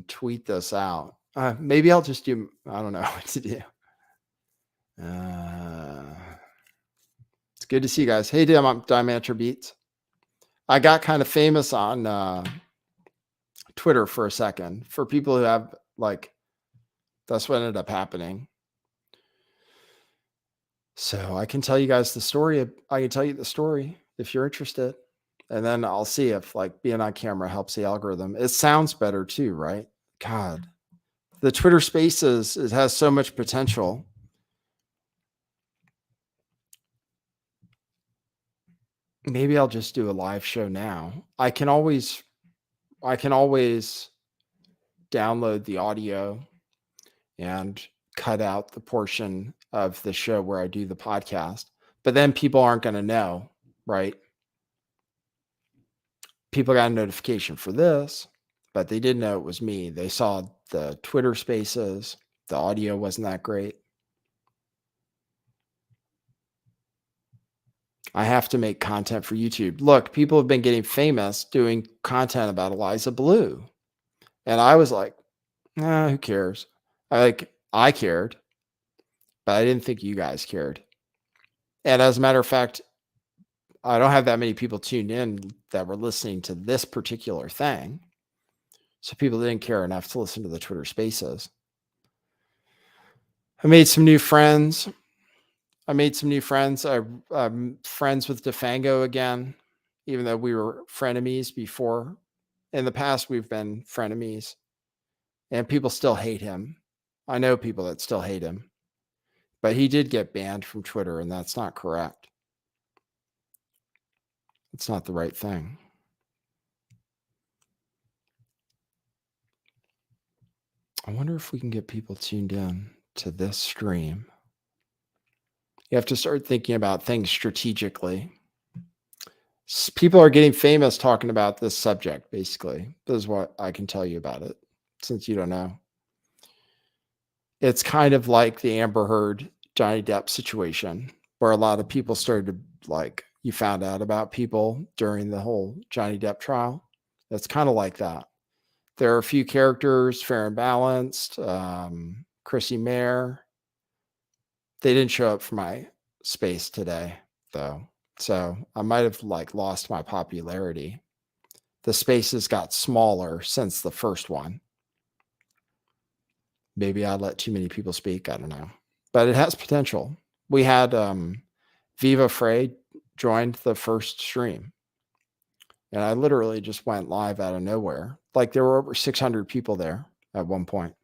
tweet this out Maybe I'll just do, I don't know what to do. It's good to see you guys. Hey, I'm Diamantra Beats. I got kind of famous on Twitter for a second. For people who have, like, that's what ended up happening. So I can tell you guys the story. I can tell you the story if you're interested. And then I'll see if, like, being on camera helps the algorithm. It sounds better too, right? God, the Twitter Spaces, it has so much potential. Maybe I'll just do a live show now. I can always download the audio and cut out the portion of the show where I do the podcast. But then people aren't going to know, right? People got a notification for this, but they didn't know it was me. They saw the Twitter Spaces. The audio wasn't that great. I have to make content for YouTube. Look, people have been getting famous doing content about Eliza Bleu. And I was like, who cares? I cared, but I didn't think you guys cared. And as a matter of fact, I don't have that many people tuned in that were listening to this particular thing. So people didn't care enough to listen to the Twitter Spaces. I made some new friends. I'm friends with DeFango again, even though we were frenemies before. In the past, we've been frenemies. And people still hate him. I know people that still hate him. But he did get banned from Twitter, and that's not correct. It's not the right thing. I wonder if we can get people tuned in to this stream. You have to start thinking about things strategically. People are getting famous talking about this subject, basically. This is what I can tell you about it, since you don't know. It's kind of like the Amber Heard, Johnny Depp situation, where a lot of people started to, like, you found out about people during the whole Johnny Depp trial. It's kind of like that. There are a few characters, Fair and Balanced, Chrissy Mayer. They didn't show up for my space today, though. So I might have, like, lost my popularity. The spaces got smaller since the first one. Maybe I let too many people speak. I don't know. But it has potential. We had Viva Frey joined the first stream. And I literally just went live out of nowhere. Like, there were over 600 people there at one point.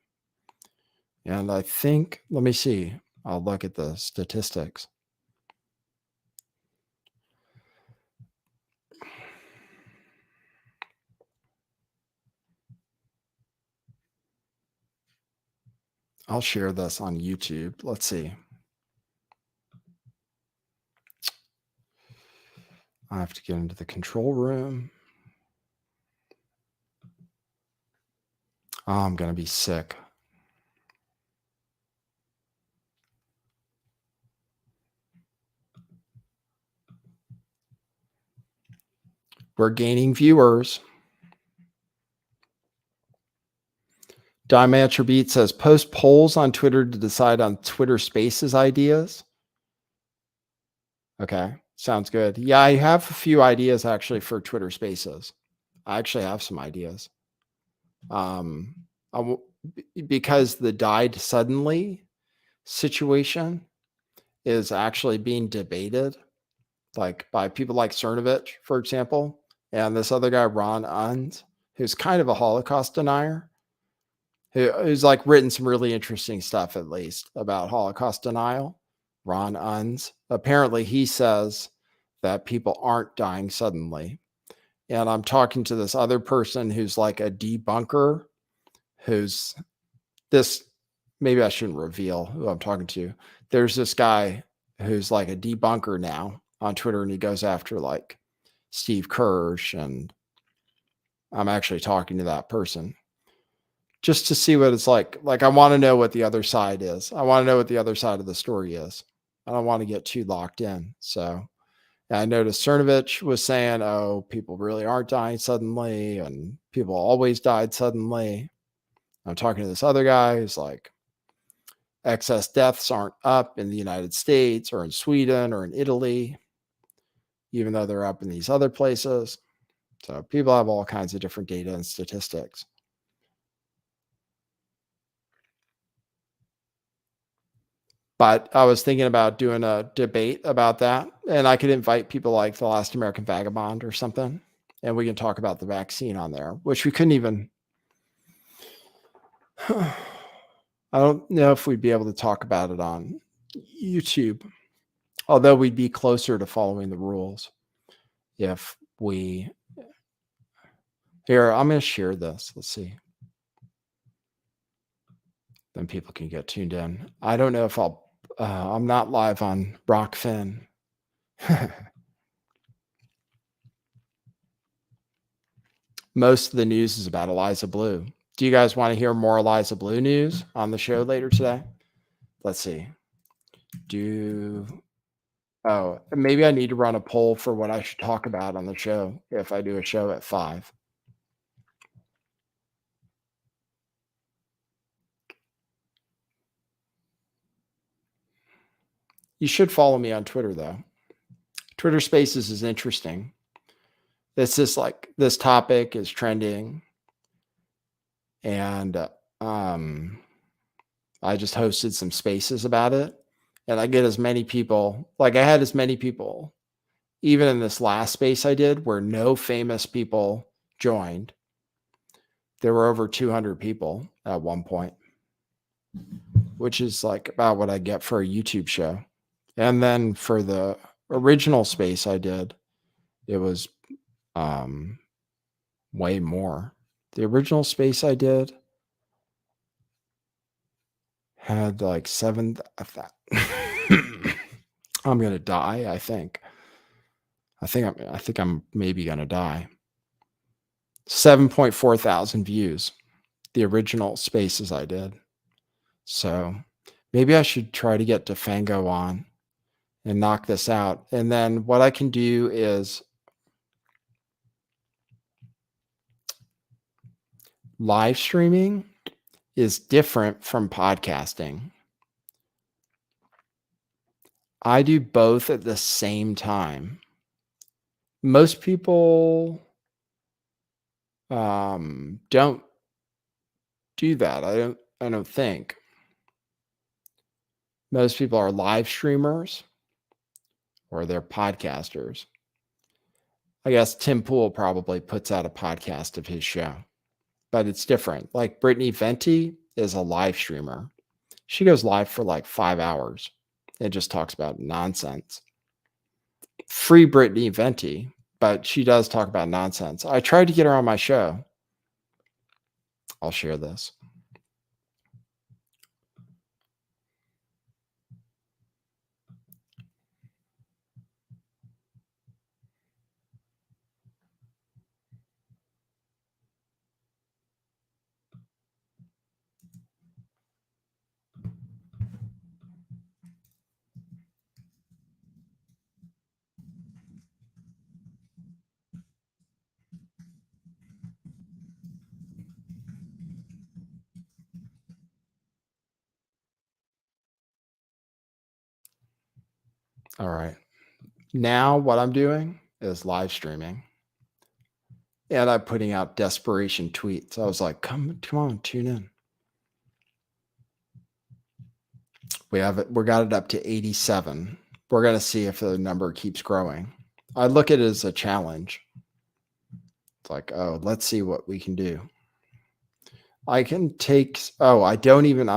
And I think, let me see. I'll look at the statistics. I'll share this on YouTube. Let's see. I have to get into the control room. Oh, I'm going to be sick. We're gaining viewers. Diamantra Beat says, post polls on Twitter to decide on Twitter Spaces ideas. Okay, sounds good. Yeah, I have a few ideas actually for Twitter Spaces. I actually have some ideas. Because the died suddenly situation is actually being debated, like by people like Cernovich, for example, and this other guy, Ron Unz, who's kind of a Holocaust denier, who's like written some really interesting stuff, at least, about Holocaust denial. Ron Unz. Apparently he says that people aren't dying suddenly. And I'm talking to this other person who's like a debunker, who's this, maybe I shouldn't reveal who I'm talking to. There's this guy who's like a debunker now on Twitter, and he goes after like Steve Kirsch, and I'm actually talking to that person just to see what it's like. Like, I want to know what the other side is. I want to know what the other side of the story is. I don't want to get too locked in. So I noticed Cernovich was saying, oh, people really aren't dying suddenly, and people always died suddenly. I'm talking to this other guy who's like, excess deaths aren't up in the United States or in Sweden or in Italy, even though they're up in these other places. So people have all kinds of different data and statistics. But I was thinking about doing a debate about that, and I could invite people like the Last American Vagabond or something, and we can talk about the vaccine on there, which we couldn't even. I don't know if we'd be able to talk about it on YouTube, although we'd be closer to following the rules if we. Here, I'm going to share this. Let's see. Then people can get tuned in. I don't know if I'm not live on Rockfin. Most of the news is about Eliza Bleu. Do you guys want to hear more Eliza Bleu news on the show later today? Let's see. Oh, maybe I need to run a poll for what I should talk about on the show if I do a show at 5. You should follow me on Twitter, though. Twitter Spaces is interesting. It's just like this topic is trending. And I just hosted some spaces about it. And I get as many people, like I had as many people, even in this last space I did where no famous people joined. There were over 200 people at one point, which is like about what I get for a YouTube show. And then for the original space I did, it was way more. The original space I did had like 7. I'm gonna die. I think I'm maybe gonna die. 7.4 thousand views. The original spaces I did. So maybe I should try to get DeFango on and knock this out. And then what I can do is live streaming is different from podcasting. I do both at the same time. Most people don't do that. I don't think. Most people are live streamers or they're podcasters. I guess Tim Pool probably puts out a podcast of his show, but it's different. Like Brittany Venti is a live streamer. She goes live for like 5 hours and just talks about nonsense. Free Brittany Venti, but she does talk about nonsense. I tried to get her on my show. I'll share this. All right. Now what I'm doing is live streaming. And I'm putting out desperation tweets. I was like, come on, tune in. We got it up to 87. We're going to see if the number keeps growing. I look at it as a challenge. It's like, oh, let's see what we can do. I'm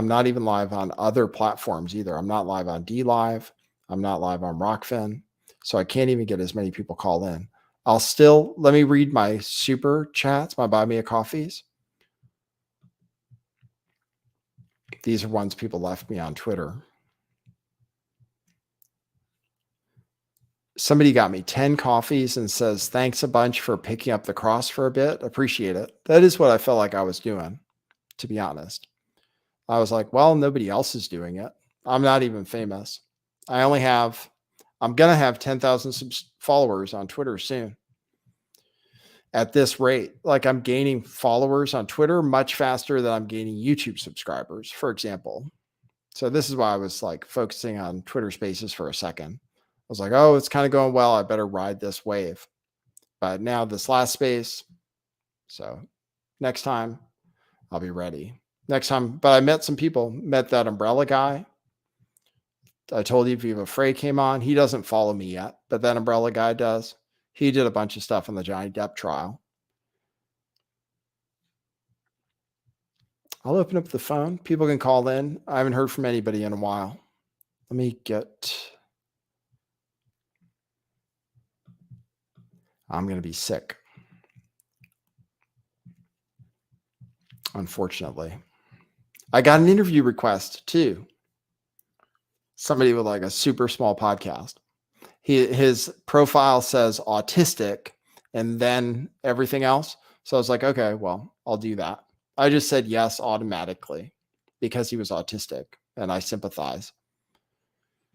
not even live on other platforms either. I'm not live on DLive. I'm not live on Rockfin. So I can't even get as many people call in. Let me read my super chats, my buy me a coffees. These are ones people left me on Twitter. Somebody got me 10 coffees and says, thanks a bunch for picking up the cross for a bit. Appreciate it. That is what I felt like I was doing, to be honest. I was like, well, nobody else is doing it. I'm not even famous. I'm going to have 10,000 followers on Twitter soon. at this rate. Like I'm gaining followers on Twitter much faster than I'm gaining YouTube subscribers, for example. So this is why I was like focusing on Twitter Spaces for a second. I was like, oh, it's kind of going well. I better ride this wave. But now this last space. So next time I'll be ready. Next time. But I met some people, met that umbrella guy. I told you Viva Frey came on. He doesn't follow me yet, but that umbrella guy does. He did a bunch of stuff on the Johnny Depp trial. I'll open up the phone. People can call in. I haven't heard from anybody in a while. Let me get... I'm going to be sick. Unfortunately. I got an interview request too. Somebody with like a super small podcast. His profile says autistic and then everything else. So I was like, okay, well, I'll do that. I just said yes automatically because he was autistic and I sympathize.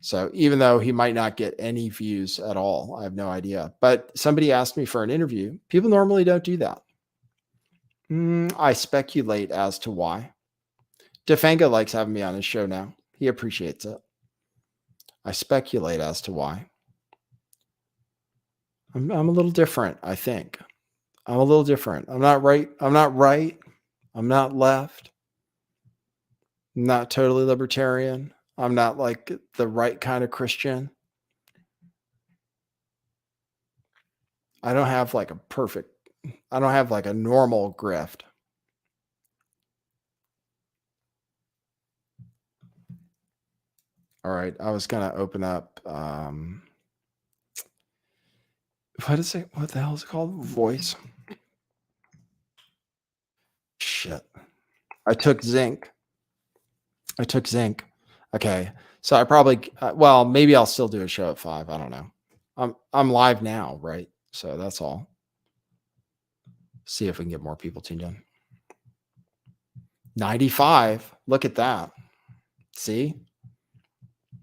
So even though he might not get any views at all, I have no idea. But somebody asked me for an interview. People normally don't do that. I speculate as to why. Defanga likes having me on his show now. He appreciates it. I speculate as to why. I'm a little different, I think. I'm a little different. I'm not right. I'm not right. I'm not left. I'm not totally libertarian. I'm not like the right kind of Christian. I don't have like I don't have like a normal grift. All right. I was going to open up, what is it? What the hell is it called? Voice. Shit. I took zinc. Okay. So I probably, well, maybe I'll still do a show at 5. I don't know. I'm live now, right? So that's all. See if we can get more people tuned in. 95. Look at that. See?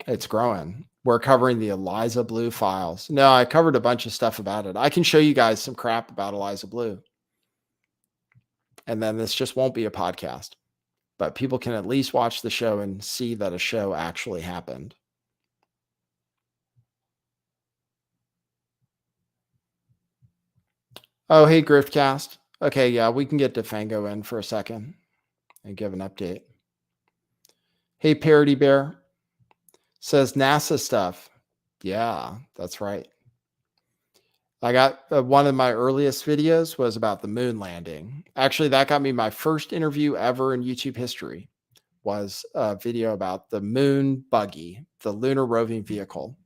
It's growing. We're covering the Eliza Bleu files. No, I covered a bunch of stuff about it. I can show you guys some crap about Eliza Bleu. And then this just won't be a podcast. But people can at least watch the show and see that a show actually happened. Oh, hey, Griftcast. Okay, yeah, we can get Defango in for a second and give an update. Hey, Parody Bear. Says NASA stuff. Yeah, that's right. I got one of my earliest videos was about the moon landing. Actually, that got me my first interview ever in YouTube history. Was a video about the moon buggy, the lunar roving vehicle,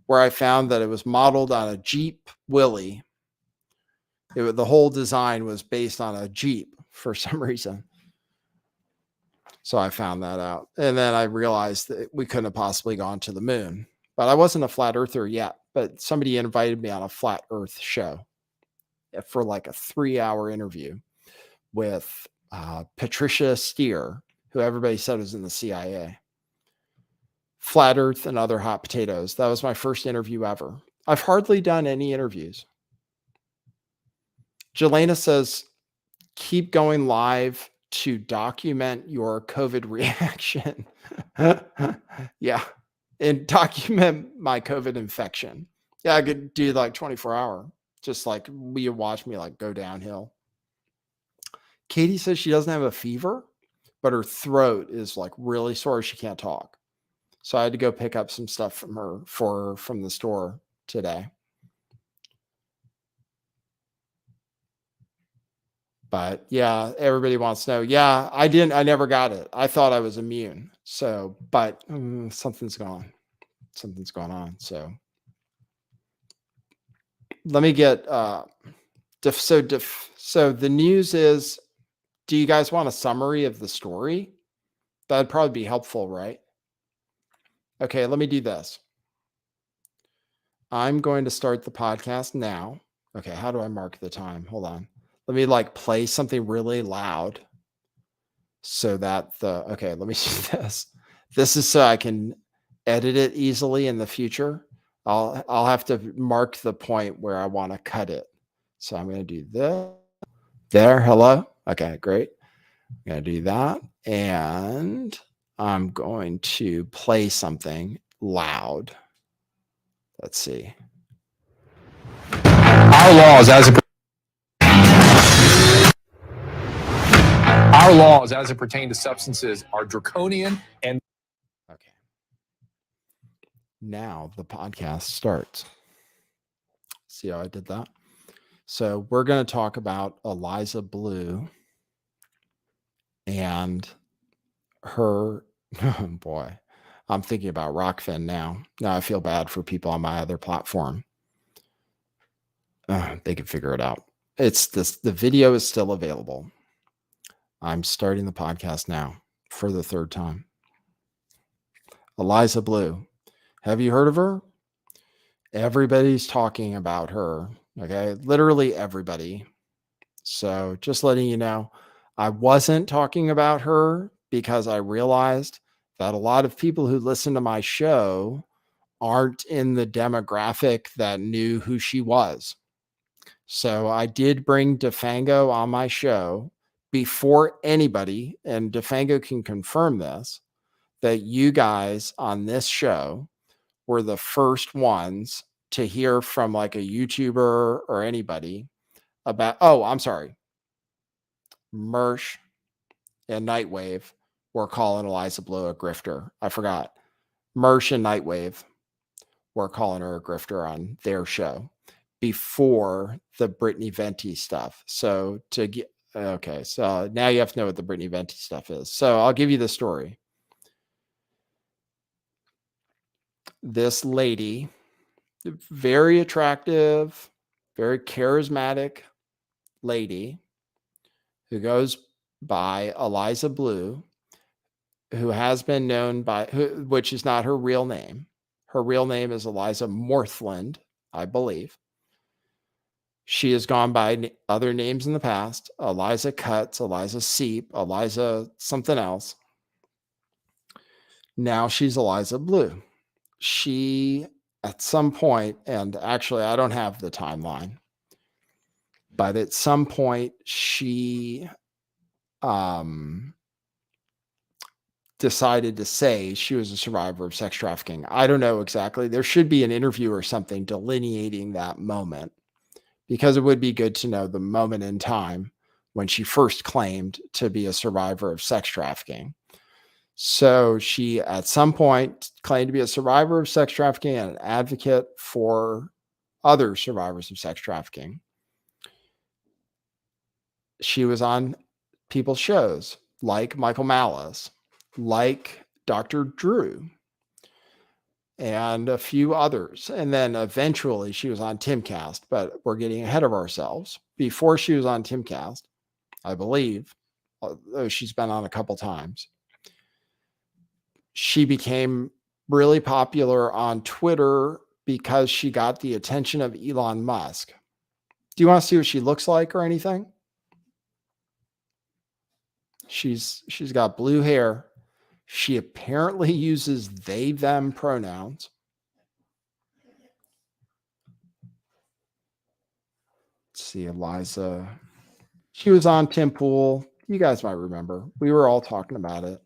where I found that it was modeled on a Jeep Willy. The whole design was based on a Jeep for some reason. So I found that out. And then I realized that we couldn't have possibly gone to the moon. But I wasn't a flat earther yet. But somebody invited me on a flat earth show for like a 3-hour interview with Patricia Steer, who everybody said was in the CIA. Flat earth and other hot potatoes. That was my first interview ever. I've hardly done any interviews. Jelena says, keep going live to document your COVID reaction. Yeah. And document my COVID infection. Yeah, I could do like 24-hour. Just like you watch me like go downhill. Katie says she doesn't have a fever, but her throat is like really sore. She can't talk. So I had to go pick up some stuff from her from the store today. But yeah, everybody wants to know. Yeah, I never got it. I thought I was immune. So, but something's gone. Something's going on. So let me get, so the news is, do you guys want a summary of the story? That'd probably be helpful, right? Okay, let me do this. I'm going to start the podcast now. Okay, how do I mark the time? Hold on. Let me like play something really loud so that okay, let me do this. This is so I can edit it easily in the future. I'll have to mark the point where I want to cut it So I'm going to do this. There, hello. Okay, great. I'm going to do that. And I'm going to play something loud. Let's see. Our laws as it pertain to substances are draconian and okay. Now the podcast starts. See how I did that? So we're going to talk about Eliza Bleu and her, oh boy, I'm thinking about Rockfin now. Now I feel bad for people on my other platform. They can figure it out. It's this, the video is still available. I'm starting the podcast now for the third time. Eliza Bleu. Have you heard of her? Everybody's talking about her. Okay. Literally everybody. So just letting you know, I wasn't talking about her because I realized that a lot of people who listen to my show aren't in the demographic that knew who she was. So I did bring DeFango on my show before anybody, and DeFango can confirm this, that you guys on this show were the first ones to hear from like a YouTuber or anybody about, oh, I'm sorry. Mersh and Nightwave were calling Eliza Bleu a grifter. I forgot. Mersh and Nightwave were calling her a grifter on their show before the Brittany Venti stuff. So to get, okay, so now you have to know what the Brittany Venti stuff is. So I'll give you the story. This lady, very attractive, very charismatic lady who goes by Eliza Bleu, who has been known by, which is not her real name. Her real name is Eliza Morthland, I believe. She has gone by other names in the past, Eliza Cuts, Eliza Seep, Eliza something else. Now she's Eliza Bleu. She, at some point, and actually I don't have the timeline, but at some point she decided to say she was a survivor of sex trafficking. I don't know exactly. There should be an interview or something delineating that moment, because it would be good to know the moment in time when she first claimed to be a survivor of sex trafficking. So she, at some point, claimed to be a survivor of sex trafficking and an advocate for other survivors of sex trafficking. She was on people's shows like Michael Malice, like Dr. Drew, and a few others. And then eventually she was on Timcast, but we're getting ahead of ourselves. Before she was on Timcast, I believe, although she's been on a couple times, she became really popular on Twitter because she got the attention of Elon Musk. Do you want to see what she looks like or anything? She's got blue hair. She apparently uses they, them pronouns. Let's see, Eliza. She was on Tim Pool. You guys might remember. We were all talking about it.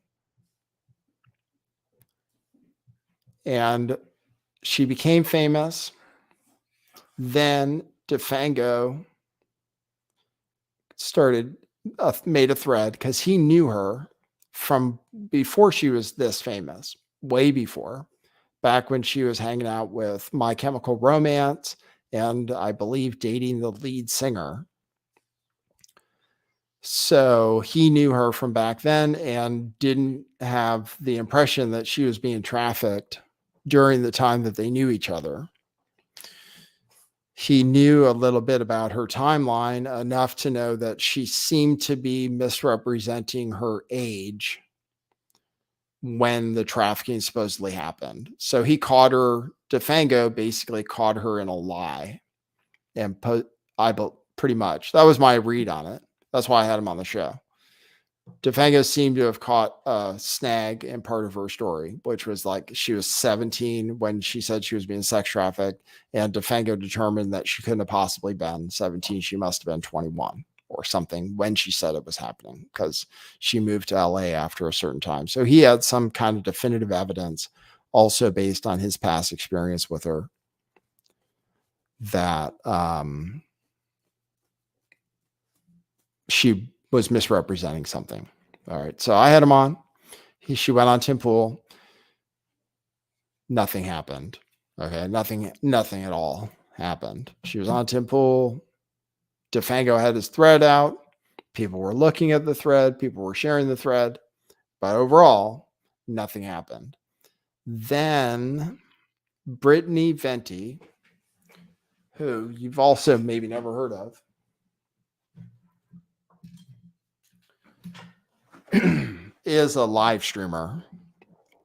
And she became famous. Then DeFango made a thread because he knew her from before she was this famous, way before, back when she was hanging out with My Chemical Romance and I believe dating the lead singer. So he knew her from back then and didn't have the impression that she was being trafficked during the time that they knew each other. He knew a little bit about her timeline, enough to know that she seemed to be misrepresenting her age when the trafficking supposedly happened. So he caught her, DeFango basically caught her in a lie. And pretty much, that was my read on it. That's why I had him on the show. DeFango seemed to have caught a snag in part of her story, which was like she was 17 when she said she was being sex trafficked, and DeFango determined that she couldn't have possibly been 17. She must have been 21 or something when she said it was happening, because she moved to LA after a certain time. So he had some kind of definitive evidence, also based on his past experience with her, that she was misrepresenting something. All right. So I had him on. She went on Tim Pool. Nothing happened. Okay. Nothing at all happened. She was on Tim Pool. DeFango had his thread out. People were looking at the thread. People were sharing the thread. But overall, nothing happened. Then Brittany Venti, who you've also maybe never heard of, is a live streamer,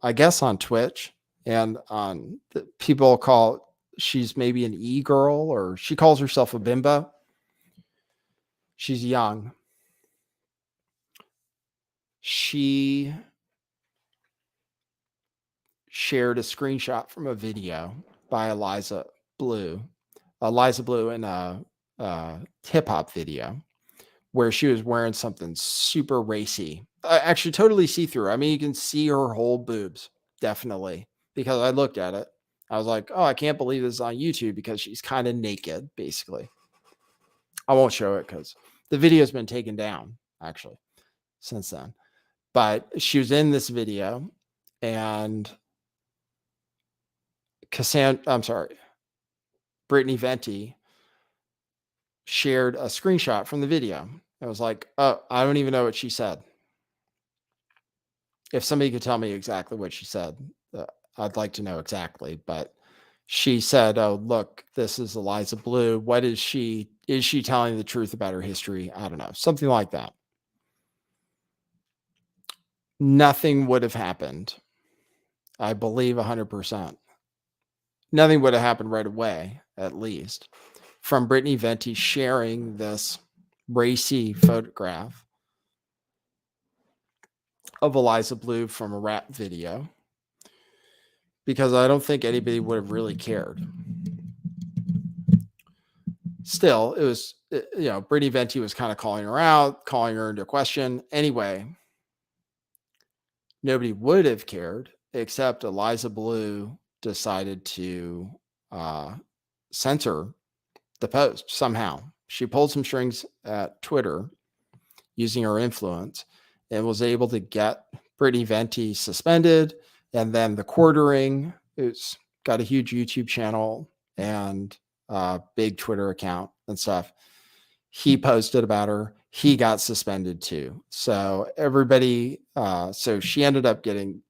I guess, on Twitch, and on people call, she's maybe an e-girl, or she calls herself a bimbo. She's young. She shared a screenshot from a video by Eliza Bleu in a hip hop video where she was wearing something super racy, actually totally see-through. I mean, you can see her whole boobs, definitely, because I looked at it. I was like, oh, I can't believe this is on YouTube, because she's kind of naked, basically. I won't show it because the video's been taken down, actually, since then. But she was in this video, and Brittany Venti shared a screenshot from the video. I was like, oh, I don't even know what she said. If somebody could tell me exactly what she said, I'd like to know exactly. But she said, oh, look, this is Eliza Bleu. What is she? Is she telling the truth about her history? I don't know. Something like that. Nothing would have happened. I believe 100%. Nothing would have happened right away, at least, from Brittany Venti sharing this racy photograph of Eliza Bleu from a rap video, because I don't think anybody would have really cared. Still, it was, Brittany Venti was kind of calling her out, calling her into question. Anyway, nobody would have cared, except Eliza Bleu decided to censor the post somehow. She pulled some strings at Twitter using her influence and was able to get Brittany Venti suspended. And then the Quartering, who's got a huge YouTube channel and a big Twitter account and stuff, he posted about her. He got suspended too. So everybody, so she ended up getting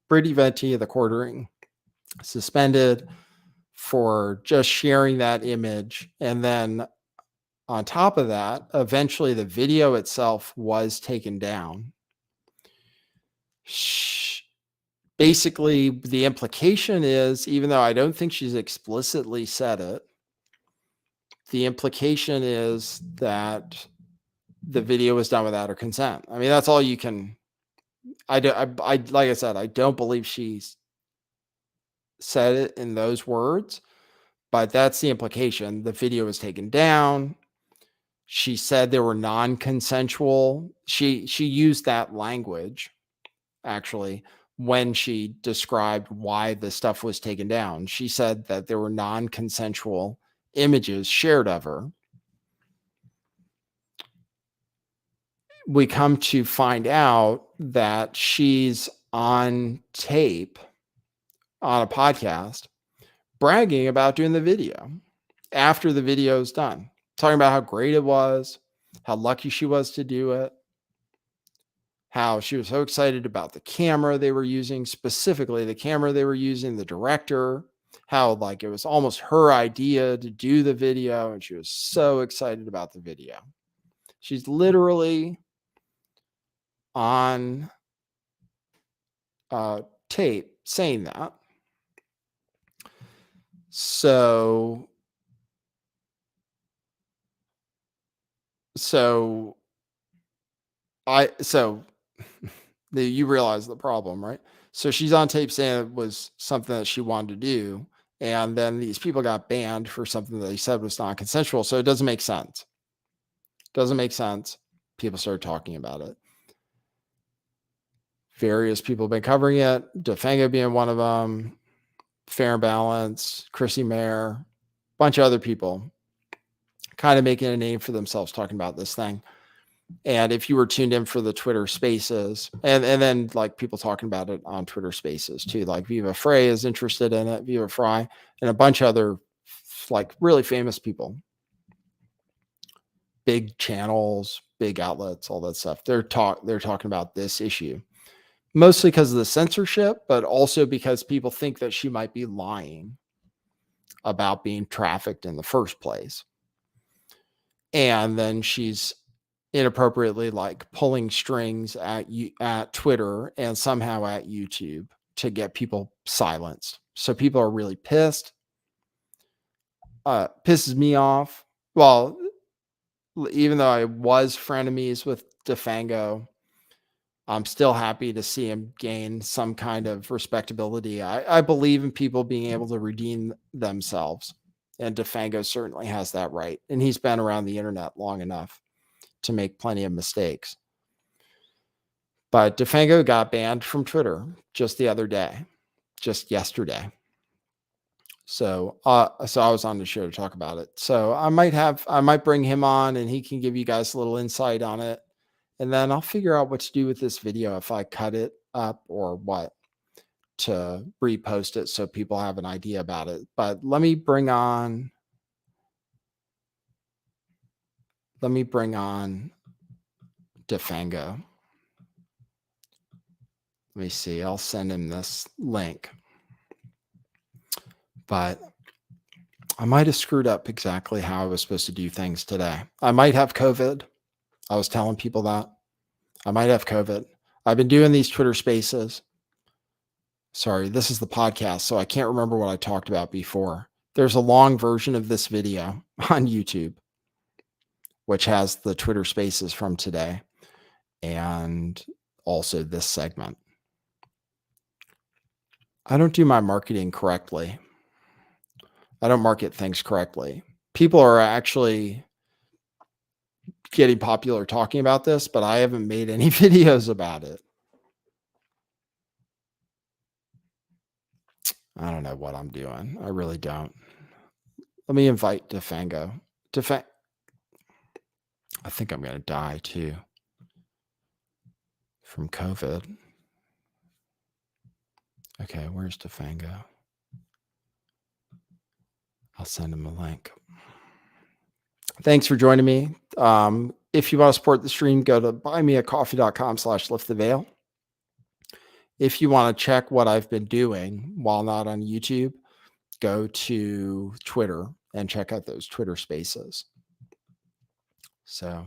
Brittany Venti, the Quartering, suspended for just sharing that image. And then on top of that, eventually the video itself was taken down. Basically, the implication is, even though I don't think she's explicitly said it, the implication is that the video was done without her consent. I mean, that's all you can. I like I said, I don't believe she's said it in those words, but that's the implication. The video was taken down. She said they were non-consensual. She used that language, actually, when she described why the stuff was taken down. She said that there were non-consensual images shared of her. We come to find out that she's on tape on a podcast bragging about doing the video after the video is done, talking about how great it was, how lucky she was to do it, how she was so excited about the camera they were using, specifically the camera they were using, the director, how like it was almost her idea to do the video, and she was so excited about the video. She's literally on tape saying that. So You realize the problem, right? So she's on tape saying it was something that she wanted to do, and then these people got banned for something that they said was non-consensual. So it doesn't make sense. Doesn't make sense. People started talking about it. Various people have been covering it. Defanga being one of them. Fair and Balance, Chrissy Mayer, bunch of other people kind of making a name for themselves talking about this thing. And if you were tuned in for the Twitter Spaces, and then like people talking about it on Twitter Spaces too, like Viva Frey is interested in it, Viva Fry, and a bunch of other like really famous people, big channels, big outlets, all that stuff. They're talking about this issue, mostly because of the censorship, but also because people think that she might be lying about being trafficked in the first place. And then she's inappropriately like pulling strings at Twitter and somehow at YouTube to get people silenced. So people are really pissed. Pisses me off. Well, even though I was frenemies with DeFango, I'm still happy to see him gain some kind of respectability. I believe in people being able to redeem themselves. And DeFango certainly has that right. And he's been around the internet long enough to make plenty of mistakes. But DeFango got banned from Twitter just the other day, just yesterday. So I was on the show to talk about it. So I might bring him on and he can give you guys a little insight on it. And then I'll figure out what to do with this video, if I cut it up or what, to repost it so people have an idea about it. But let me bring on DeFango. Let me see. I'll send him this link. But I might have screwed up exactly how I was supposed to do things today. I might have COVID. I was telling people that. I might have COVID. I've been doing these Twitter Spaces. Sorry, this is the podcast, so I can't remember what I talked about before. There's a long version of this video on YouTube, which has the Twitter Spaces from today and also this segment. I don't do my marketing correctly. I don't market things correctly. People are actually getting popular talking about this, but I haven't made any videos about it. I don't know what I'm doing. I really don't. Let me invite DeFango. I think I'm going to die too from COVID. Okay, where's DeFango? I'll send him a link. Thanks for joining me. If you want to support the stream, go to buymeacoffee.com/lifttheveil. If you want to check what I've been doing while not on YouTube, go to Twitter and check out those Twitter Spaces. So,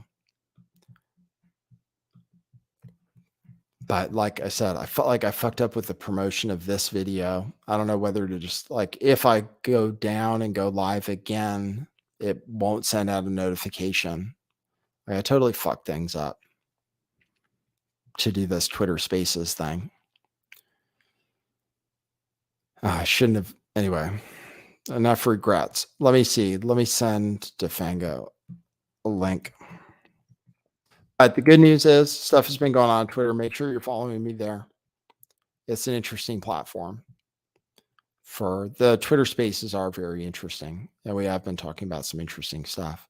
but like I said, I felt like I fucked up with the promotion of this video. I don't know whether to just like, if I go down and go live again, it won't send out a notification. Like, I totally fucked things up to do this Twitter Spaces thing. I shouldn't have. Anyway, enough regrets. Let me see. Let me send DeFango a link. But the good news is stuff has been going on Twitter. Make sure you're following me there. It's an interesting platform. For the Twitter Spaces are very interesting. And we have been talking about some interesting stuff.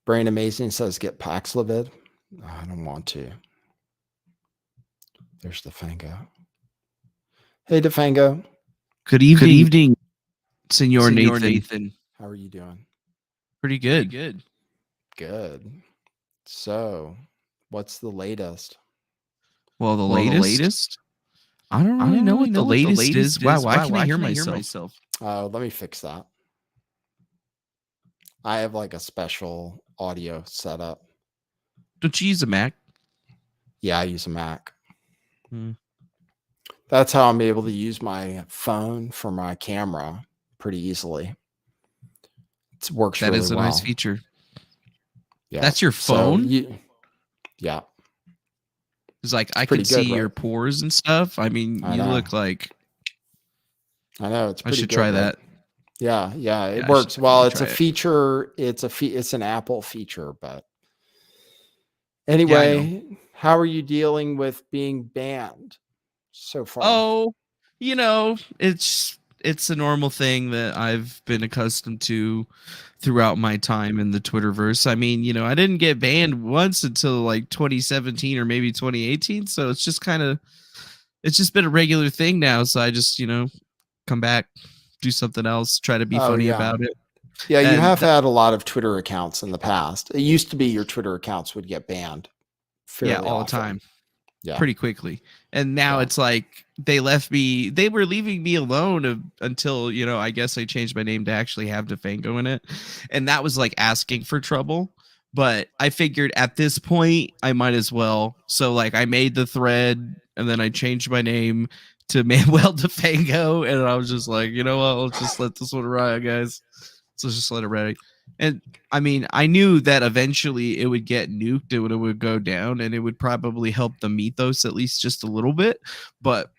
Brain Amazing says get Paxlovid. I don't want to. There's DeFango. Hey, DeFango. Good evening, Senor Nathan. How are you doing? Pretty good. Good. So, what's the latest? Well, the latest? I don't really know what the latest is. Wow, why can I hear myself? Let me fix that. I have like a special audio setup. Don't you use a Mac? Yeah, I use a Mac. That's how I'm able to use my phone for my camera pretty easily. It works That really is a well. nice feature. Yeah. That's your So phone? yeah. It's like I pretty could see good, your right? pores and stuff. I mean, I you know. look like I know it's I pretty should good, try right? that. Yeah, it Yeah, I should works. Well, definitely it's a try it. feature. It's an Apple feature, but Yeah, I know. anyway, how are you dealing with being banned so far? Oh, you know, it's a normal thing that I've been accustomed to throughout my time in the Twitterverse. I mean, you know, I didn't get banned once until like 2017 or maybe 2018, so it's just been a regular thing now. So I just, you know, come back, do something else, try to be Oh funny yeah. about it. Yeah, you And have had a lot of Twitter accounts in the past. It used to be your Twitter accounts would get banned yeah, fairly all the often. time. Yeah. Pretty quickly. And now Yeah. it's like they were leaving me alone until, you know, I guess I changed my name to actually have Defango in it. And that was like asking for trouble. But I figured at this point I might as well. So like I made the thread and then I changed my name to Manuel Defango, and I was just like, you know what, let's just let this one ride, guys. So let's just let it ride. And I mean, I knew that eventually it would get nuked and it would go down, and it would probably help the mythos at least just a little bit. But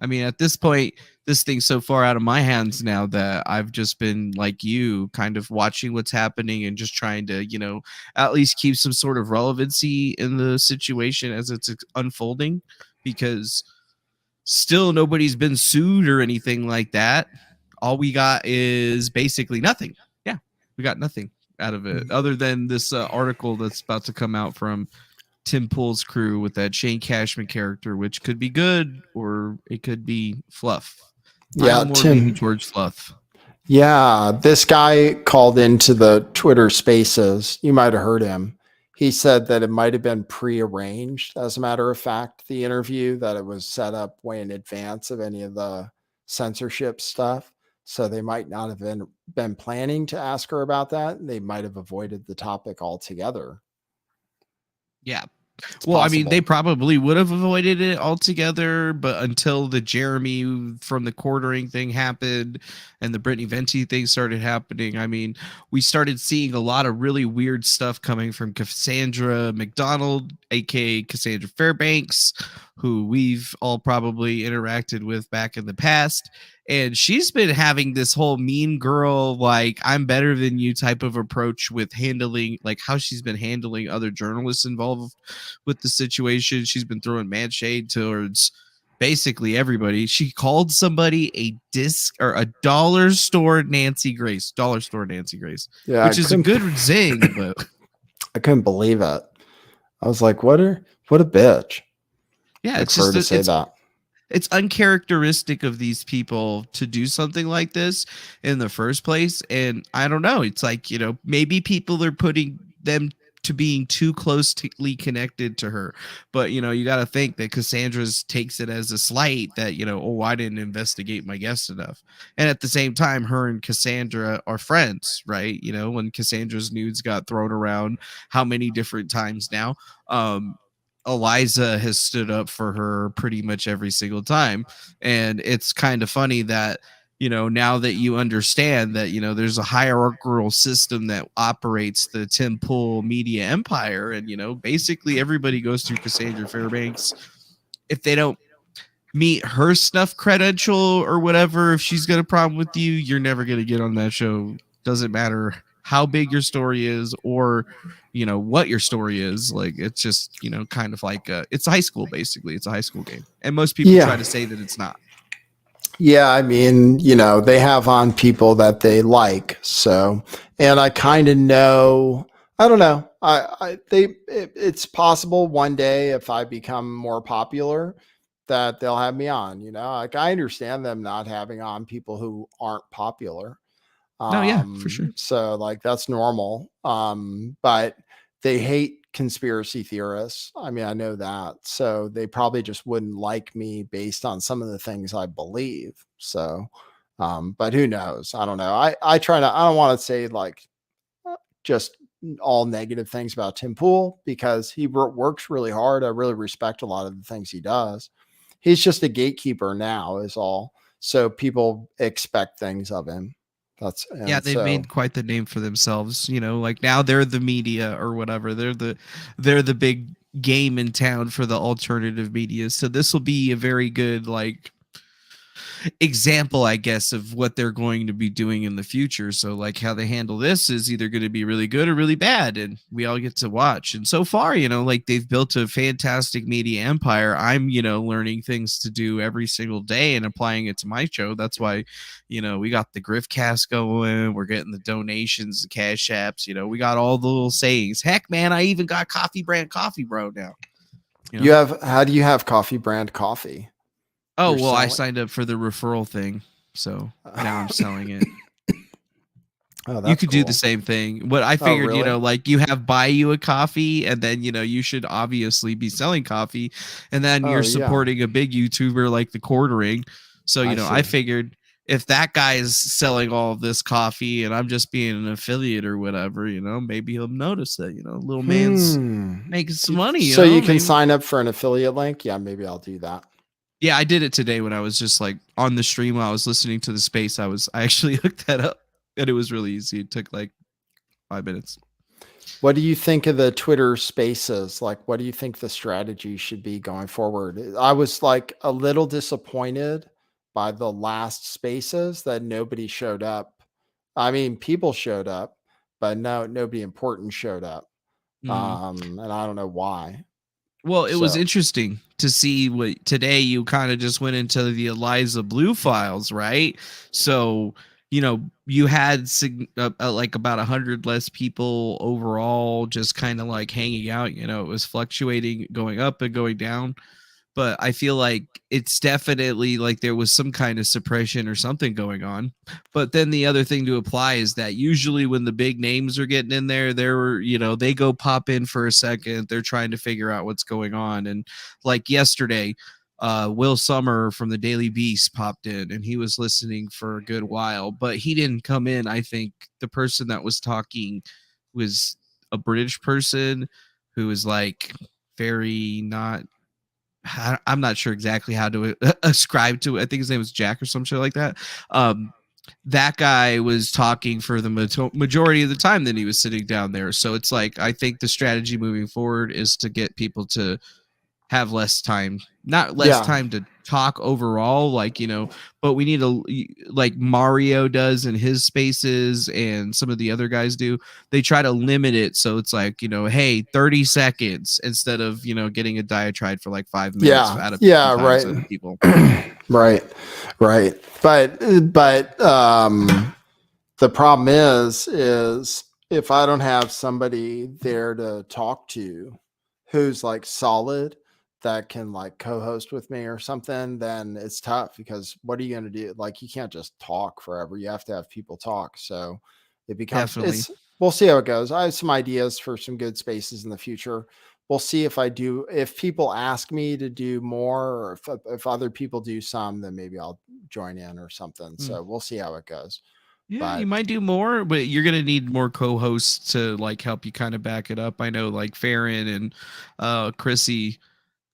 I mean, at this point, this thing's so far out of my hands now that I've just been like you, kind of watching what's happening and just trying to, you know, at least keep some sort of relevancy in the situation as it's unfolding, because still nobody's been sued or anything like that. All we got is basically nothing. Yeah, we got nothing out of it other than this article that's about to come out from Tim Pool's crew with that Shane Cashman character, which could be good or it could be fluff. Yeah, I'm more Tim. leaning towards fluff. Yeah, this guy called into the Twitter Spaces. You might have heard him. He said that it might have been prearranged. As a matter of fact, the interview, that it was set up way in advance of any of the censorship stuff. So they might not have been planning to ask her about that. They might have avoided the topic altogether. Yeah. It's Well, I mean, they possible. probably would have avoided it altogether, but until the Jeremy from the quartering thing happened and the Brittany Venti thing started happening, I mean, we started seeing a lot of really weird stuff coming from Cassandra McDonald, aka Cassandra Fairbanks, who we've all probably interacted with back in the past. And she's been having this whole mean girl, like, I'm better than you type of approach with handling, like, how she's been handling other journalists involved with the situation. She's been throwing mad shade towards basically everybody. She called somebody a dollar store Nancy Grace, Yeah, which is a good zing, but I couldn't believe it. I was like, what a bitch. yeah, Like, it's for her just to say that. it's uncharacteristic of these people to do something like this in the first place. And I don't know. It's like, you know, maybe people are putting them to being too closely connected to her. But, you know, you got to think that Cassandra's takes it as a slight that, you know, oh, I didn't investigate my guest enough. And at the same time, her and Cassandra are friends, right? You know, when Cassandra's nudes got thrown around how many different times now, Eliza has stood up for her pretty much every single time. And it's kind of funny that, you know, now that you understand that, you know, there's a hierarchical system that operates the Tim Pool media empire. And, you know, basically everybody goes through Cassandra Fairbanks. If they don't meet her snuff credential or whatever, if she's got a problem with you, you're never going to get on that show. Doesn't matter how big your story is or, you know, what your story is. Like, it's just, you know, kind of like it's high school. Basically, it's a high school game, and most people try to say that it's not. Yeah, I mean, you know, they have on people that they like. So, and I kind of know, I don't know. It's possible one day if I become more popular that they'll have me on, you know. Like, I understand them not having on people who aren't popular. No, yeah, for sure. So like that's normal. But they hate conspiracy theorists. I mean, I know that. So they probably just wouldn't like me based on some of the things I believe. So, but who knows? I don't know. I don't want to say like just all negative things about Tim Pool because he works really hard. I really respect a lot of the things he does. He's just a gatekeeper now is all. So people expect things of him. Yeah, they've made quite the name for themselves. Like now they're the media or whatever. They're the big game in town for the alternative media. So this will be a very good example, I guess, of what they're going to be doing in the future. So like how they handle this is either going to be really good or really bad, and we all get to watch. And so far, like they've built a fantastic media empire. I'm learning things to do every single day and applying it to my show. That's why we got the Griffcast going, we're getting the donations, the cash apps, we got all the little sayings. Heck man, I even got Coffee Brand Coffee Bro now. How do you have Coffee Brand Coffee? Oh, well, I signed up for the referral thing, so now I'm selling it. Oh, you could do the same thing. But I figured, really? you have buy you a coffee, and then, you should obviously be selling coffee, and then you're supporting a big YouTuber like the Quartering. So, I figured if that guy is selling all of this coffee and I'm just being an affiliate or whatever, maybe he'll notice that, little man's making some money. So you can maybe. sign up for an affiliate link. Yeah, maybe I'll do that. Yeah, I did it today when I was just like on the stream while I was listening to the space. I actually hooked that up, and it was really easy. It took like 5 minutes. What do you think of the Twitter Spaces? Like, what do you think the strategy should be going forward? I was like a little disappointed by the last Spaces that nobody showed up. I mean, people showed up, but nobody important showed up. And I don't know why. Well, it was interesting to see what today you kind of just went into the Eliza Bleu files, right? So, you had like about 100 less people overall just kind of like hanging out. It was fluctuating, going up and going down. But I feel like it's definitely like there was some kind of suppression or something going on. But then the other thing to apply is that usually when the big names are getting in there, they go pop in for a second. They're trying to figure out what's going on. And like yesterday, Will Summer from the Daily Beast popped in, and he was listening for a good while, but he didn't come in. I think the person that was talking was a British person who was like very not. I'm not sure exactly how to ascribe to it. I think his name was Jack or some shit like that. That guy was talking for the majority of the time that he was sitting down there. So it's like, I think the strategy moving forward is to get people to have less time, not less time to talk overall, but we need like Mario does in his spaces and some of the other guys do. They try to limit it. So it's like, hey, 30 seconds instead of, getting a diatribe for like 5 minutes out of right. people. Right. But the problem is if I don't have somebody there to talk to who's like solid, that can like co-host with me or something, then it's tough because what are you going to do? Like, you can't just talk forever. You have to have people talk. So it becomes, we'll see how it goes. I have some ideas for some good spaces in the future. We'll see if people ask me to do more, or if other people do some, then maybe I'll join in or something. So we'll see how it goes. Yeah, you might do more, but you're gonna need more co-hosts to like help you kind of back it up. I know like Farron and Chrissy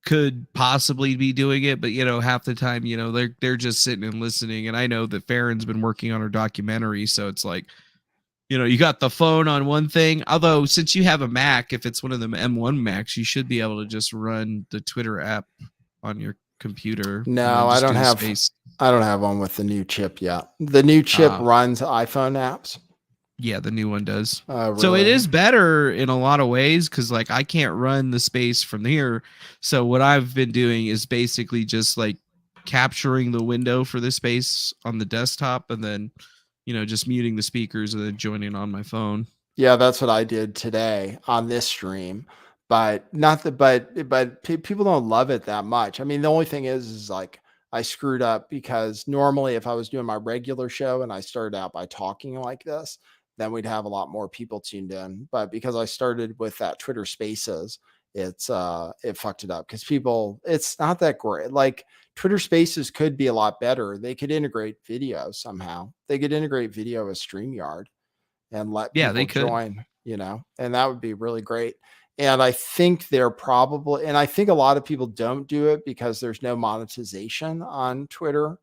could possibly be doing it, but half the time, they're just sitting and listening. And I know that Farron's been working on her documentary, so it's like, you got the phone on one thing. Although since you have a Mac, if it's one of them M1 Macs, you should be able to just run the Twitter app on your computer. No, I don't have one with the new chip yet. The new chip runs iPhone apps. Yeah, the new one does. Really? So it is better in a lot of ways because like I can't run the space from here. So what I've been doing is basically just like capturing the window for the space on the desktop and then, just muting the speakers and then joining on my phone. Yeah, that's what I did today on this stream. But people don't love it that much. I mean, the only thing is like I screwed up because normally if I was doing my regular show and I started out by talking like this, then we'd have a lot more people tuned in. But because I started with that Twitter Spaces, it fucked it up because it's not that great. Like Twitter Spaces could be a lot better. They could integrate video somehow. They could integrate video with StreamYard and let people join, and that would be really great. And I think I think a lot of people don't do it because there's no monetization on Twitter.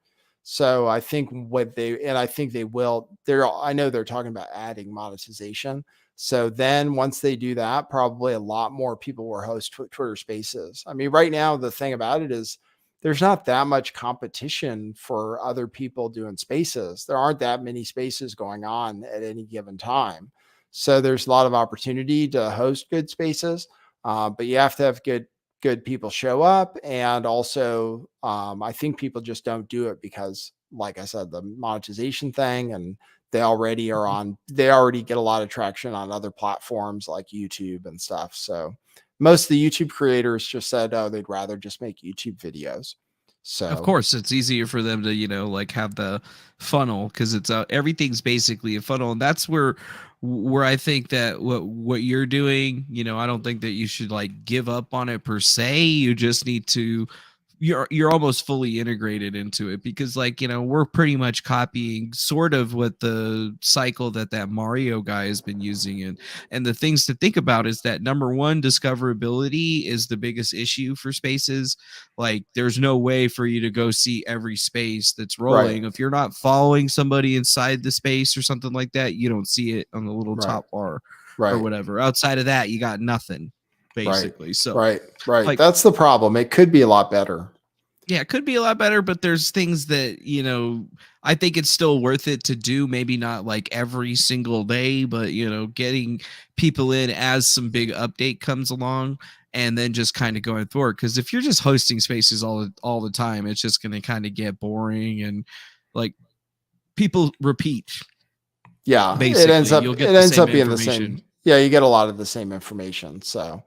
So I think I think they will, I know they're talking about adding monetization. So then once they do that, probably a lot more people will host Twitter Spaces. I mean, right now, the thing about it is there's not that much competition for other people doing spaces. There aren't that many spaces going on at any given time. So there's a lot of opportunity to host good spaces, but you have to have good people show up. And also, I think people just don't do it because, like I said, the monetization thing, and they already get a lot of traction on other platforms like YouTube and stuff. So most of the YouTube creators just said, oh, they'd rather just make YouTube videos. So of course, it's easier for them to, like have the funnel, because it's everything's basically a funnel, and that's where I think that what you're doing, I don't think that you should like give up on it per se. You just need to, you're almost fully integrated into it, because like, we're pretty much copying sort of what the cycle that Mario guy has been using. And the things to think about is that, number one, discoverability is the biggest issue for spaces. Like there's no way for you to go see every space that's rolling. If you're not following somebody inside the space or something like that, you don't see it on the little top bar or whatever. Outside of that, you got nothing. Basically. So right. Like, That's the problem. It could be a lot better. Yeah, it could be a lot better, but there's things that, I think it's still worth it to do. Maybe not like every single day, but, getting people in as some big update comes along, and then just kind of going forward. Because if you're just hosting spaces all the time, it's just going to kind of get boring, and like people repeat. Yeah, basically, it ends up being the same. Yeah, you get a lot of the same information. So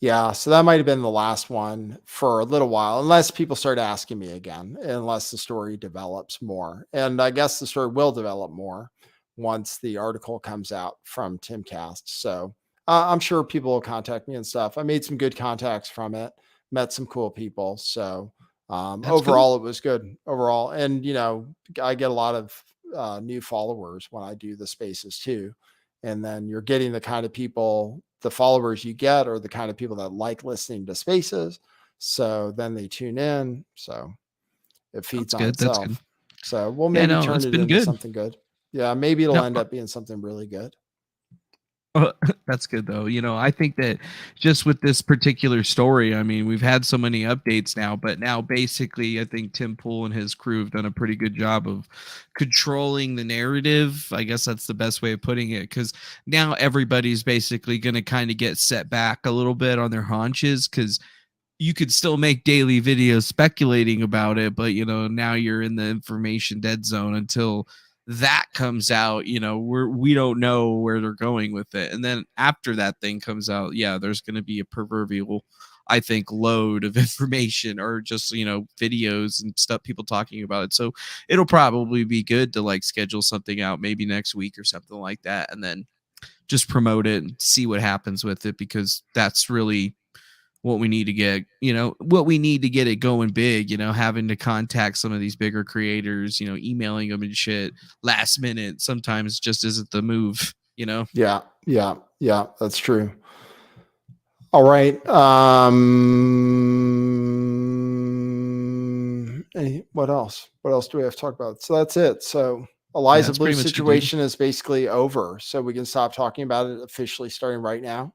yeah, so that might have been the last one for a little while, unless people start asking me again, unless the story develops more. And I guess the story will develop more once the article comes out from Timcast. So I'm sure people will contact me and stuff. I made some good contacts from it, met some cool people. So overall, it was good overall. And, I get a lot of new followers when I do the spaces too. And then you're getting the kind of people, the followers you get are the kind of people that like listening to spaces. So then they tune in. So it feeds on itself. So we'll maybe turn it into something good. Yeah, maybe it'll end up being something really good. That's good though. I think that just with this particular story, I mean, we've had so many updates now, but now basically I think Tim Pool and his crew have done a pretty good job of controlling the narrative. I guess that's the best way of putting it, because now everybody's basically going to kind of get set back a little bit on their haunches, because you could still make daily videos speculating about it, but now you're in the information dead zone until that comes out. We don't know where they're going with it, and then after that thing comes out, there's going to be a proverbial, I think, load of information, or just videos and stuff, people talking about it. So it'll probably be good to like schedule something out maybe next week or something like that, and then just promote it and see what happens with it, because that's really what we need to get, it going big, having to contact some of these bigger creators, emailing them and shit last minute sometimes just isn't the move, Yeah, that's true. All right. What else? What else do we have to talk about? So that's it. So Eliza Bleu situation is basically over. So we can stop talking about it officially starting right now.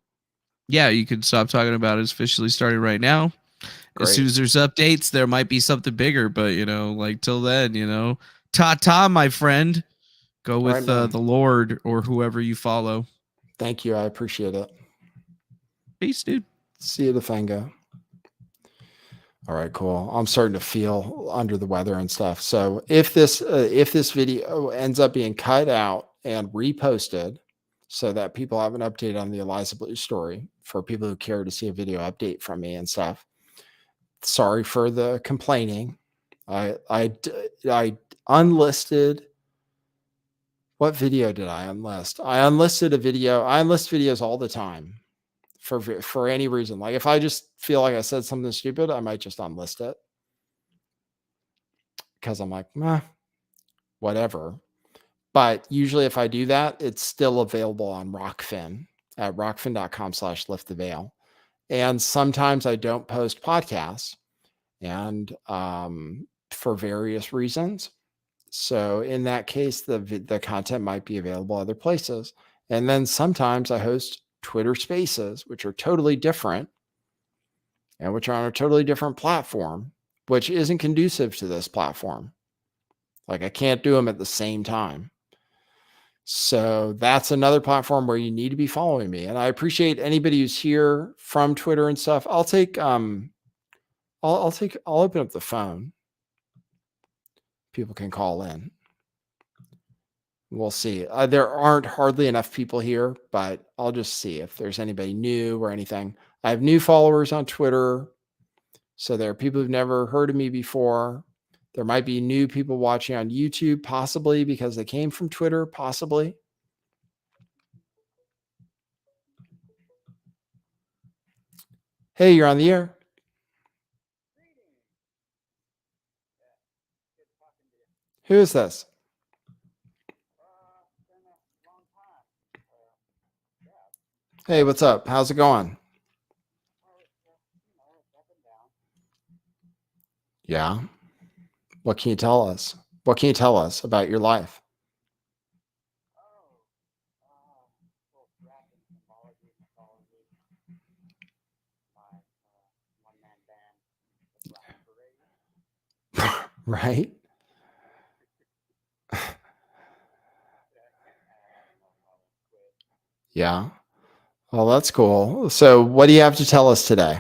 Yeah, you could stop talking about it officially starting right now. Great. As soon as there's updates, there might be something bigger, but like till then, ta-ta, my friend. Go with the Lord or whoever you follow. Thank you. I appreciate it. Peace, dude. See you, Defango. All right, cool. I'm starting to feel under the weather and stuff. So if this video ends up being cut out and reposted, so that people have an update on the Eliza Bleu story for people who care to see a video update from me and stuff. Sorry for the complaining. I unlisted. What video did I unlist? I unlisted a video. I unlist videos all the time for any reason. Like if I just feel like I said something stupid, I might just unlist it because I'm like, whatever. But usually if I do that, it's still available on Rockfin at rockfin.com/lifttheveil. And sometimes I don't post podcasts, and for various reasons. So in that case, the content might be available other places. And then sometimes I host Twitter Spaces, which are totally different and which are on a totally different platform, which isn't conducive to this platform. Like I can't do them at the same time. So that's another platform where you need to be following me. And I appreciate anybody who's here from Twitter and stuff. I'll open up the phone. People can call in. We'll see. There aren't hardly enough people here, but I'll just see if there's anybody new or anything. I have new followers on Twitter. So there are people who've never heard of me before. There might be new people watching on YouTube, possibly because they came from Twitter, possibly. Hey, you're on the air. Who is this? Hey, what's up? How's it going? Yeah. What can you tell us? What can you tell us about your life? Right? Yeah. Well, that's cool. So what do you have to tell us today?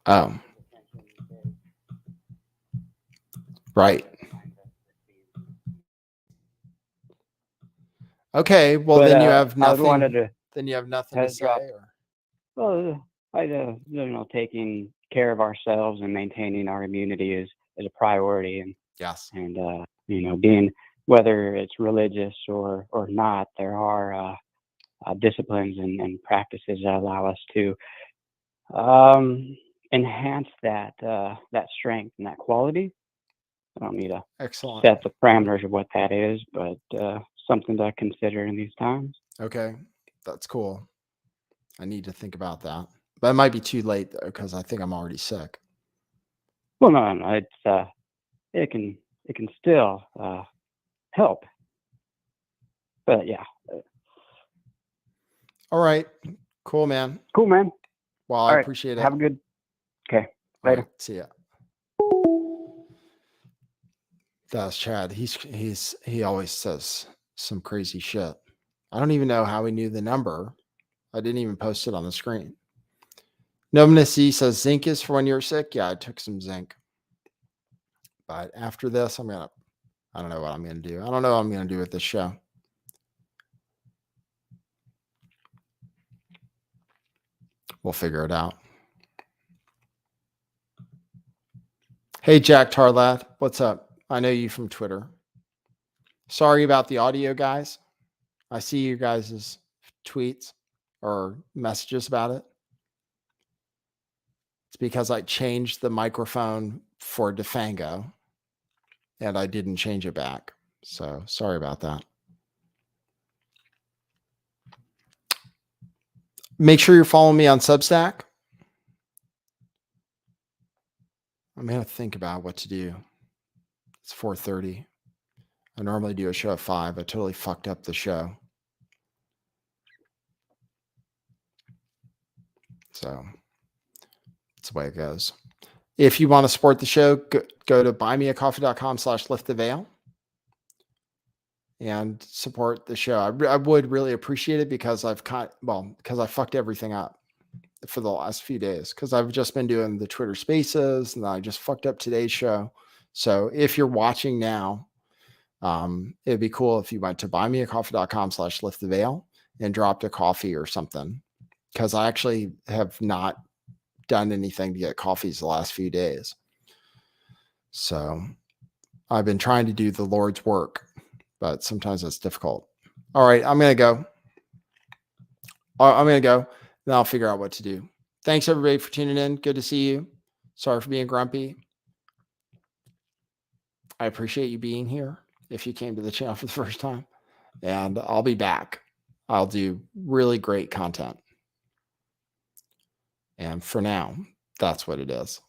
Oh. Right. Okay. Well, But then you have I wanted nothing. to Then you have nothing to say. drop. Or? Well, taking care of ourselves and maintaining our immunity is a priority, and yes, and being, whether it's religious or not, there are disciplines and practices that allow us to enhance that strength and that quality. I don't need to Excellent. set the parameters of what that is, but something to consider in these times. Okay. That's cool. I need to think about that. But it might be too late though, because I think I'm already sick. Well, no, it's it can still help. But yeah. All right. Cool, man. Cool, man. Well, All I right. appreciate it. Have a good. Okay. All Later. right, see ya. That's Chad. He always says some crazy shit. I don't even know how he knew the number. I didn't even post it on the screen. Nominee says zinc is for when you're sick. Yeah, I took some zinc. But after this, I don't know what I'm gonna do. I don't know what I'm gonna do with this show. We'll figure it out. Hey, Jack Tarlat, what's up? I know you from Twitter. Sorry about the audio, guys. I see you guys' tweets or messages about it. It's because I changed the microphone for Defango and I didn't change it back. So sorry about that. Make sure you're following me on Substack. I'm going to think about what to do. It's 4:30. I normally do a show at 5. I totally fucked up the show. So that's the way it goes. If you want to support the show, go to buymeacoffee.com/lifttheveil and support the show. I would really appreciate it because because I fucked everything up for the last few days because I've just been doing the Twitter Spaces and I just fucked up today's show. So if you're watching now, it'd be cool if you went to buymeacoffee.com/lifttheveil and dropped a coffee or something because I actually have not done anything to get coffees the last few days. So I've been trying to do the Lord's work, but sometimes it's difficult. All right, I'm going to go. Then I'll figure out what to do. Thanks everybody for tuning in. Good to see you. Sorry for being grumpy. I appreciate you being here if you came to the channel for the first time. And I'll be back. I'll do really great content. And for now, that's what it is.